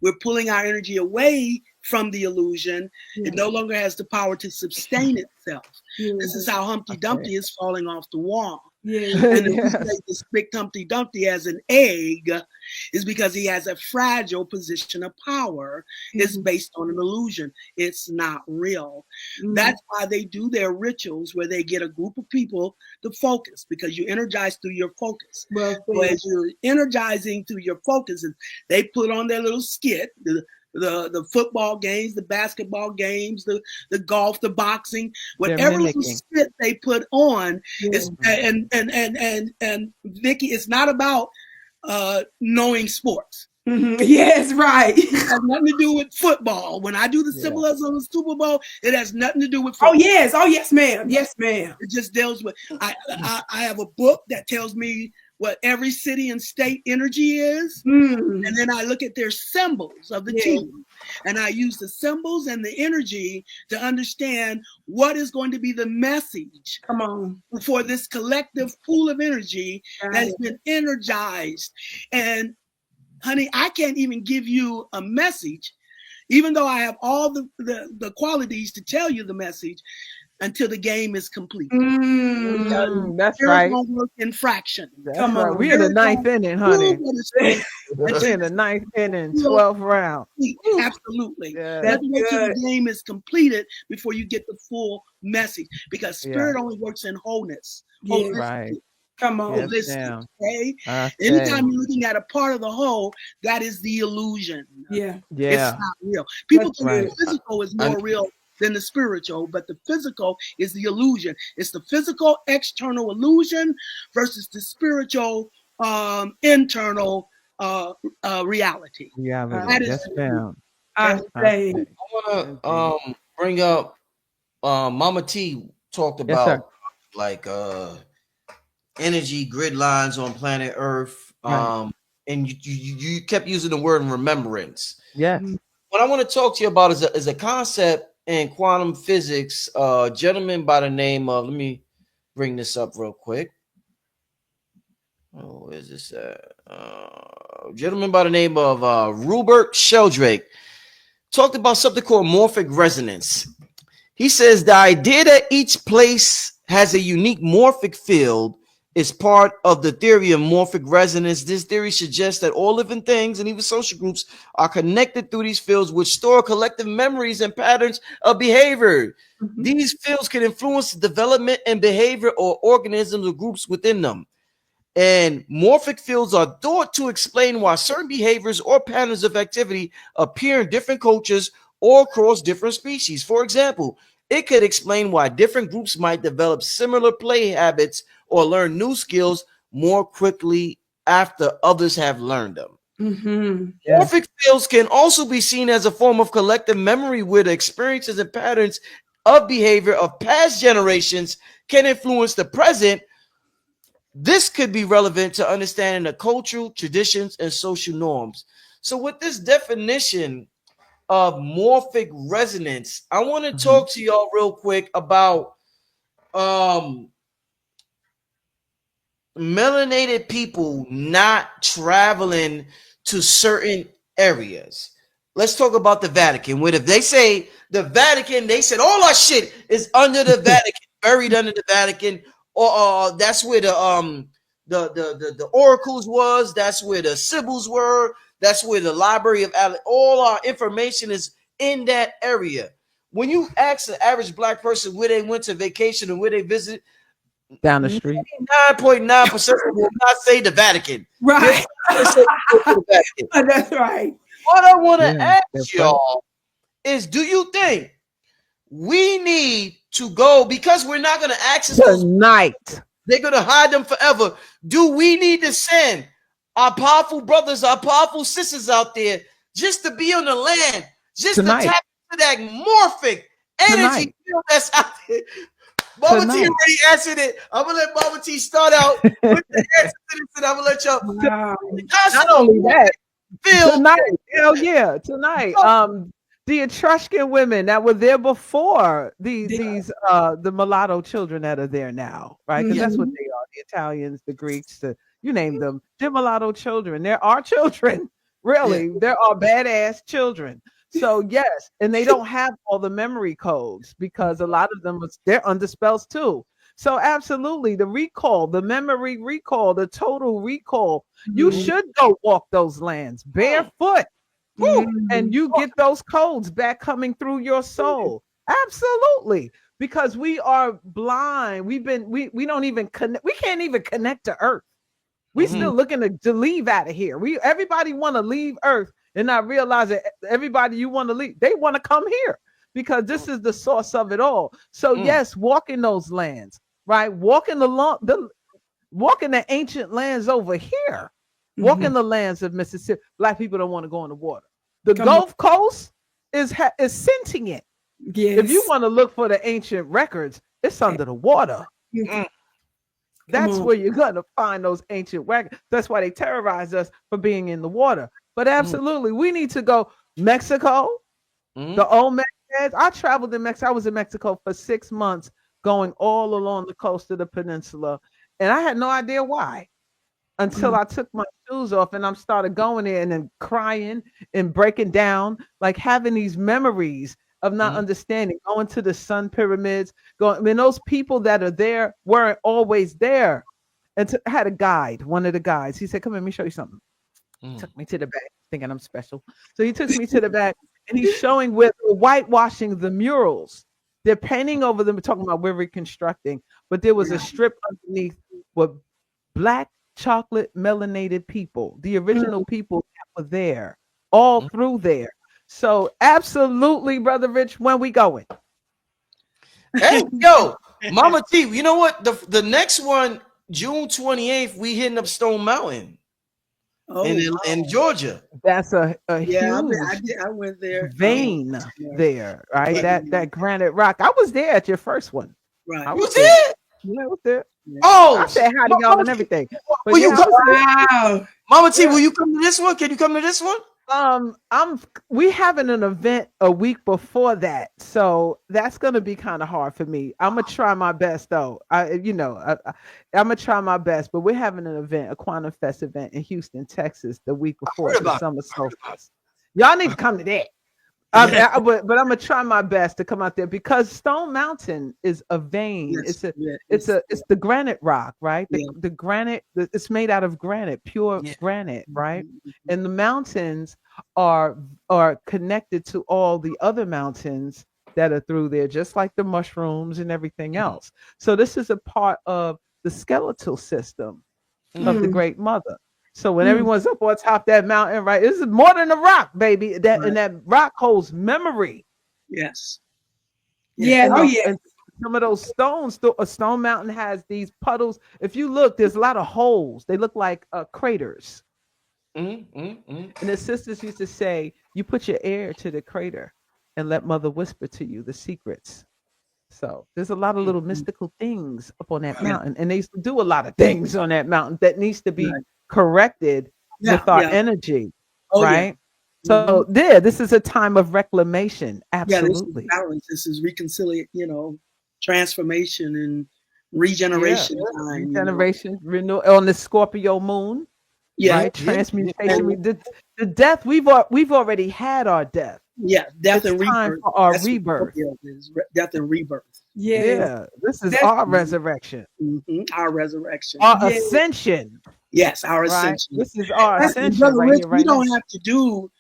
we're pulling our energy away from the illusion. It Yes. no longer has the power to sustain itself. This is Yes. how Humpty Okay. Dumpty is falling off the wall. Yes. And if we Yes. say this big Humpty Dumpty as an egg, is because he has a fragile position of power. It's Mhm. based on an illusion. It's not real. Mm. That's why they do their rituals where they get a group of people to focus, because you energize through your focus. Well So said. as you're energizing through your focus, and they put on their little skit, the football games, the basketball games, the golf, the boxing, They're whatever little mimicking. skit they put on Yes. is, and Vicky, it's not about knowing sports. Yes. Right. It has nothing to do with football. When I do the Yeah. symbolism of the Super Bowl, it has nothing to do with Oh football. yes. Oh yes, ma'am. Yes, ma'am. It just deals with. I have a book that tells me what every city and state energy is. Mm. And then I look at their symbols of the Yes. team. And I use the symbols and the energy to understand what is going to be the message Come on. for this collective pool of energy Got that's it. been energized. And honey, I can't even give you a message, even though I have all the qualities to tell you the message, until the game is complete. Mm. That's Spirit right. won't work in fraction. That's Come right. on. We in the Spirit ninth won't inning, do honey. what it's doing We until in the it's ninth inning, real 12th round. complete. Ooh, Absolutely. Yeah. You have that's to wait till good. the game is completed before you get the full message, because Yeah. spirit only works in wholeness, Yeah. Right. holistic, Come on. Yes, holistic. ma'am. Okay. I say. Anytime you're looking at a part of the whole, that is the illusion. Yeah. It's Yeah. not real. People That's think the good. Right. physical is I, more real than the spiritual, but the physical is the illusion. It's the physical external illusion versus the spiritual internal reality. I, Reality. That is Yes, ma'am. I I say. say. want to Indeed. bring up Mama T talked Yes, sir. about like energy grid lines on planet Earth. Right. And you kept using the word remembrance. Yes. What I want to talk to you about is a concept in quantum physics. A gentleman by the name of, let me bring this up real quick. Oh, where's this at? Gentleman by the name of Rupert Sheldrake talked about something called morphic resonance. He says the idea that each place has a unique morphic field is part of the theory of morphic resonance. This theory suggests that all living things and even social groups are connected through these fields, which store collective memories and patterns of behavior. Mhm. These fields can influence the development and behavior or organisms or groups within them. And morphic fields are thought to explain why certain behaviors or patterns of activity appear in different cultures or across different species. For example, it could explain why different groups might develop similar play habits or learn new skills more quickly after others have learned them. Mm-hmm. Yeah. Morphic fields can also be seen as a form of collective memory where the experiences and patterns of behavior of past generations can influence the present. This could be relevant to understanding the cultural traditions and social norms. So, with this definition of morphic resonance, I want to Mhm. talk to y'all real quick about um, melanated people not traveling to certain areas. let's talk about the Vatican. What if they say the Vatican? They said all our shit is under the Vatican, buried under the Vatican, or that's where the oracles was. That's where the Sibyls were. That's where the Library of all our information is in that area. When you ask the average black person where they went to vacation and where they visit, Down the street. 99.9% will not say the Vatican. Right. Say the Vatican. That's right. What I want to Yeah, ask y'all is, do you think we need to go, because we're not going to access those, tonight. they're going to hide them forever? Do we need to send our powerful brothers, our powerful sisters out there just to be on the land, just Tonight. to tap into that morphic energy field that's out there? Mama T Tonight. already answered it. I'm gonna let Mama T start out with the answer to this, and I'm gonna let y'all. Wow. Not only that, Phil, tonight, hell yeah, tonight. The Etruscan women that were there before these the mulatto children that are there now, right? Because that's what they are. The Italians, the Greeks, you name them. They're mulatto children. There are children, really. Yeah. There are badass children. So yes, and they don't have all the memory codes because a lot of them they're under spells too. So absolutely, the recall, the memory recall, the total recall. You should go walk those lands barefoot. And you get those codes back coming through your soul. Absolutely. Because we are blind. We don't even connect. We can't even connect to earth. We still looking to leave out of here. Everybody want to leave earth and not realize that everybody you want to leave, they want to come here because this is the source of it all. So yes, walk in those lands, right? Walking the ancient lands over here. Walk in the lands of Mississippi. Black people don't want to go in the water. The Gulf Coast is sentient. Yes. If you want to look for the ancient records, it's under the water. That's where you're going to find those ancient records. That's why they terrorize us for being in the water. But absolutely, we need to go Mexico, the old Mexicans. I traveled in Mexico. I was in Mexico for 6 months, going all along the coast of the peninsula. And I had no idea why until I took my shoes off and I started going there and then crying and breaking down, like having these memories of not understanding, going to the sun pyramids, those people that are there weren't always there. And I had a guide, one of the guides. He said, come here, let me show you something. Took me to the back, thinking I'm special. So he took me to the back and he's showing where they're whitewashing the murals. They're painting over them. We're talking about we're reconstructing, but there was a strip underneath with black chocolate melanated people, the original people that were there, all through there. So absolutely, Brother Rich, when we going? Hey, yo, Mama T, you know what? The next one, June 28th, we hitting up Stone Mountain in Georgia. That's a huge I went there. vein there, right? That granite rock. I was there at your first one. Right. I You was did? there. Yeah, I was there. Oh, I said hi to y'all and everything. But will you yeah, come? Wow. Mama T, will you come to this one? Can you come to this one? We having an event a week before that, so that's gonna be kind of hard for me. I'm gonna try my best though. I'm gonna try my best, but we're having an event, a Quantum Fest event in Houston, Texas, the week before the summer solstice. Y'all need to come to that. But I'm gonna try my best to come out there because Stone Mountain is a vein. Yes, It's the granite rock, right? The granite. It's made out of granite, pure granite, right? And the mountains are connected to all the other mountains that are through there, just like the mushrooms and everything else. So this is a part of the skeletal system of the Great Mother. So when everyone's up on top of that mountain, right? This is more than a rock, baby. And that rock holds memory. Yes. Yeah. And some of those stones, a Stone Mountain has these puddles. If you look, there's a lot of holes. They look like craters. And the sisters used to say, you put your ear to the crater and let Mother whisper to you the secrets. So there's a lot of little mystical things up on that mountain. And they used to do a lot of things on that mountain that needs to be corrected with our energy, right? So this is a time of reclamation. Absolutely. Yeah, this is reconciliation, transformation and regeneration time. Regeneration, renewal on the Scorpio moon. Yeah. right? Yeah, Transmutation. And The death we've already had our death. yeah, death It's and time rebirth. for our That's what rebirth. Scorpio is. Death and rebirth. Yes. Yeah, this is That's our resurrection, Our resurrection. our yes. ascension, Yes, our right? ascension. This is our That's And ascension Brother right Rich, here, we right now. don't have to do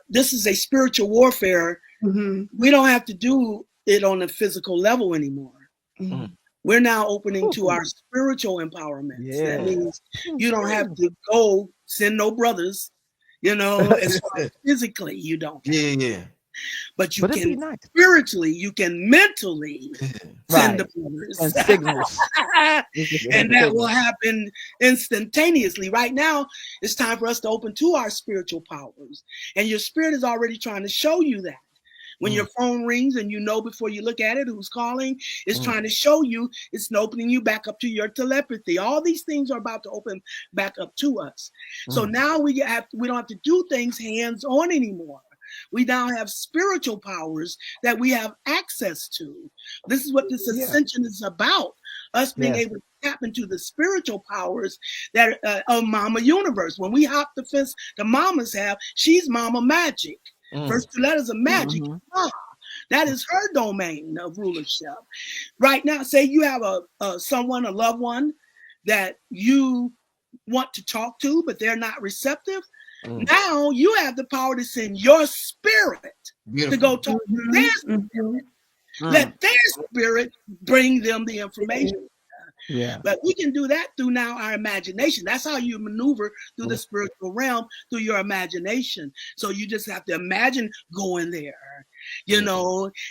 this is a spiritual warfare. mm-hmm. We don't have to do it on a physical level anymore. Mm-hmm. We're now opening to Ooh, our spiritual empowerments. That yeah. means you don't have to go send no brothers, as far as physically you don't have. yeah. But you But it'd be can nice, spiritually, you can mentally send right? the brothers. And signals. And that will happen instantaneously. Right now, it's time for us to open to our spiritual powers. And your spirit is already trying to show you that. When your phone rings and you know before you look at it who's calling, it's trying to show you, it's opening you back up to your telepathy. All these things are about to open back up to us. So now we don't have to do things hands-on anymore. We now have spiritual powers that we have access to. This is what this ascension is about. Us being able to tap into the spiritual powers that of Mama Universe. When we hop the fence the mamas have, she's Mama Magic. First two letters of magic. That is her domain of rulership. Right now, say you have a loved one that you want to talk to, but they're not receptive. Now you have the power to send your spirit to go talk to their spirit. Let their spirit bring them the information. Yeah. But we can do that through now our imagination. That's how you maneuver through the spiritual realm, through your imagination. So you just have to imagine going there,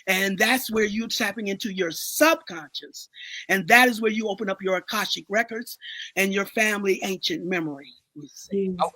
and that's where you're tapping into your subconscious. And that is where you open up your Akashic records and your family ancient memory.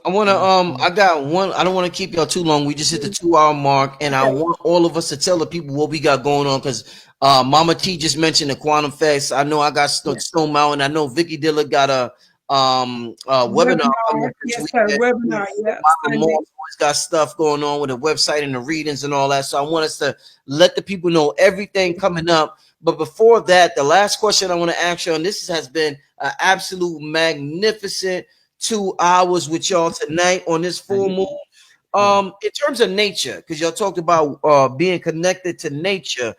I want to I got one. I don't want to keep y'all too long. We just hit the 2 hour mark, and I want all of us to tell the people what we got going on, because Mama T just mentioned the Quantum Fest. I know I got Stone Mountain. I know Vicky Dilla got a webinar coming up this Yes, week. sir. Webinar. Yeah. Mama Moore always got stuff going on with the website and the readings and all that. So I want us to let the people know everything coming up. But before that, the last question I want to ask you, and this has been an absolute magnificent 2 hours with y'all tonight on this full moon. In terms of nature, because y'all talked about being connected to nature,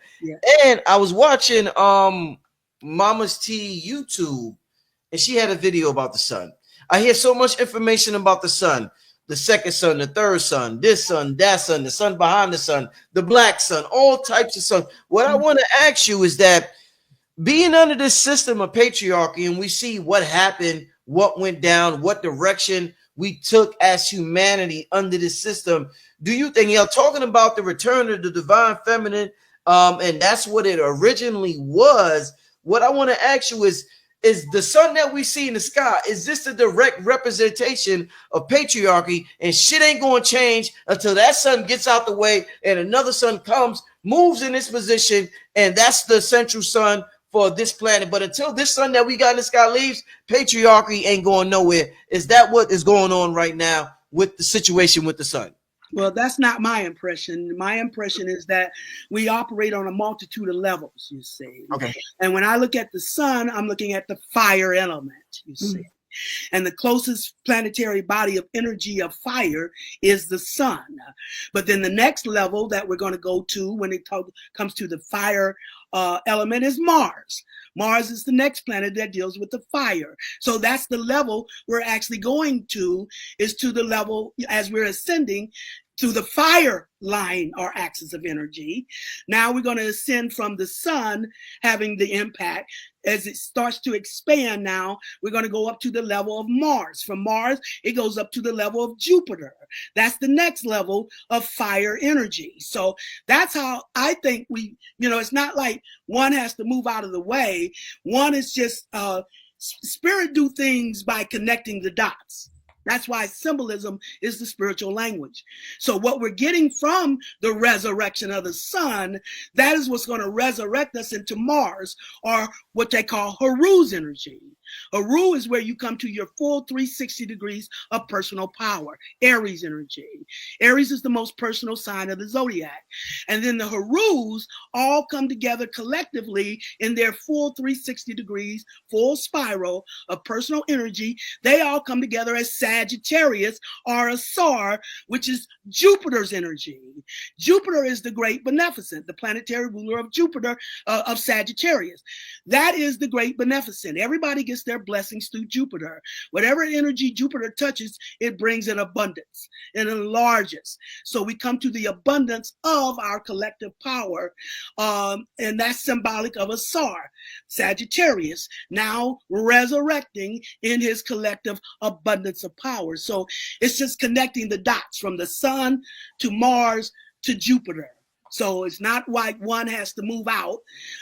and I was watching Mama's T YouTube, and she had a video about the sun. I hear so much information about the sun, the second sun, the third sun, this sun, that sun, the sun behind the sun, the black sun, all types of sun. What I want to ask you is that, being under this system of patriarchy, and we see what happened, what went down, what direction we took as humanity under this system, do you think, y'all talking about the return of the divine feminine, and that's what it originally was? What I want to ask you is the sun that we see in the sky, is this the direct representation of patriarchy, and shit ain't going to change until that sun gets out the way and another sun comes, moves in its position, and that's the central sun for this planet? But until this sun that we got in the sky leaves, patriarchy ain't going nowhere. Is that what is going on right now with the situation with the sun? Well, that's not my impression. My impression is that we operate on a multitude of levels, you see. Okay. And when I look at the sun, I'm looking at the fire element, you see. And the closest planetary body of energy of fire is the sun. But then the next level that we're going to go to when it comes to the fire element is Mars. Mars is the next planet that deals with the fire. So that's the level we're actually going to, is to the level as we're ascending to the fire line or axis of energy. Now we're going to ascend from the sun, having the impact. As it starts to expand now, we're going to go up to the level of Mars. From Mars, it goes up to the level of Jupiter. That's the next level of fire energy. So that's how I think it's not like one has to move out of the way. One is just spirit do things by connecting the dots. That's why symbolism is the spiritual language. So what we're getting from the resurrection of the sun, that is what's going to resurrect us into Mars, or what they call Haru's energy. Haru is where you come to your full 360 degrees of personal power, Aries energy. Aries is the most personal sign of the zodiac. And then the Harus all come together collectively in their full 360 degrees, full spiral of personal energy. They all come together as Sagittarius or a Sar, which is Jupiter's energy. Jupiter is the great beneficent, the planetary ruler of Jupiter, of Sagittarius. That is the great beneficent. Everybody gets their blessings through Jupiter. Whatever energy Jupiter touches, it brings an abundance. It enlarges. So we come to the abundance of our collective power, and that's symbolic of a Sar, Sagittarius, now resurrecting in his collective abundance of power. So it's just connecting the dots from the sun to Mars to Jupiter. So it's not like one has to move out,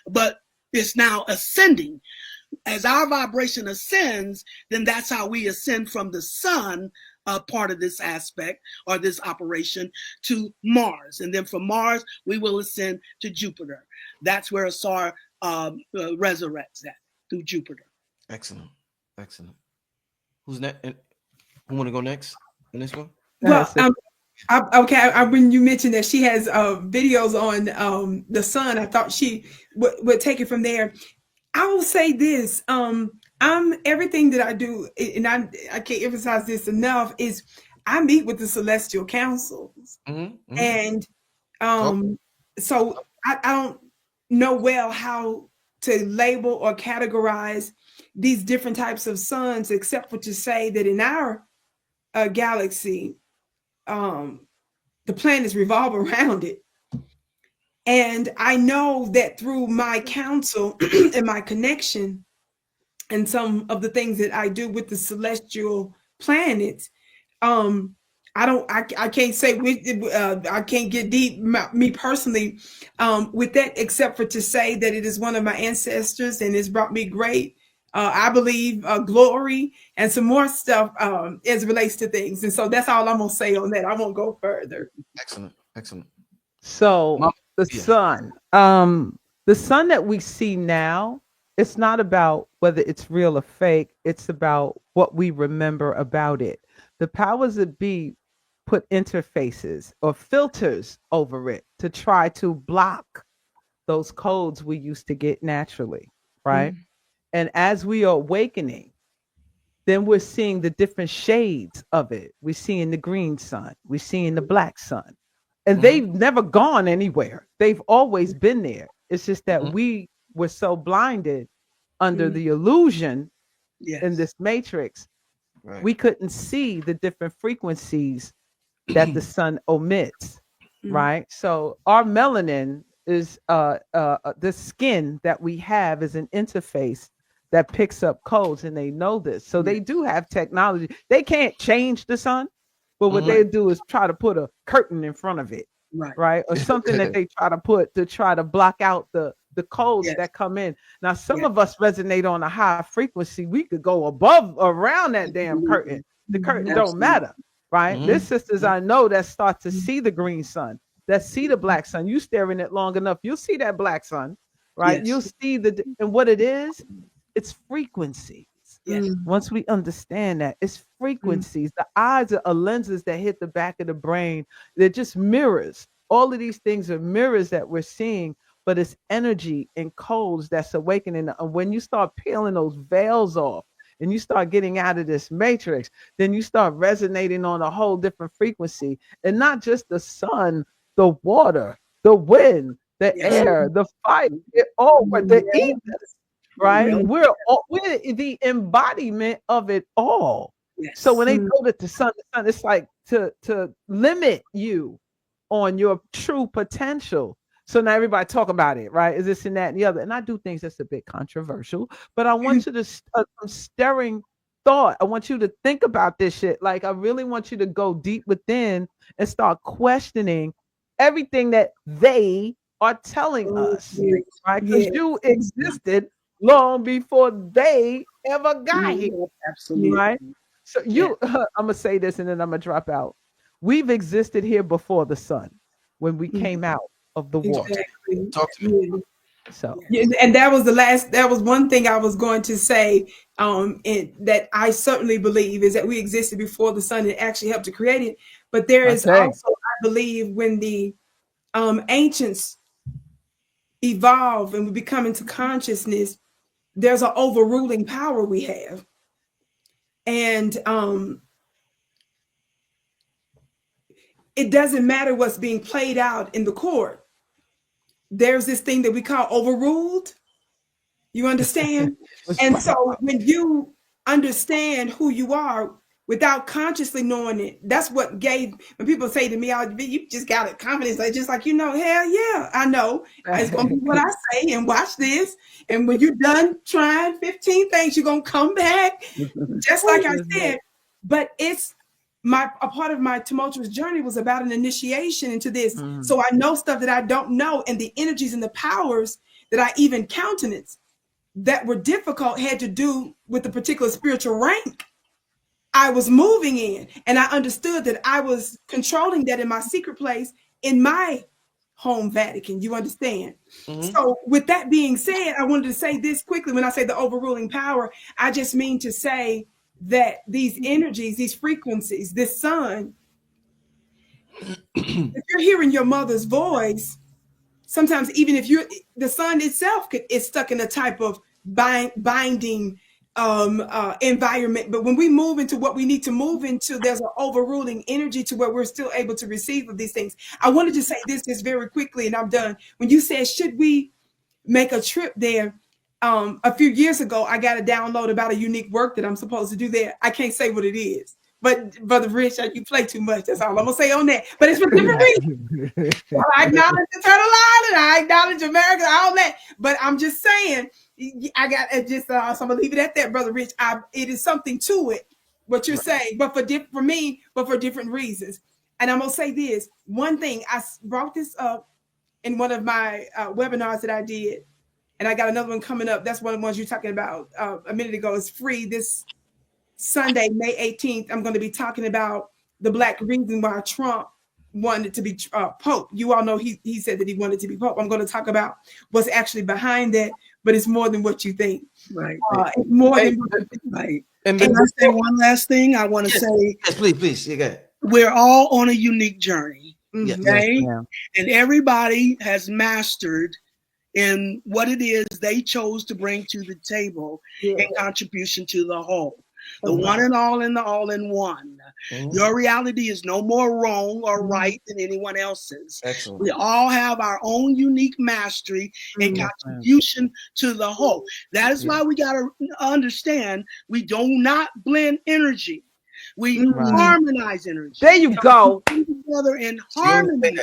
but it's now ascending. As our vibration ascends, then that's how we ascend from the sun, part of this aspect or this operation, to Mars. And then from Mars, we will ascend to Jupiter. That's where Asar resurrects at, through Jupiter. Excellent. Excellent. Who's next? Who want to go next in this one? Well, when you mentioned that she has videos on the sun, I thought she would take it from there. I will say this: I'm everything that I do, and I can't emphasize this enough. Is I meet with the celestial councils, and so I don't know well how to label or categorize these different types of suns, except for to say that in our galaxy, the planets revolve around it. And I know that through my counsel and my connection and some of the things that I do with the celestial planets, I can't say I can't get deep me personally with that, except for to say that it is one of my ancestors and it's brought me great, I believe, glory and some more stuff as it relates to things. And so that's all I'm gonna say on that. I won't go further. Excellent. Excellent. So the sun, the sun that we see now, it's not about whether it's real or fake. It's about what we remember about it. The powers that be put interfaces or filters over it to try to block those codes we used to get naturally, right? And as we are awakening, then we're seeing the different shades of it. We're seeing the green sun, we're seeing the black sun. And they've never gone anywhere. They've always been there. It's just that we were so blinded under the illusion in this matrix, we couldn't see the different frequencies that the sun omits, right? So our melanin is the skin that we have is an interface that picks up codes, and they know this. So they do have technology. They can't change the sun, but what they do is try to put a curtain in front of it, right? Or something that they try to put to try to block out the codes that come in. Now, some of us resonate on a high frequency. We could go above, around that damn curtain. The curtain don't matter, right? There's sisters I know that start to see the green sun, that see the black sun. You stare in it long enough, you'll see that black sun, right? You'll see and what it is, it's frequencies. Once we understand that, it's frequencies. The eyes are lenses that hit the back of the brain. They're just mirrors. All of these things are mirrors that we're seeing, but it's energy and codes that's awakening. And when you start peeling those veils off and you start getting out of this matrix, then you start resonating on a whole different frequency. And not just the sun, the water, the wind, the air, the fire, the ether. Right? We're the embodiment of it all. So when they go to the sun, it's like to limit you on your true potential. So now everybody talk about it, right? Is this and that and the other? And I do things that's a bit controversial, but I want you to some stirring thought. I want you to think about this shit. Like, I really want you to go deep within and start questioning everything that they are telling us, right? Because you existed long before they ever got here. Absolutely. Right? So I'm gonna say this and then I'm gonna drop out. We've existed here before the sun, when we came out of the water. Talk to me. So, and that was one thing I was going to say, that I certainly believe is that we existed before the sun had actually helped to create it. But there is okay. also, I believe, when the ancients evolve and we become into consciousness, there's an overruling power we have. And it doesn't matter what's being played out in the court. There's this thing that we call overruled. You understand? And so when you understand who you are without consciously knowing it, that's what gave, when people say to me, you just got a confidence, like just like, hell yeah, I know. It's going to be what I say, and watch this. And when you're done trying 15 things, you're going to come back, just like I said. But it's a part of my tumultuous journey was about an initiation into this. So I know stuff that I don't know, and the energies and the powers that I even countenance that were difficult had to do with the particular spiritual rank I was moving in. And I understood that I was controlling that in my secret place in my home Vatican. You understand? So with that being said, I wanted to say this quickly. When I say the overruling power, I just mean to say that these energies, these frequencies, this sun, if you're hearing your mother's voice, sometimes even if the sun itself is stuck in a type of binding environment. But when we move into what we need to move into, there's an overruling energy to where we're still able to receive of these things. I wanted to say this just very quickly, and I'm done. When you said, should we make a trip there? A few years ago, I got a download about a unique work that I'm supposed to do there. I can't say what it is. But Brother Rich, you play too much. That's all I'm gonna say on that. But it's for different reasons. Well, I acknowledge the turtle line and I acknowledge America, all that. But I'm just saying, I got just so I'm gonna leave it at that, Brother Rich. It is something to it, what you're saying, but for me, but for different reasons. And I'm gonna say this one thing. I brought this up in one of my webinars that I did, and I got another one coming up. That's one of the ones you're talking about a minute ago. It's free this Sunday, May 18th, I'm going to be talking about the Black reason why Trump wanted to be Pope. You all know he said that he wanted to be Pope. I'm going to talk about what's actually behind that, but it's more than what you think. Right. It's more than what you think. Right. And Can I say one last thing? I want to say, yes, please. You got it. We're all on a unique journey. Yes. Okay? Yes, and everybody has mastered in what it is they chose to bring to the table in contribution to the whole. The one and all and the all in one. Your reality is no more wrong or right than anyone else's. Excellent. We all have our own unique mastery and contribution to the whole. That is why we got to understand we do not blend energy. We harmonize energy. there you go. We come together in harmony.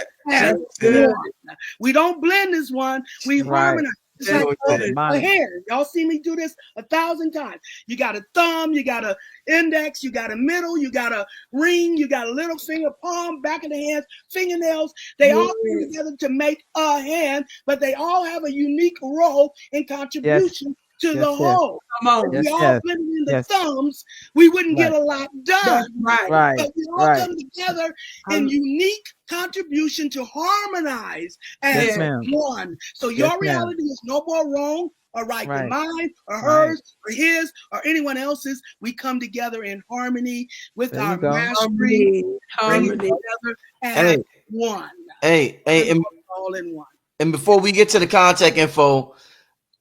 We don't blend this one. We harmonize. It's like a hair. Y'all see me do this 1,000 times. You got a thumb, you got a index, you got a middle, you got a ring, you got a little finger, palm, back of the hands, fingernails. They all come together to make a hand, but they all have a unique role in contribution to the whole. If we all blended in the thumbs, we wouldn't get a lot done. But we all come together in unique contribution to harmonize as one. So your reality is no more wrong or right than mine or hers or his or anyone else's. We come together in harmony with our mastery, bringing together as one. And all in one. And before we get to the contact info,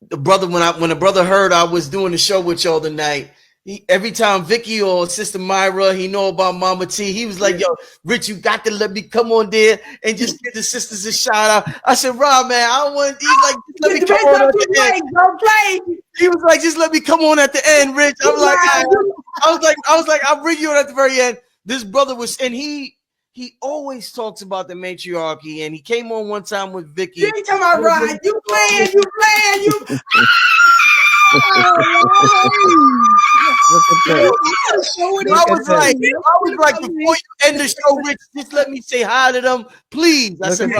the brother, when the brother heard I was doing the show with y'all tonight, every time Vicky or Sister Myrah, he know about Mama T, he was like, yo, Rich, you got to let me come on there and just give the sisters a shout out. I said, Rob, man, I don't want, he's like, just let me come on at the end. Don't play. He was like, just let me come on at the end, Rich. I'm like, I was like, I'll bring you on at the very end. This brother was, and he always talks about the matriarchy, and he came on one time with Vicky. You ain't talking about Rod. You playing. I was like, before you end the show, Rich, just let me say hi to them, please. I said,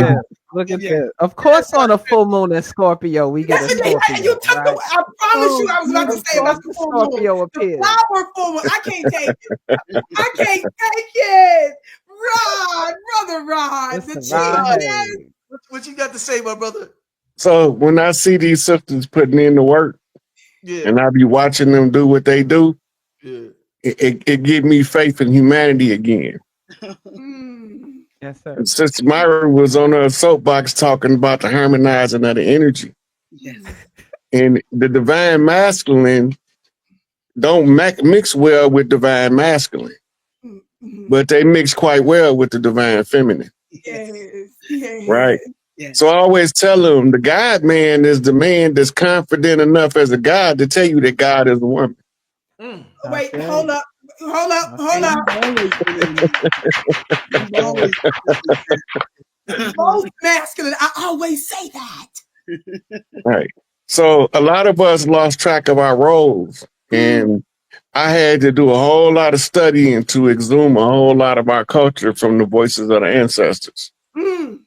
Look at this. Of course, on a full moon in Scorpio, we get a Scorpio. I promise you, I was about to say about the full moon. Scorpio appears. Flower full moon. I can't take it. I can't take it. Rod, brother Rod. Listen, what you got to say, my brother? So when I see these sisters putting in the work Yeah. and I be watching them do what they do, Yeah. it give me faith in humanity again. Mm. Yes, sir. And Sister Myrah was on her soapbox talking about the harmonizing of the energy. Yes. And the divine masculine don't mix well with divine masculine, Mm-hmm. but they mix quite well with the divine feminine, Yes. Yes. right? Yes. So I always tell them the God man is the man that's confident enough as a God to tell you that God is a woman. Mm. Wait, Okay. hold up. Hold up. Hold And up. you've always been in that. You've always Most masculine. I always say that. Right. So a lot of us lost track of our roles, and I had to do a whole lot of studying to exhume a whole lot of our culture from the voices of the ancestors. Mm.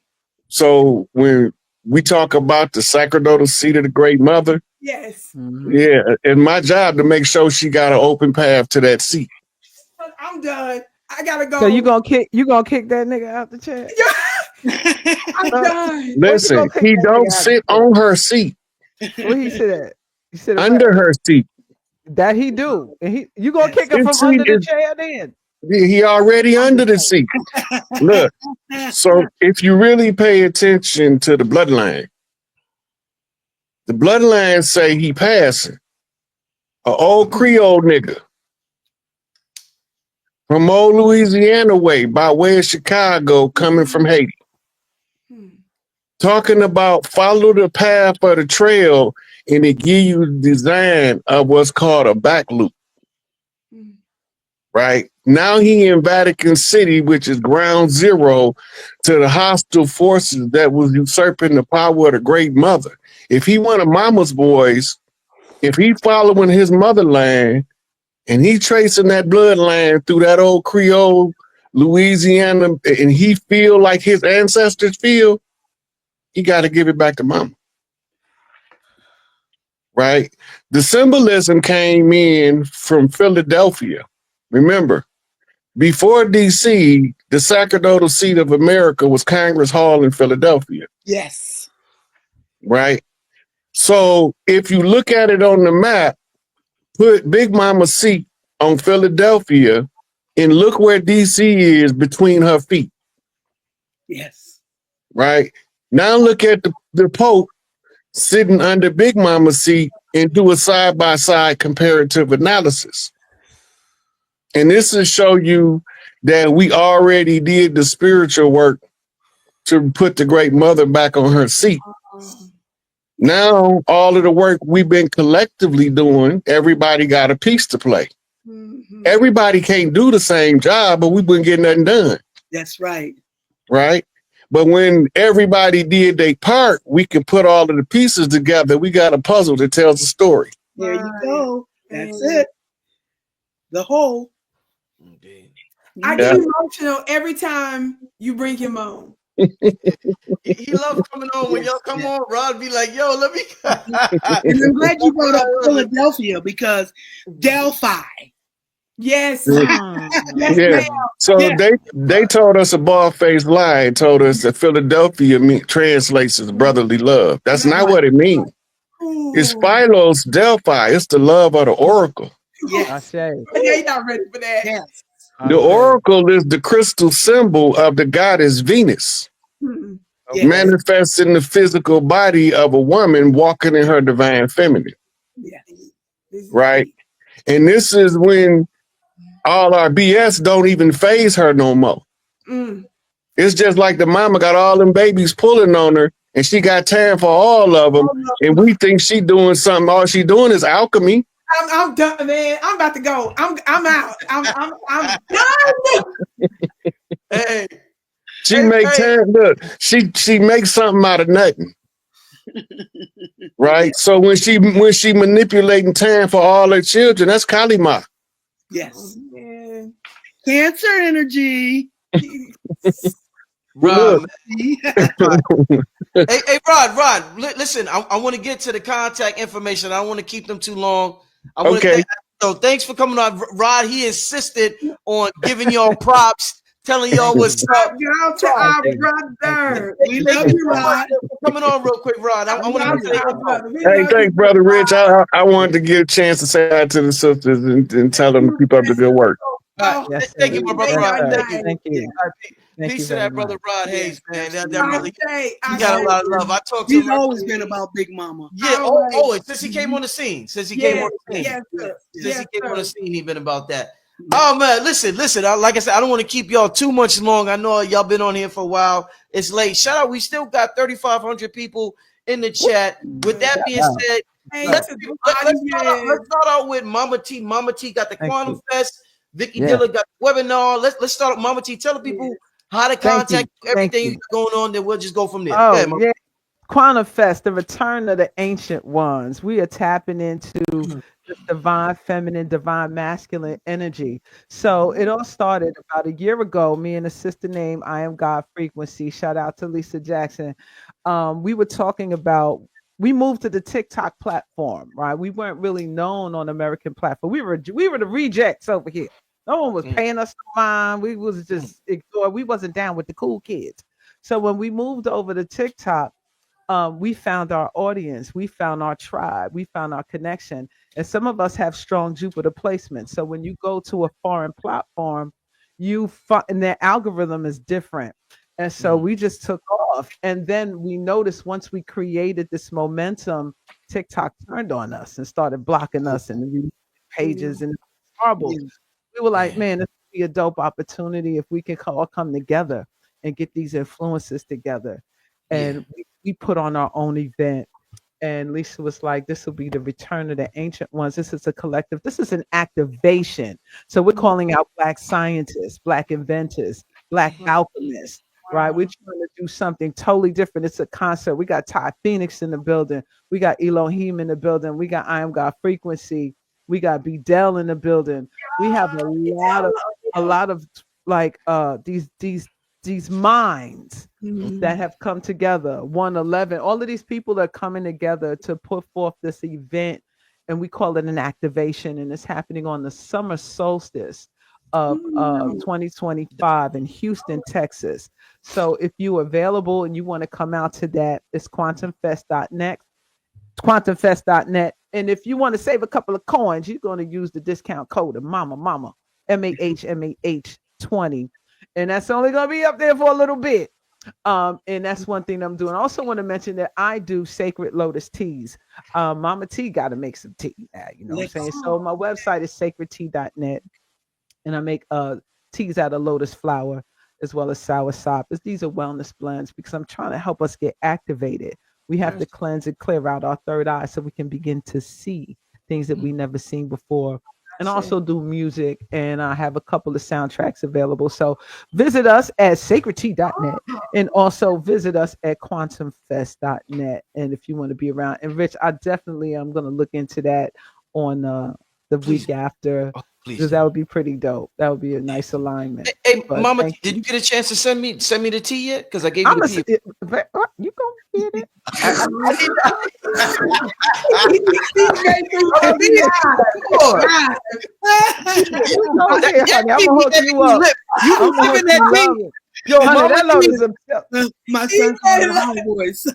So when we talk about the sacerdotal seat of the Great Mother, Yes. Mhm. yeah, it's my job to make sure she got an open path to that seat. I'm done. I gotta go. So you gonna kick that nigga out the chair? I'm done. Where you Listen, gonna kick he that don't nigga out the sit chair? on her seat, Where he sit at? He sit at under where? her seat. That he do. And you gonna kick him His from seat under the is chair then? he already under the seat. Look, so if you really pay attention to the bloodline say he passing. An old Creole nigga from old Louisiana way, by way of Chicago, coming from Haiti. Talking about follow the path of the trail, and it give you the design of what's called a back loop. Right? Now he in Vatican City, which is ground zero to the hostile forces that was usurping the power of the Great Mother. If he one of Mama's boys, if he following his motherland and he tracing that bloodline through that old Creole Louisiana, and he feel like his ancestors feel, he got to give it back to Mama. Right? The symbolism came in from Philadelphia. Remember, before DC, the sacerdotal seat of America was Congress Hall in Philadelphia. Yes. Right? So if you look at it on the map, put Big Mama's seat on Philadelphia and look where DC is between her feet. Yes. Right? Now look at the Pope sitting under Big Mama's seat and do a side-by-side comparative analysis. And this will show you that we already did the spiritual work to put the Great Mother back on her seat. Now, all of the work we've been collectively doing, everybody got a piece to play. Mm-hmm. Everybody can't do the same job, but we've been getting nothing done. That's right. Right? But when everybody did their part, we can put all of the pieces together. We got a puzzle that tells a story. There you go. That's Amen. it. The whole. Indeed. I get emotional every time you bring him on. He loves coming on when y'all come on. Rod be like, yo, let me. And I'm glad you brought up Philadelphia because Delphi. Yes. Yes, Yeah. ma'am. So Yes. they told us a bald-faced lie and told us that Philadelphia translates as brotherly love. That's not what it means. It's Philos Delphi. It's the love of the oracle. Yes. Yeah, you're not ready for that. Yes. The oracle is the crystal symbol of the goddess Venus, Yes. manifests in the physical body of a woman walking in her divine feminine. Yes. Right? And this is when all our BS don't even phase her no more. It's just like the mama got all them babies pulling on her and she got time for all of them. And we think she doing something. All she doing is alchemy. I'm done, man. I'm about to go. I'm out. I'm done. Hey, She make time. Look, she makes something out of nothing. Right? So when she manipulating time for all her children, that's Kalima. Yes. Man. Cancer energy. Rod, hey, Rod, listen, I want to get to the contact information. I don't want to keep them too long. So thanks for coming on, Rod. He insisted on giving y'all props telling y'all Thank what's you. up. Go to Thank our you. Thank you. brother. We Thank love you Thank you, so you. much Rod. for coming on real quick, Rod. I Shout want to out Thank to say, you. our brother. We Hey, love you, thanks, brother brother Rich. Rod. I wanted to give a chance to say hi to the sisters and tell them to keep up the good work. all right, Oh, Yes, thank sir. you, my brother they Yes, Rod. are sir. Thank you. nice. Thank Yeah, you. All right, Thank you peace to very that brother much. Rod yes, Hayes, man. That absolutely. really, I he got a say, lot of love. I talked to He's him always earlier. been about Big Mama. Yeah. always. Since he came on the scene. Since he came Yes, on the scene. yes, Yes, sir. Since yes. he Yes, came on the sir. scene, he been about that. Yeah. Oh man, listen. Like I said, I don't want to keep y'all too much long. I know y'all been on here for a while. It's late. Shout out, we still got 3,500 people in the chat. With that Shout being out. said, Hey Love. to the let's audience. start out with Mama T. Mama T got the Thank Quantum you. Fest. Vicky Yeah. Diller got the webinar. Let's start with Mama T. Tell the Yes. people how to Thank you. contact you, Thank everything you you. got going on. Then we'll just go from there. Go Oh, ahead, Mama. yeah. Quantum Fest, the return of the ancient ones. We are tapping into this divine feminine, divine masculine energy. So it all started about a year ago. Me and a sister named I Am God Frequency. Shout out to Lisa Jackson. We were talking about. We moved to the TikTok platform, right? We weren't really known on American platform. We were the rejects over here. No one was Mm, paying us no mind. We was mm, just ignored. We wasn't down with the cool kids. So when we moved over to TikTok, we found our audience, we found our tribe, we found our connection. And some of us have strong Jupiter placements. So when you go to a foreign platform, you find and their algorithm is different. And so mm, we just took off. And then we noticed once we created this momentum, TikTok turned on us and started blocking us and removing pages and horrible. Yeah. We were like, man. man, this would be a dope opportunity if we can all come together and get these influences together. Yeah. And we put on our own event. And Lisa was like, this will be the return of the ancient ones. This is a collective, this is an activation. So we're calling out Black scientists, Black inventors, Black alchemists, right? We're Wow. trying to do something totally different. It's a concert. We got Ty Phoenix in the building. We got Elohim in the building. We got I Am God Frequency. We got B. Dell in the building. We have a lot of like these minds Mhm. that have come together. 111, all of these people are coming together to put forth this event, and we call it an activation. And it's happening on the summer solstice of Mm. 2025 in Houston, Texas. So if you're available and you want to come out to that, it's quantumfest.net, quantumfest.net. And if you want to save a couple of coins, you're going to use the discount code of Mama, MAH 20. And that's only going to be up there for a little bit. And that's one thing I'm doing. I also want to mention that I do sacred lotus teas. Mama T got to make some tea now, you know what I'm saying? Let's So my website is sacredtea.net, and I make teas out of lotus flower as well as sour sop. These are wellness blends because I'm trying to help us get activated. We have to cleanse and clear out our third eye so we can begin to see things that we never seen before. And I also do music, and I have a couple of soundtracks available. So visit us at sacredtea.net, and also visit us at quantumfest.net. And if you want to be around, and Rich, I definitely am going to look into that on the Please, week after, please because do. that would be pretty dope. That would be a nice alignment. Hey, But Mama, thank did you. you get a chance to send me the tea yet? Because I gave you I'm the a, P. you gonna get it? I He you made Lord, you go that, get, that honey. I'm tea gonna be hook having you me up. lip. You be I'm gonna hook sipping that you tea, up. yo, Honey, Mama that T. lotus is My He son's got made a loud voice.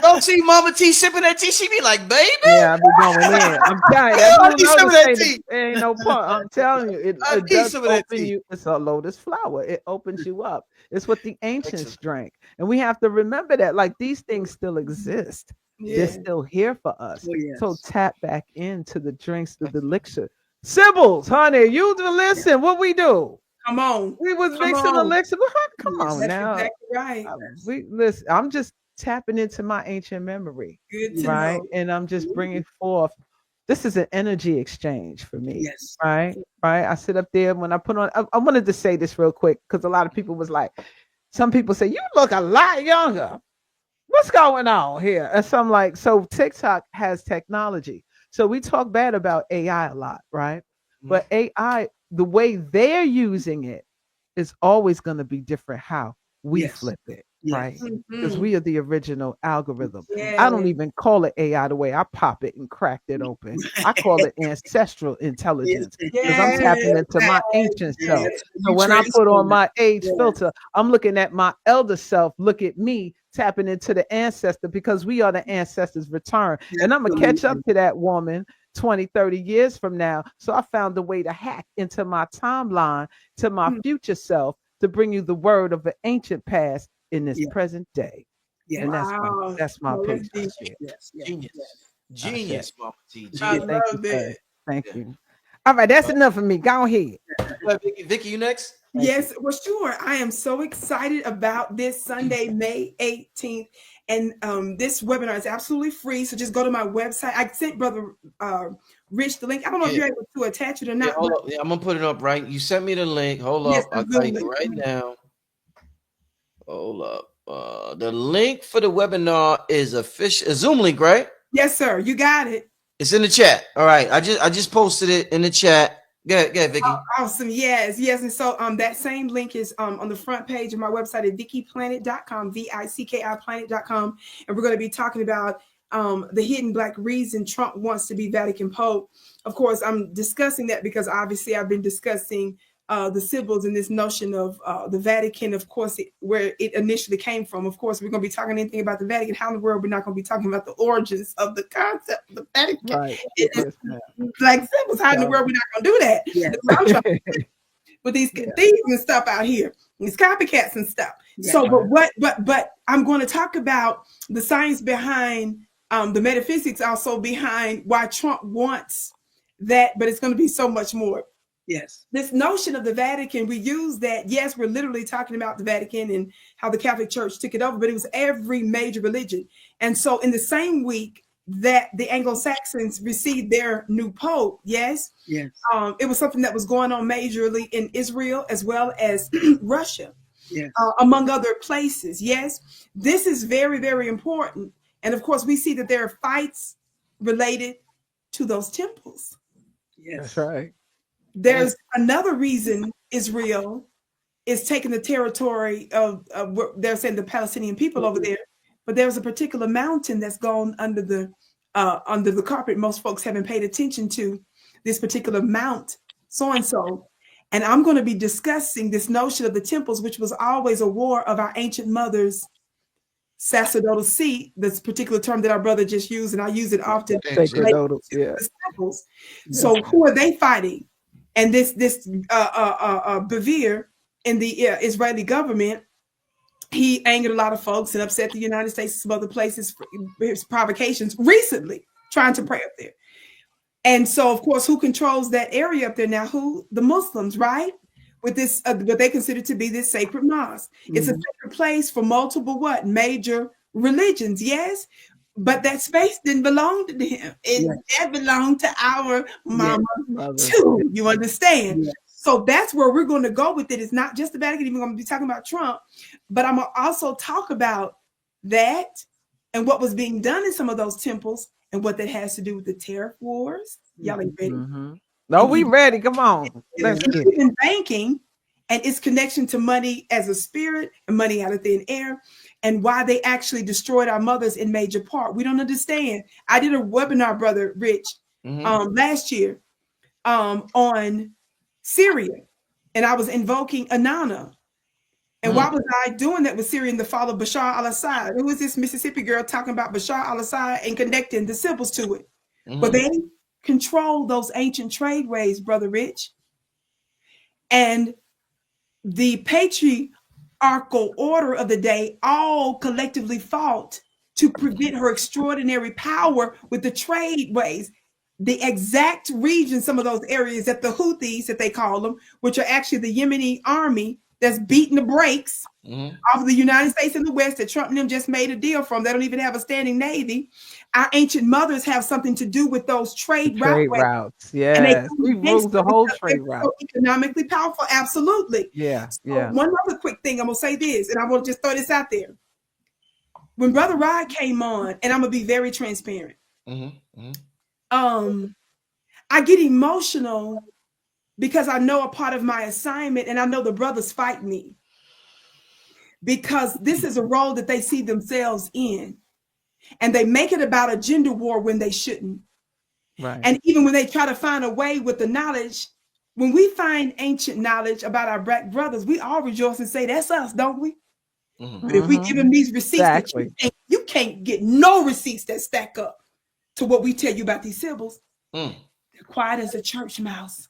Don't see Mama T sipping that tea. She be like, baby, yeah, I be going in. I'm telling you, that I blue need some of lotus that ain't, tea. ain't no point. I'm telling you, I it need does some of that open tea. you. It's a lotus flower. It opens you up. It's what the ancients Excellent. drank. And we have to remember that like these things still exist. They're Yeah. still here for us. Oh, So yes. tap back into the drinks, the elixir. Sybils, honey, you to listen. What we do? Come on. We was Come mixing on. elixir. Well, honey, come Yes. on That's now. exactly right. We listen. I'm just tapping into my ancient memory, Good to right? know. And I'm just bringing forth. This is an energy exchange for me, Yes. right? Right. I sit up there when I put on. I wanted to say this real quick because a lot of people was like, some people say you look a lot younger. What's going on here? And so I'm like, so TikTok has technology. So we talk bad about AI a lot, right? Mhm. But AI, the way they're using it is always going to be different how we Yes. flip it. right? Yes. Because Mhm. we are the original algorithm. I Yeah. don't even call it AI the way I pop it and cracked it open. I call it ancestral Yes. intelligence because I'm Yes. tapping into my ancient self. Yes. So You when I trace put on from. my age Yes. filter, I'm looking at my elder self, look at me tapping into the ancestor because we are the ancestors' return. And I'm going to catch up Absolutely. to that woman 20, 30 years from now. So I found a way to hack into my timeline to my Mm. future self to bring you the word of the ancient past in this Yes. present day. Yes. And Wow. that's my No, that's piece. I deep. share. Yes. Yes. Genius. Yes. I share. Genius, Mama T. I Genius. Thank you, love sir. that. Thank Yeah. you. All right, that's enough of me. Go ahead. Vicky, you next? Thank you. Yes, well, sure. I am so excited about this Sunday, May 18th. And this webinar is absolutely free. So just go to my website. I sent Brother Rich the link. I don't know if Yeah. you're able to attach it or Yeah, not, hold but up. Yeah, I'm gonna put it up right. You sent me the link. Hold yes, up. the I'll tell Zoom you link. right now. Hold up. The link for the webinar is a Zoom link, right? Yes, sir. You got it. It's in the chat. All right. I just posted it in the chat. Go ahead, Vicky. Awesome. Yes, yes. And so that same link is on the front page of my website at vickyplanet.com, VICKI planet.com. And we're going to be talking about the hidden Black reason Trump wants to be Vatican Pope. Of course, I'm discussing that because obviously I've been discussing the symbols and this notion of the Vatican, of course, where it initially came from. Of course, we're going to be talking anything about the Vatican. How in the world we're not going to be talking about the origins of the concept of the Vatican? Right. It is Yes, ma'am. Black symbols. How in the world we're not going to do that? Yes. That's what I'm trying with these Yeah. thieves and stuff out here, these copycats and stuff. Yes. So, but I'm going to talk about the science behind the metaphysics, also behind why Trump wants that, but it's going to be so much more. Yes. This notion of the Vatican, we use that. Yes, we're literally talking about the Vatican and how the Catholic Church took it over, but it was every major religion. And so, in the same week that the Anglo-Saxons received their new pope, yes, Yes. it was something that was going on majorly in Israel as well as Russia, Yes. among other places. Yes, this is very, very important. And of course, we see that there are fights related to those temples. That's Yes. right. There's another reason Israel is taking the territory of they're saying the Palestinian people over there, but there's a particular mountain that's gone under the carpet. Most folks haven't paid attention to this particular mount, so and so. And I'm going to be discussing this notion of the temples, which was always a war of our ancient mothers' sacerdotal seat. This particular term that our brother just used, and I use it often. Sacred Related odor. to Yeah. the temples. Yeah. So who are they fighting? And this Bavir in the Israeli government, he angered a lot of folks and upset the United States and some other places for his provocations recently, trying to pray up there. And so, of course, who controls that area up there now? Who? The Muslims, right? With this, what they consider to be this sacred mosque. It's a sacred place for multiple what? Major religions, yes? But that space didn't belong to them. That belonged to our mama too. You understand? Yes. So that's where we're going to go with it. It's not just the Vatican. Even going to be talking about Trump, but I'm going to also talk about that and what was being done in some of those temples and what that has to do with the tariff wars. Y'all ain't ready. No, we ready. Come on. Let's get it. In banking and its connection to money as a spirit and money out of thin air, and why they actually destroyed our mothers in major part. We don't understand. I did a webinar, Brother Rich, last year on Syria, and I was invoking Anana. And why was I doing that with Syria in the fall of Bashar al-Assad? Who is this Mississippi girl talking about Bashar al-Assad and connecting the symbols to it? But they control those ancient tradeways, Brother Rich. And the patriarchal order of the day all collectively fought to prevent her extraordinary power with the tradeways. The exact region, some of those areas that the Houthis, that they call them, which are actually the Yemeni army that's beating the brakes off of the United States and the West, that Trump and them just made a deal from. They don't even have a standing navy. Our ancient mothers have something to do with those trade routes. Yes. We ruled the whole trade route. So economically powerful. Absolutely. Yeah. So Yeah. one other quick thing, I'm going to say this, and I want to just throw this out there. When Brother Rod came on, and I'm going to be very transparent, I get emotional because I know a part of my assignment, and I know the brothers fight me. because this is a role that they see themselves in. And they make it about a gender war when they shouldn't. Right. And even when they try to find a way with the knowledge, when we find ancient knowledge about our black brothers, we all rejoice and say, that's us, don't we? Mm-hmm. But if we give them these receipts, Exactly. that you can't get no receipts that stack up to what we tell you about these symbols. They're quiet as a church mouse.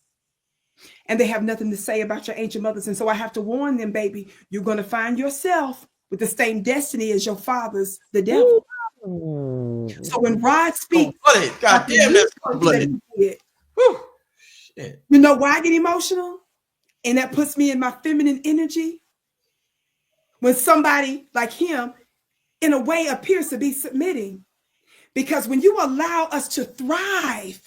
And they have nothing to say about your ancient mothers. And so I have to warn them, baby, you're going to find yourself with the same destiny as your fathers, the devil. Ooh. So when Rod speaks, God damn, that's bloody. You know why I get emotional? And that puts me in my feminine energy? When somebody like him, in a way, appears to be submitting. Because when you allow us to thrive,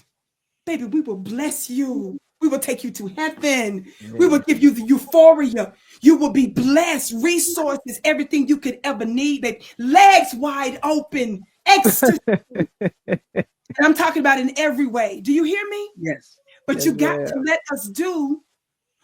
baby, we will bless you. We will take you to heaven. We will give you the euphoria. You will be blessed, resources, everything you could ever need, baby. Legs wide open, ecstasy. And I'm talking about in every way. Do you hear me? Yes. But you got to let us do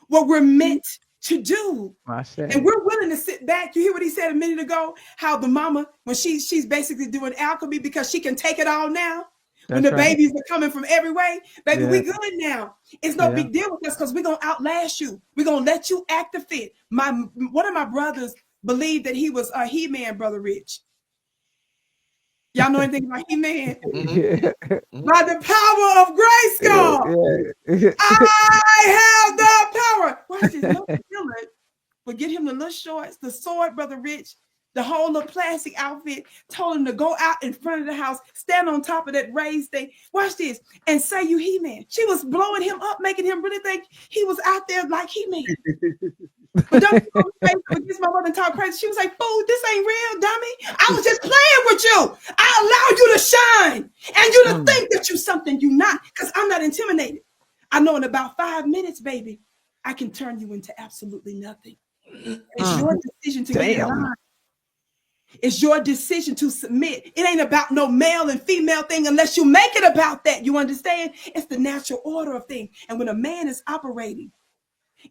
what we're meant to do. And we're willing to sit back. You hear what he said a minute ago? How the mama, when she's basically doing alchemy because she can take it all now. When the babies are coming from every way, baby, we good now. It's no big deal with us because we're going to outlast you. We're going to let you act the fit. One of my brothers believed that he was a He-Man, Brother Rich. Y'all know anything about He-Man? By the power of grace, God. I have the power. Watch this. No feeling. But get him the little shorts, the sword, Brother Rich, the whole little plastic outfit, told him to go out in front of the house, stand on top of that raised thing. Watch this. And say you He-Man. She was blowing him up, making him really think he was out there like He-Man. But don't you go crazy against my mother and talk crazy. She was like, fool, this ain't real, dummy. I was just playing with you. I allowed you to shine and you to think that you're something you're not, because I'm not intimidated. I know in about 5 minutes, baby, I can turn you into absolutely nothing. It's your decision to get in line. It's your decision to submit. It ain't about no male and female thing unless you make it about that. You understand? It's the natural order of things. And when a man is operating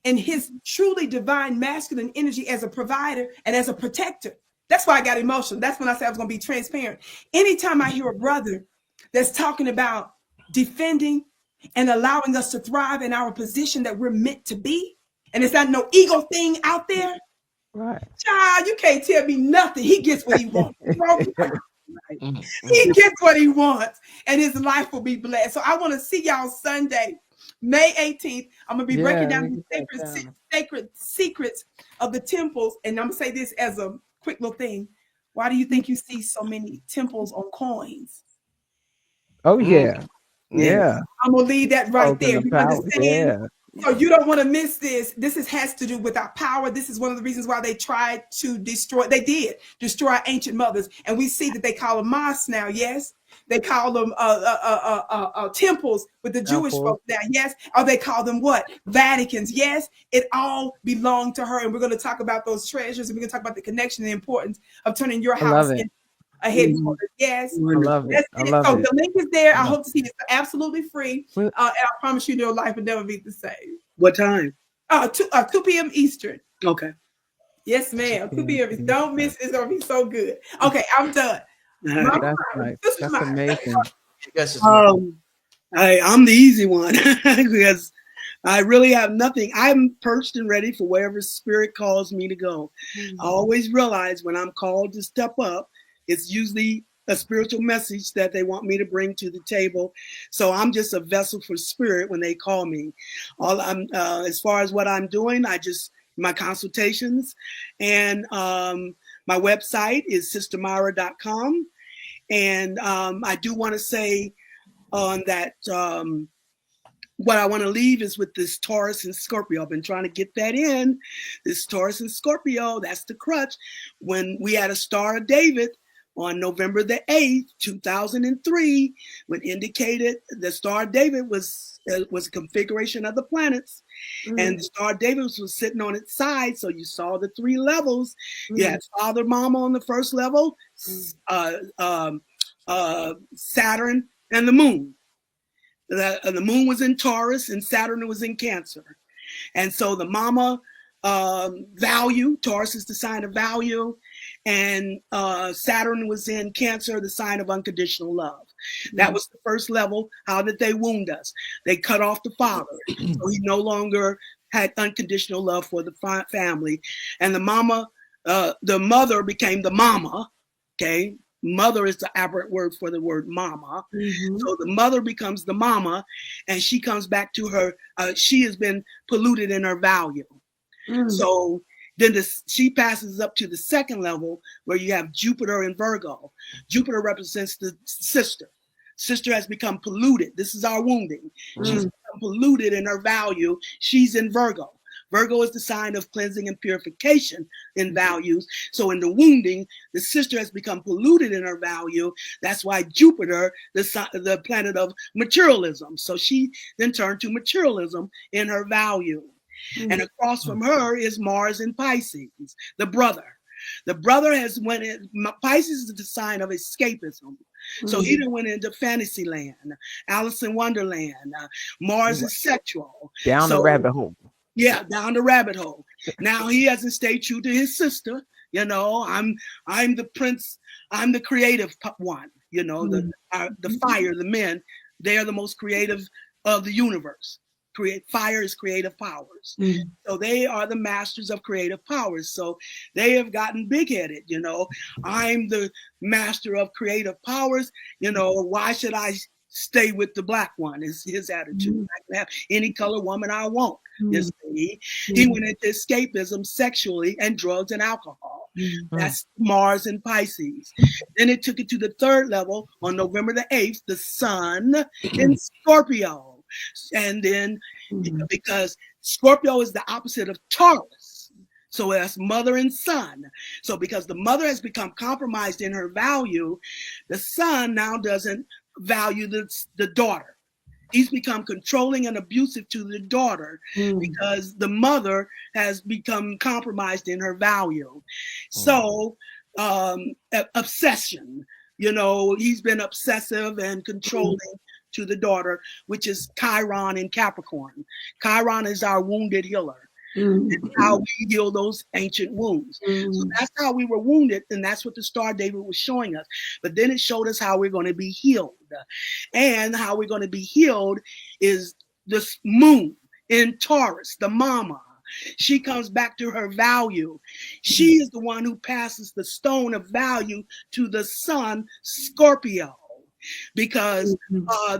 in his truly divine masculine energy as a provider and as a protector, that's why I got emotional. That's when I said I was going to be transparent. Anytime I hear a brother that's talking about defending and allowing us to thrive in our position that we're meant to be, and it's not no ego thing out there, right? Child, you can't tell me nothing. He gets what he wants. He gets what he wants, and his life will be blessed. So I want to see y'all Sunday, May 18th. I'm going to be breaking down the sacred secrets of the temples. And I'm going to say this as a quick little thing. Why do you think you see so many temples on coins? Oh, yeah. Yeah. I'm going to leave that right there. You understand? Yeah. So you don't want to miss this. This has to do with our power. This is one of the reasons why they tried to destroy. They did destroy our ancient mothers, and we see that they call them mosques now. Yes, they call them temples with the Jewish folks now. Yes, or they call them what? Vaticans. Yes, it all belonged to her, and we're going to talk about those treasures, and we're going to talk about the connection and the importance of turning your house into a headquarters. Yes, I love it. I love so it. the link is there. I hope to see it. It's absolutely free. And I promise you, your life will never be the same. What time? 2 p.m. Eastern. Okay. Yes, ma'am. 2 p.m. Don't miss it. It's gonna be so good. Okay, I'm done. That's nice. That's amazing. I'm the easy one because I really have nothing. I'm perched and ready for wherever spirit calls me to go. I always realize when I'm called to step up, it's usually a spiritual message that they want me to bring to the table. So I'm just a vessel for spirit when they call me. As far as what I'm doing, my consultations, and my website is sistermyrah.com. And I do want to say on that, what I want to leave is with this Taurus and Scorpio. I've been trying to get that in. This Taurus and Scorpio, that's the crutch. When we had a Star of David on November the 8th, 2003, when indicated the Star of David was a configuration of the planets. And the Star of David was sitting on its side. So you saw the 3 levels. You had Father, Mama on the first level, Saturn, and the Moon. The Moon was in Taurus and Saturn was in Cancer. And so the Mama value. Taurus is the sign of value. And Saturn was in Cancer, the sign of unconditional love. That was the first level. How did they wound us? They cut off the father. So he no longer had unconditional love for the family. And the mother became the mama. Okay. Mother is the aberrant word for the word mama. So the mother becomes the mama, and she comes back to her. She has been polluted in her value. So then she passes up to the second level where you have Jupiter in Virgo. Jupiter represents the sister. Sister has become polluted. This is our wounding. She's become polluted in her value. She's in Virgo. Virgo is the sign of cleansing and purification in values. So in the wounding, the sister has become polluted in her value. That's why Jupiter, the planet of materialism. So she then turned to materialism in her value. And across from her is Mars in Pisces, the brother. The brother has went in. Pisces is the sign of escapism. So he done went into fantasy land, Alice in Wonderland. Mars is sexual. Down the rabbit hole. Yeah, down the rabbit hole. Now he hasn't stayed true to his sister. You know, I'm the prince. I'm the creative one. You know, the fire, the men. They are the most creative of the universe. Fire is creative powers. So they are the masters of creative powers. So they have gotten big-headed. You know, I'm the master of creative powers. You know, why should I stay with the black one is his attitude. I can have any color woman I want. You see? He went into escapism sexually and drugs and alcohol. That's Mars and Pisces. Then it took it to the third level on November the 8th, the sun in Scorpio. And then because Scorpio is the opposite of Taurus. So that's mother and son. So because the mother has become compromised in her value, the son now doesn't value the daughter. He's become controlling and abusive to the daughter because the mother has become compromised in her value. So obsession, you know, he's been obsessive and controlling to the daughter, which is Chiron in Capricorn. Chiron is our wounded healer. It's how we heal those ancient wounds. So that's how we were wounded, and that's what the Star David was showing us. But then it showed us how we're going to be healed. And how we're going to be healed is this moon in Taurus, the mama. She comes back to her value. She is the one who passes the stone of value to the sun, Scorpio. Because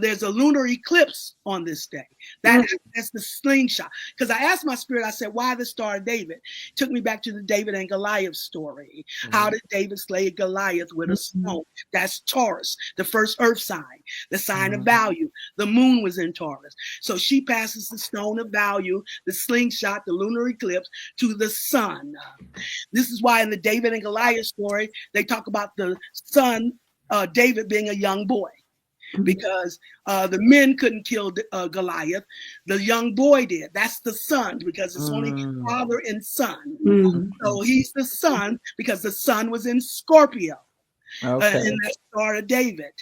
there's a lunar eclipse on this day. That's the slingshot. Because I asked my spirit, I said, why the Star of David? It took me back to the David and Goliath story. How did David slay Goliath with a stone? That's Taurus, the first earth sign, the sign of value. The moon was in Taurus. So she passes the stone of value, the slingshot, the lunar eclipse, to the sun. This is why in the David and Goliath story, they talk about the son, David being a young boy, because the men couldn't kill Goliath. The young boy did. That's the son, because it's only father and son. So he's the son because the sun was in Scorpio. In that Star of David.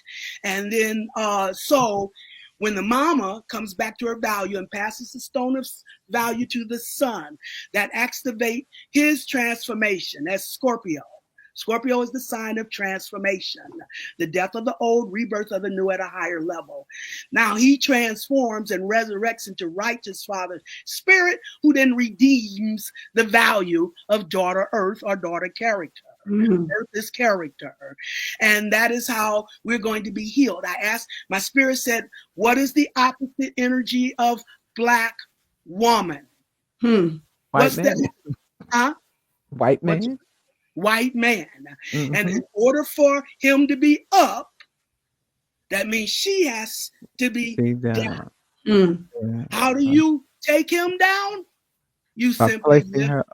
And then so when the mama comes back to her value and passes the stone of value to the sun, that activates his transformation. That's Scorpio. Scorpio is the sign of transformation, the death of the old, rebirth of the new at a higher level. Now he transforms and resurrects into righteous Father Spirit, who then redeems the value of daughter Earth or daughter character. Earth is character. And that is how we're going to be healed. I asked, my spirit said, what is the opposite energy of black woman? White man. Huh? White man. White man. And in order for him to be up, that means she has to be down. How do you take him down? You simply lift her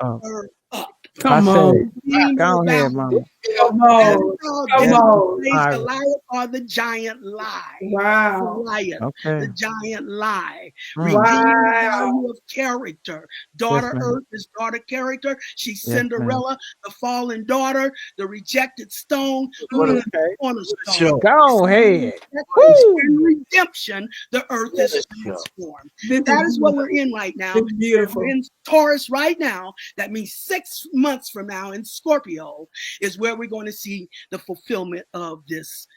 up. Come on. Go ahead, mama. Come That is on. how Come Yes, David on. plays Myra. Goliath or the giant lie. Wow. Goliath, Okay. the giant lie. Mm. Redeeming Wow. value of character. Yes, Daughter ma'am. Earth is daughter character. She's Yes, ma'am. Cinderella, the fallen daughter, the rejected stone, who Mm. is the Okay. cornerstone. show. Go ahead. And Woo! redemption, the earth is transformed. This That is is what beautiful. we're in right now. It's beautiful. We're in Taurus right now. That means 6 months from now in Scorpio is where we're going to see the fulfillment of this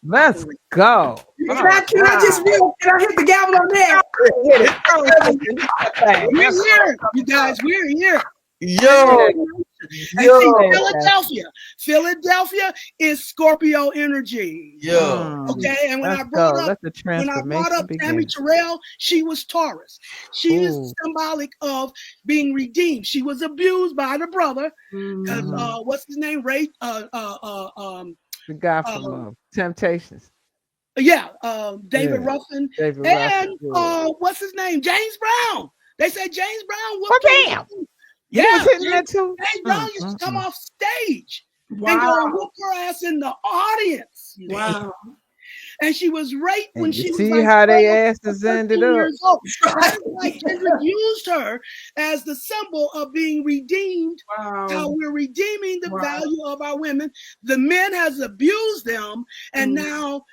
Let's operation. go. Can I just can I hit the gavel on that? Hit it. Go, sister. You got that. We're That's here, you guys. We're here. Yo, And see, yo, Philadelphia is Scorpio energy. yo. Okay, and when Let's I brought go. up Let the transformation Tammy begin. Terrell, she was Taurus. She is Ooh. symbolic of being redeemed. She was abused by the brother because Mhm. what's his name? Ray. The guy from Temptations. Yeah, David Yeah. Ruffin, David and Ruffin. Yeah. what's his name? James Brown. They said James Brown Oh, whooped her. damn. He Yeah, was hitting James, that too. James Brown used to come off stage and go Wow. and whoop her ass in the audience. Wow. And she was raped when And you she was see like how 12 they or asses ended 13 up. years old. That's why Kendrick used her as the symbol of being redeemed. How Wow. we're redeeming the Wow. value of our women. The men has abused them, and Mm. now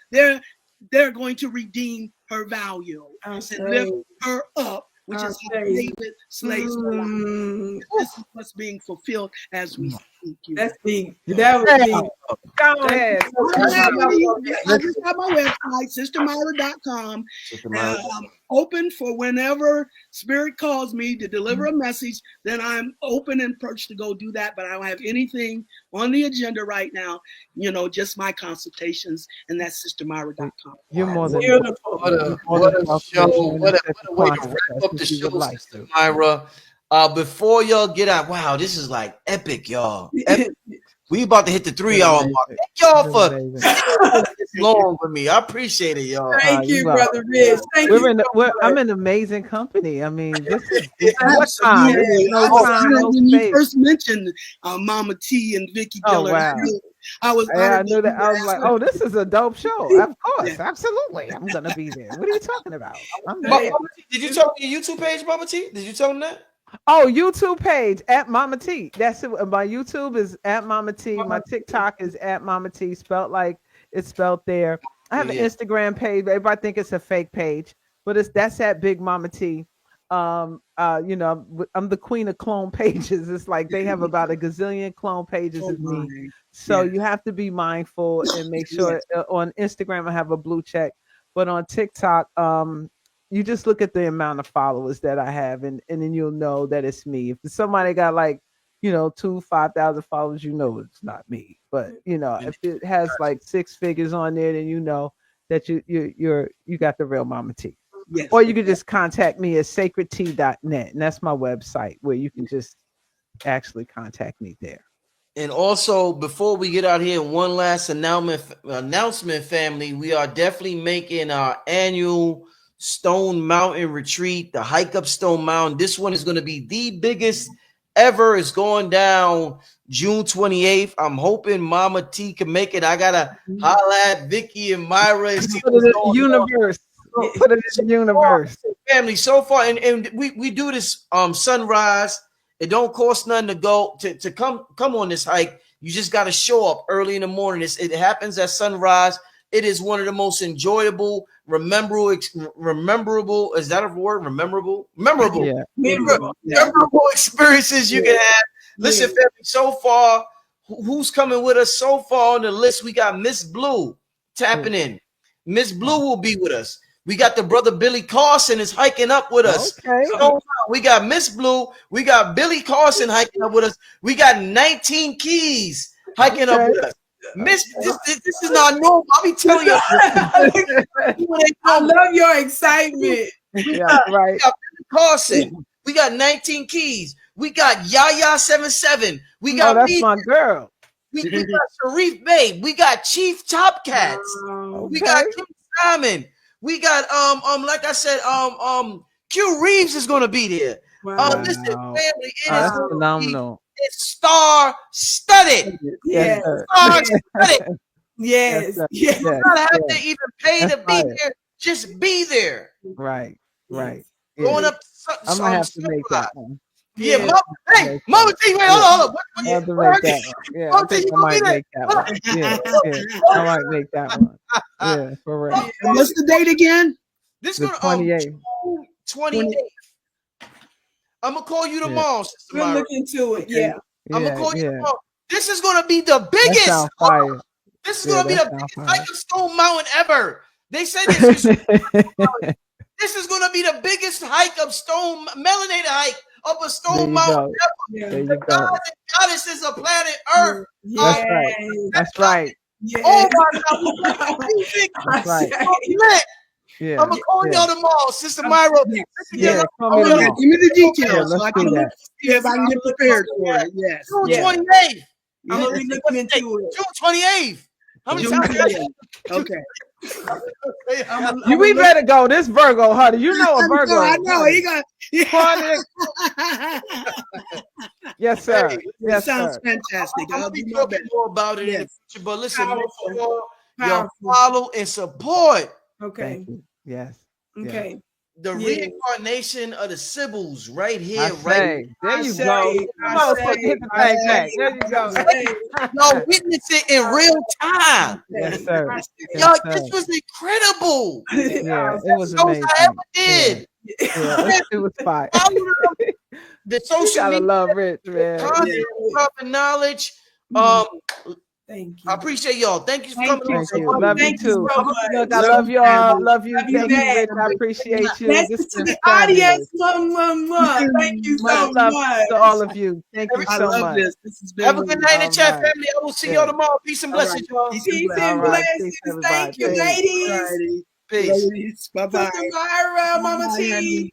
they're going to redeem her value and lift her up, which is how David slays Goliath. Mm. This is what's being fulfilled as we speak. That's big. That was big. Go ahead. I just have my website, sistermyra.com. I'm open for whenever Spirit calls me to deliver a message, then I'm open and perched to go do that. But I don't have anything on the agenda right now, just my consultations, and that's sistermyra.com. You're more than Beautiful. What a welcome show! to What a way to quantum wrap up the if you would show, like Sister to. Myra. Before y'all get out, wow, this is like epic, y'all. Epic. We about to hit the 3-hour mark. Thank y'all for this long with me. I appreciate it, y'all. Thank you, you welcome. Brother Rich. Thank you. I'm in amazing company. I mean, this is Absolutely. time. There's no time, no When you space. first mentioned Mama T and Vicky Oh, Dillard, wow. I was Yeah, I honored knew that. I was you like, asked oh, this is a dope show. Of course, absolutely. I'm gonna be there. What are you talking about? I'm there. Mama T, did you tell me your YouTube page, Mama T? Did you tell them that? Oh, YouTube page at Mama T. That's it. My YouTube is at Mama T. My TikTok is at Mama T. Spelled like it's spelled there. I have an Instagram page. Everybody think it's a fake page, but that's at Big Mama T. I'm the queen of clone pages. It's like they have about a gazillion clone pages of me. So you have to be mindful and make sure on Instagram I have a blue check, but on TikTok, you just look at the amount of followers that I have, and then you'll know that it's me. If somebody got 5,000 followers, it's not me. But if it has like 6 figures on there, then you know that you got the real Mama T. Yes. Or you can just contact me at sacredtea.net, and that's my website where you can just actually contact me there. And also, before we get out here, one last announcement, family. We are definitely making our annual Stone Mountain retreat, the hike up Stone Mountain. This one is going to be the biggest ever. It's going down June 28th. I'm hoping Mama T can make it. I gotta holla at Vicky and Myrah and see what's going universe. Put it in the universe. Family, so far, and we do this sunrise. It don't cost nothing to go to come on this hike. You just got to show up early in the morning. It happens at sunrise. It is one of the most enjoyable, memorable. Is that a word? Memorable experiences you can have. Listen, family. So far, who's coming with us? So far on the list, we got Miss Blue tapping in. Miss Blue will be with us. We got the brother Billy Carson is hiking up with us. Okay. So we got Miss Blue. We got Billy Carson hiking up with us. We got 19 Keys hiking up with us. Miss, this is not normal. I'll be telling you. I love your excitement. We got Billy Carson. We got 19 Keys. We got Yaya 77. We got that's my girl. We got Sharif Babe. We got Chief Top Cats. We got Kim Simon. We got like I said, Q Reeves is gonna be there. Listen, family, that's phenomenal. It's star studded. it. Yes, Yes. sir. Start it. Yes. sir. Yes. You Yes. don't have Yes. to even pay That's to be fire. there. Just be there. Right. Right. Going Yeah. up I'm gonna have to make that Sunrise. one. Yeah, Yes. Mama, hey, Make Mama that. T, wait, Yeah. hold on. I have to Where make that one. Yeah, I Mama T, think you I gonna be might there? make that Hold one. Yeah. Yeah. I might make that one. Yeah, for real. on. And what's the date again? This The gonna 28th. June 28th. I'm gonna call you Yeah. tomorrow, Sister We'll Myra. look into it. Okay. Yeah. I'm gonna Yeah. call you Yeah. tomorrow. This is gonna be the That biggest. sounds fire. This is Yeah, gonna be that the sounds biggest fire. hike of Stone Mountain ever. They said this. This is gonna be the biggest hike of Stone melanated hike of a There Stone you Mountain go. ever. Yeah. There The you go. gods and goddesses of planet Earth. That's Yes. right. That's right. Yes. Oh my God, we're gonna get music. That's right. Lit. Yeah. I'm gonna call Yeah. y'all tomorrow, Sister Myra. Yes. Yeah. Call Oh, me yeah. tomorrow. Give me the Yeah, details so let's I do can that. see if I can get prepared for it. Yes. June Yeah. 28th. I'm Yes. gonna be looking into it. June 28th. How many June times? 28th. Okay. We better go. This Virgo, honey. You know a Virgo. I know. honey. He got. Chronic. Yes, sir. Hey, Yes, sounds sir. fantastic. I'm I'll gonna be do my talking best. more about it in the Yes. future, but listen, make Powerful. sure y'all Powerful. follow and support Okay. Thank you. Yes. Okay. the Yeah. reincarnation of the Sibyls right I here, right say. There you say, go. I Motherfucker, say, hit the I thing say, back. There you go. y'all witness it in real time. Yes, sir. Y'all, Yes, this sir. was incredible. Yeah, it was Shows amazing. I ever Yeah, did. yeah, it was fire. Follow them. The You social gotta media love Rich, man. content, dropping knowledge. Thank I you. appreciate y'all. Thank you for Thank coming on. Thank so you. much. Love you Thank you too. so much. Look, I Love love you, you all. family. Love you. Love you Thank you, back. Rich. I appreciate you. Message This to has the been audience. fabulous. Thank you so Much love much. to all of you. Thank you I so love much. this. This has been Have a good night in the All chat, right. family. I will see Yeah. y'all tomorrow. Peace and all right. blessings, y'all. Peace and Peace blessings. and All right. blessings. Peace, everybody. Thank you, Peace. ladies. Alrighty. Peace. Ladies. Bye bye. Sister Myra, Mama T.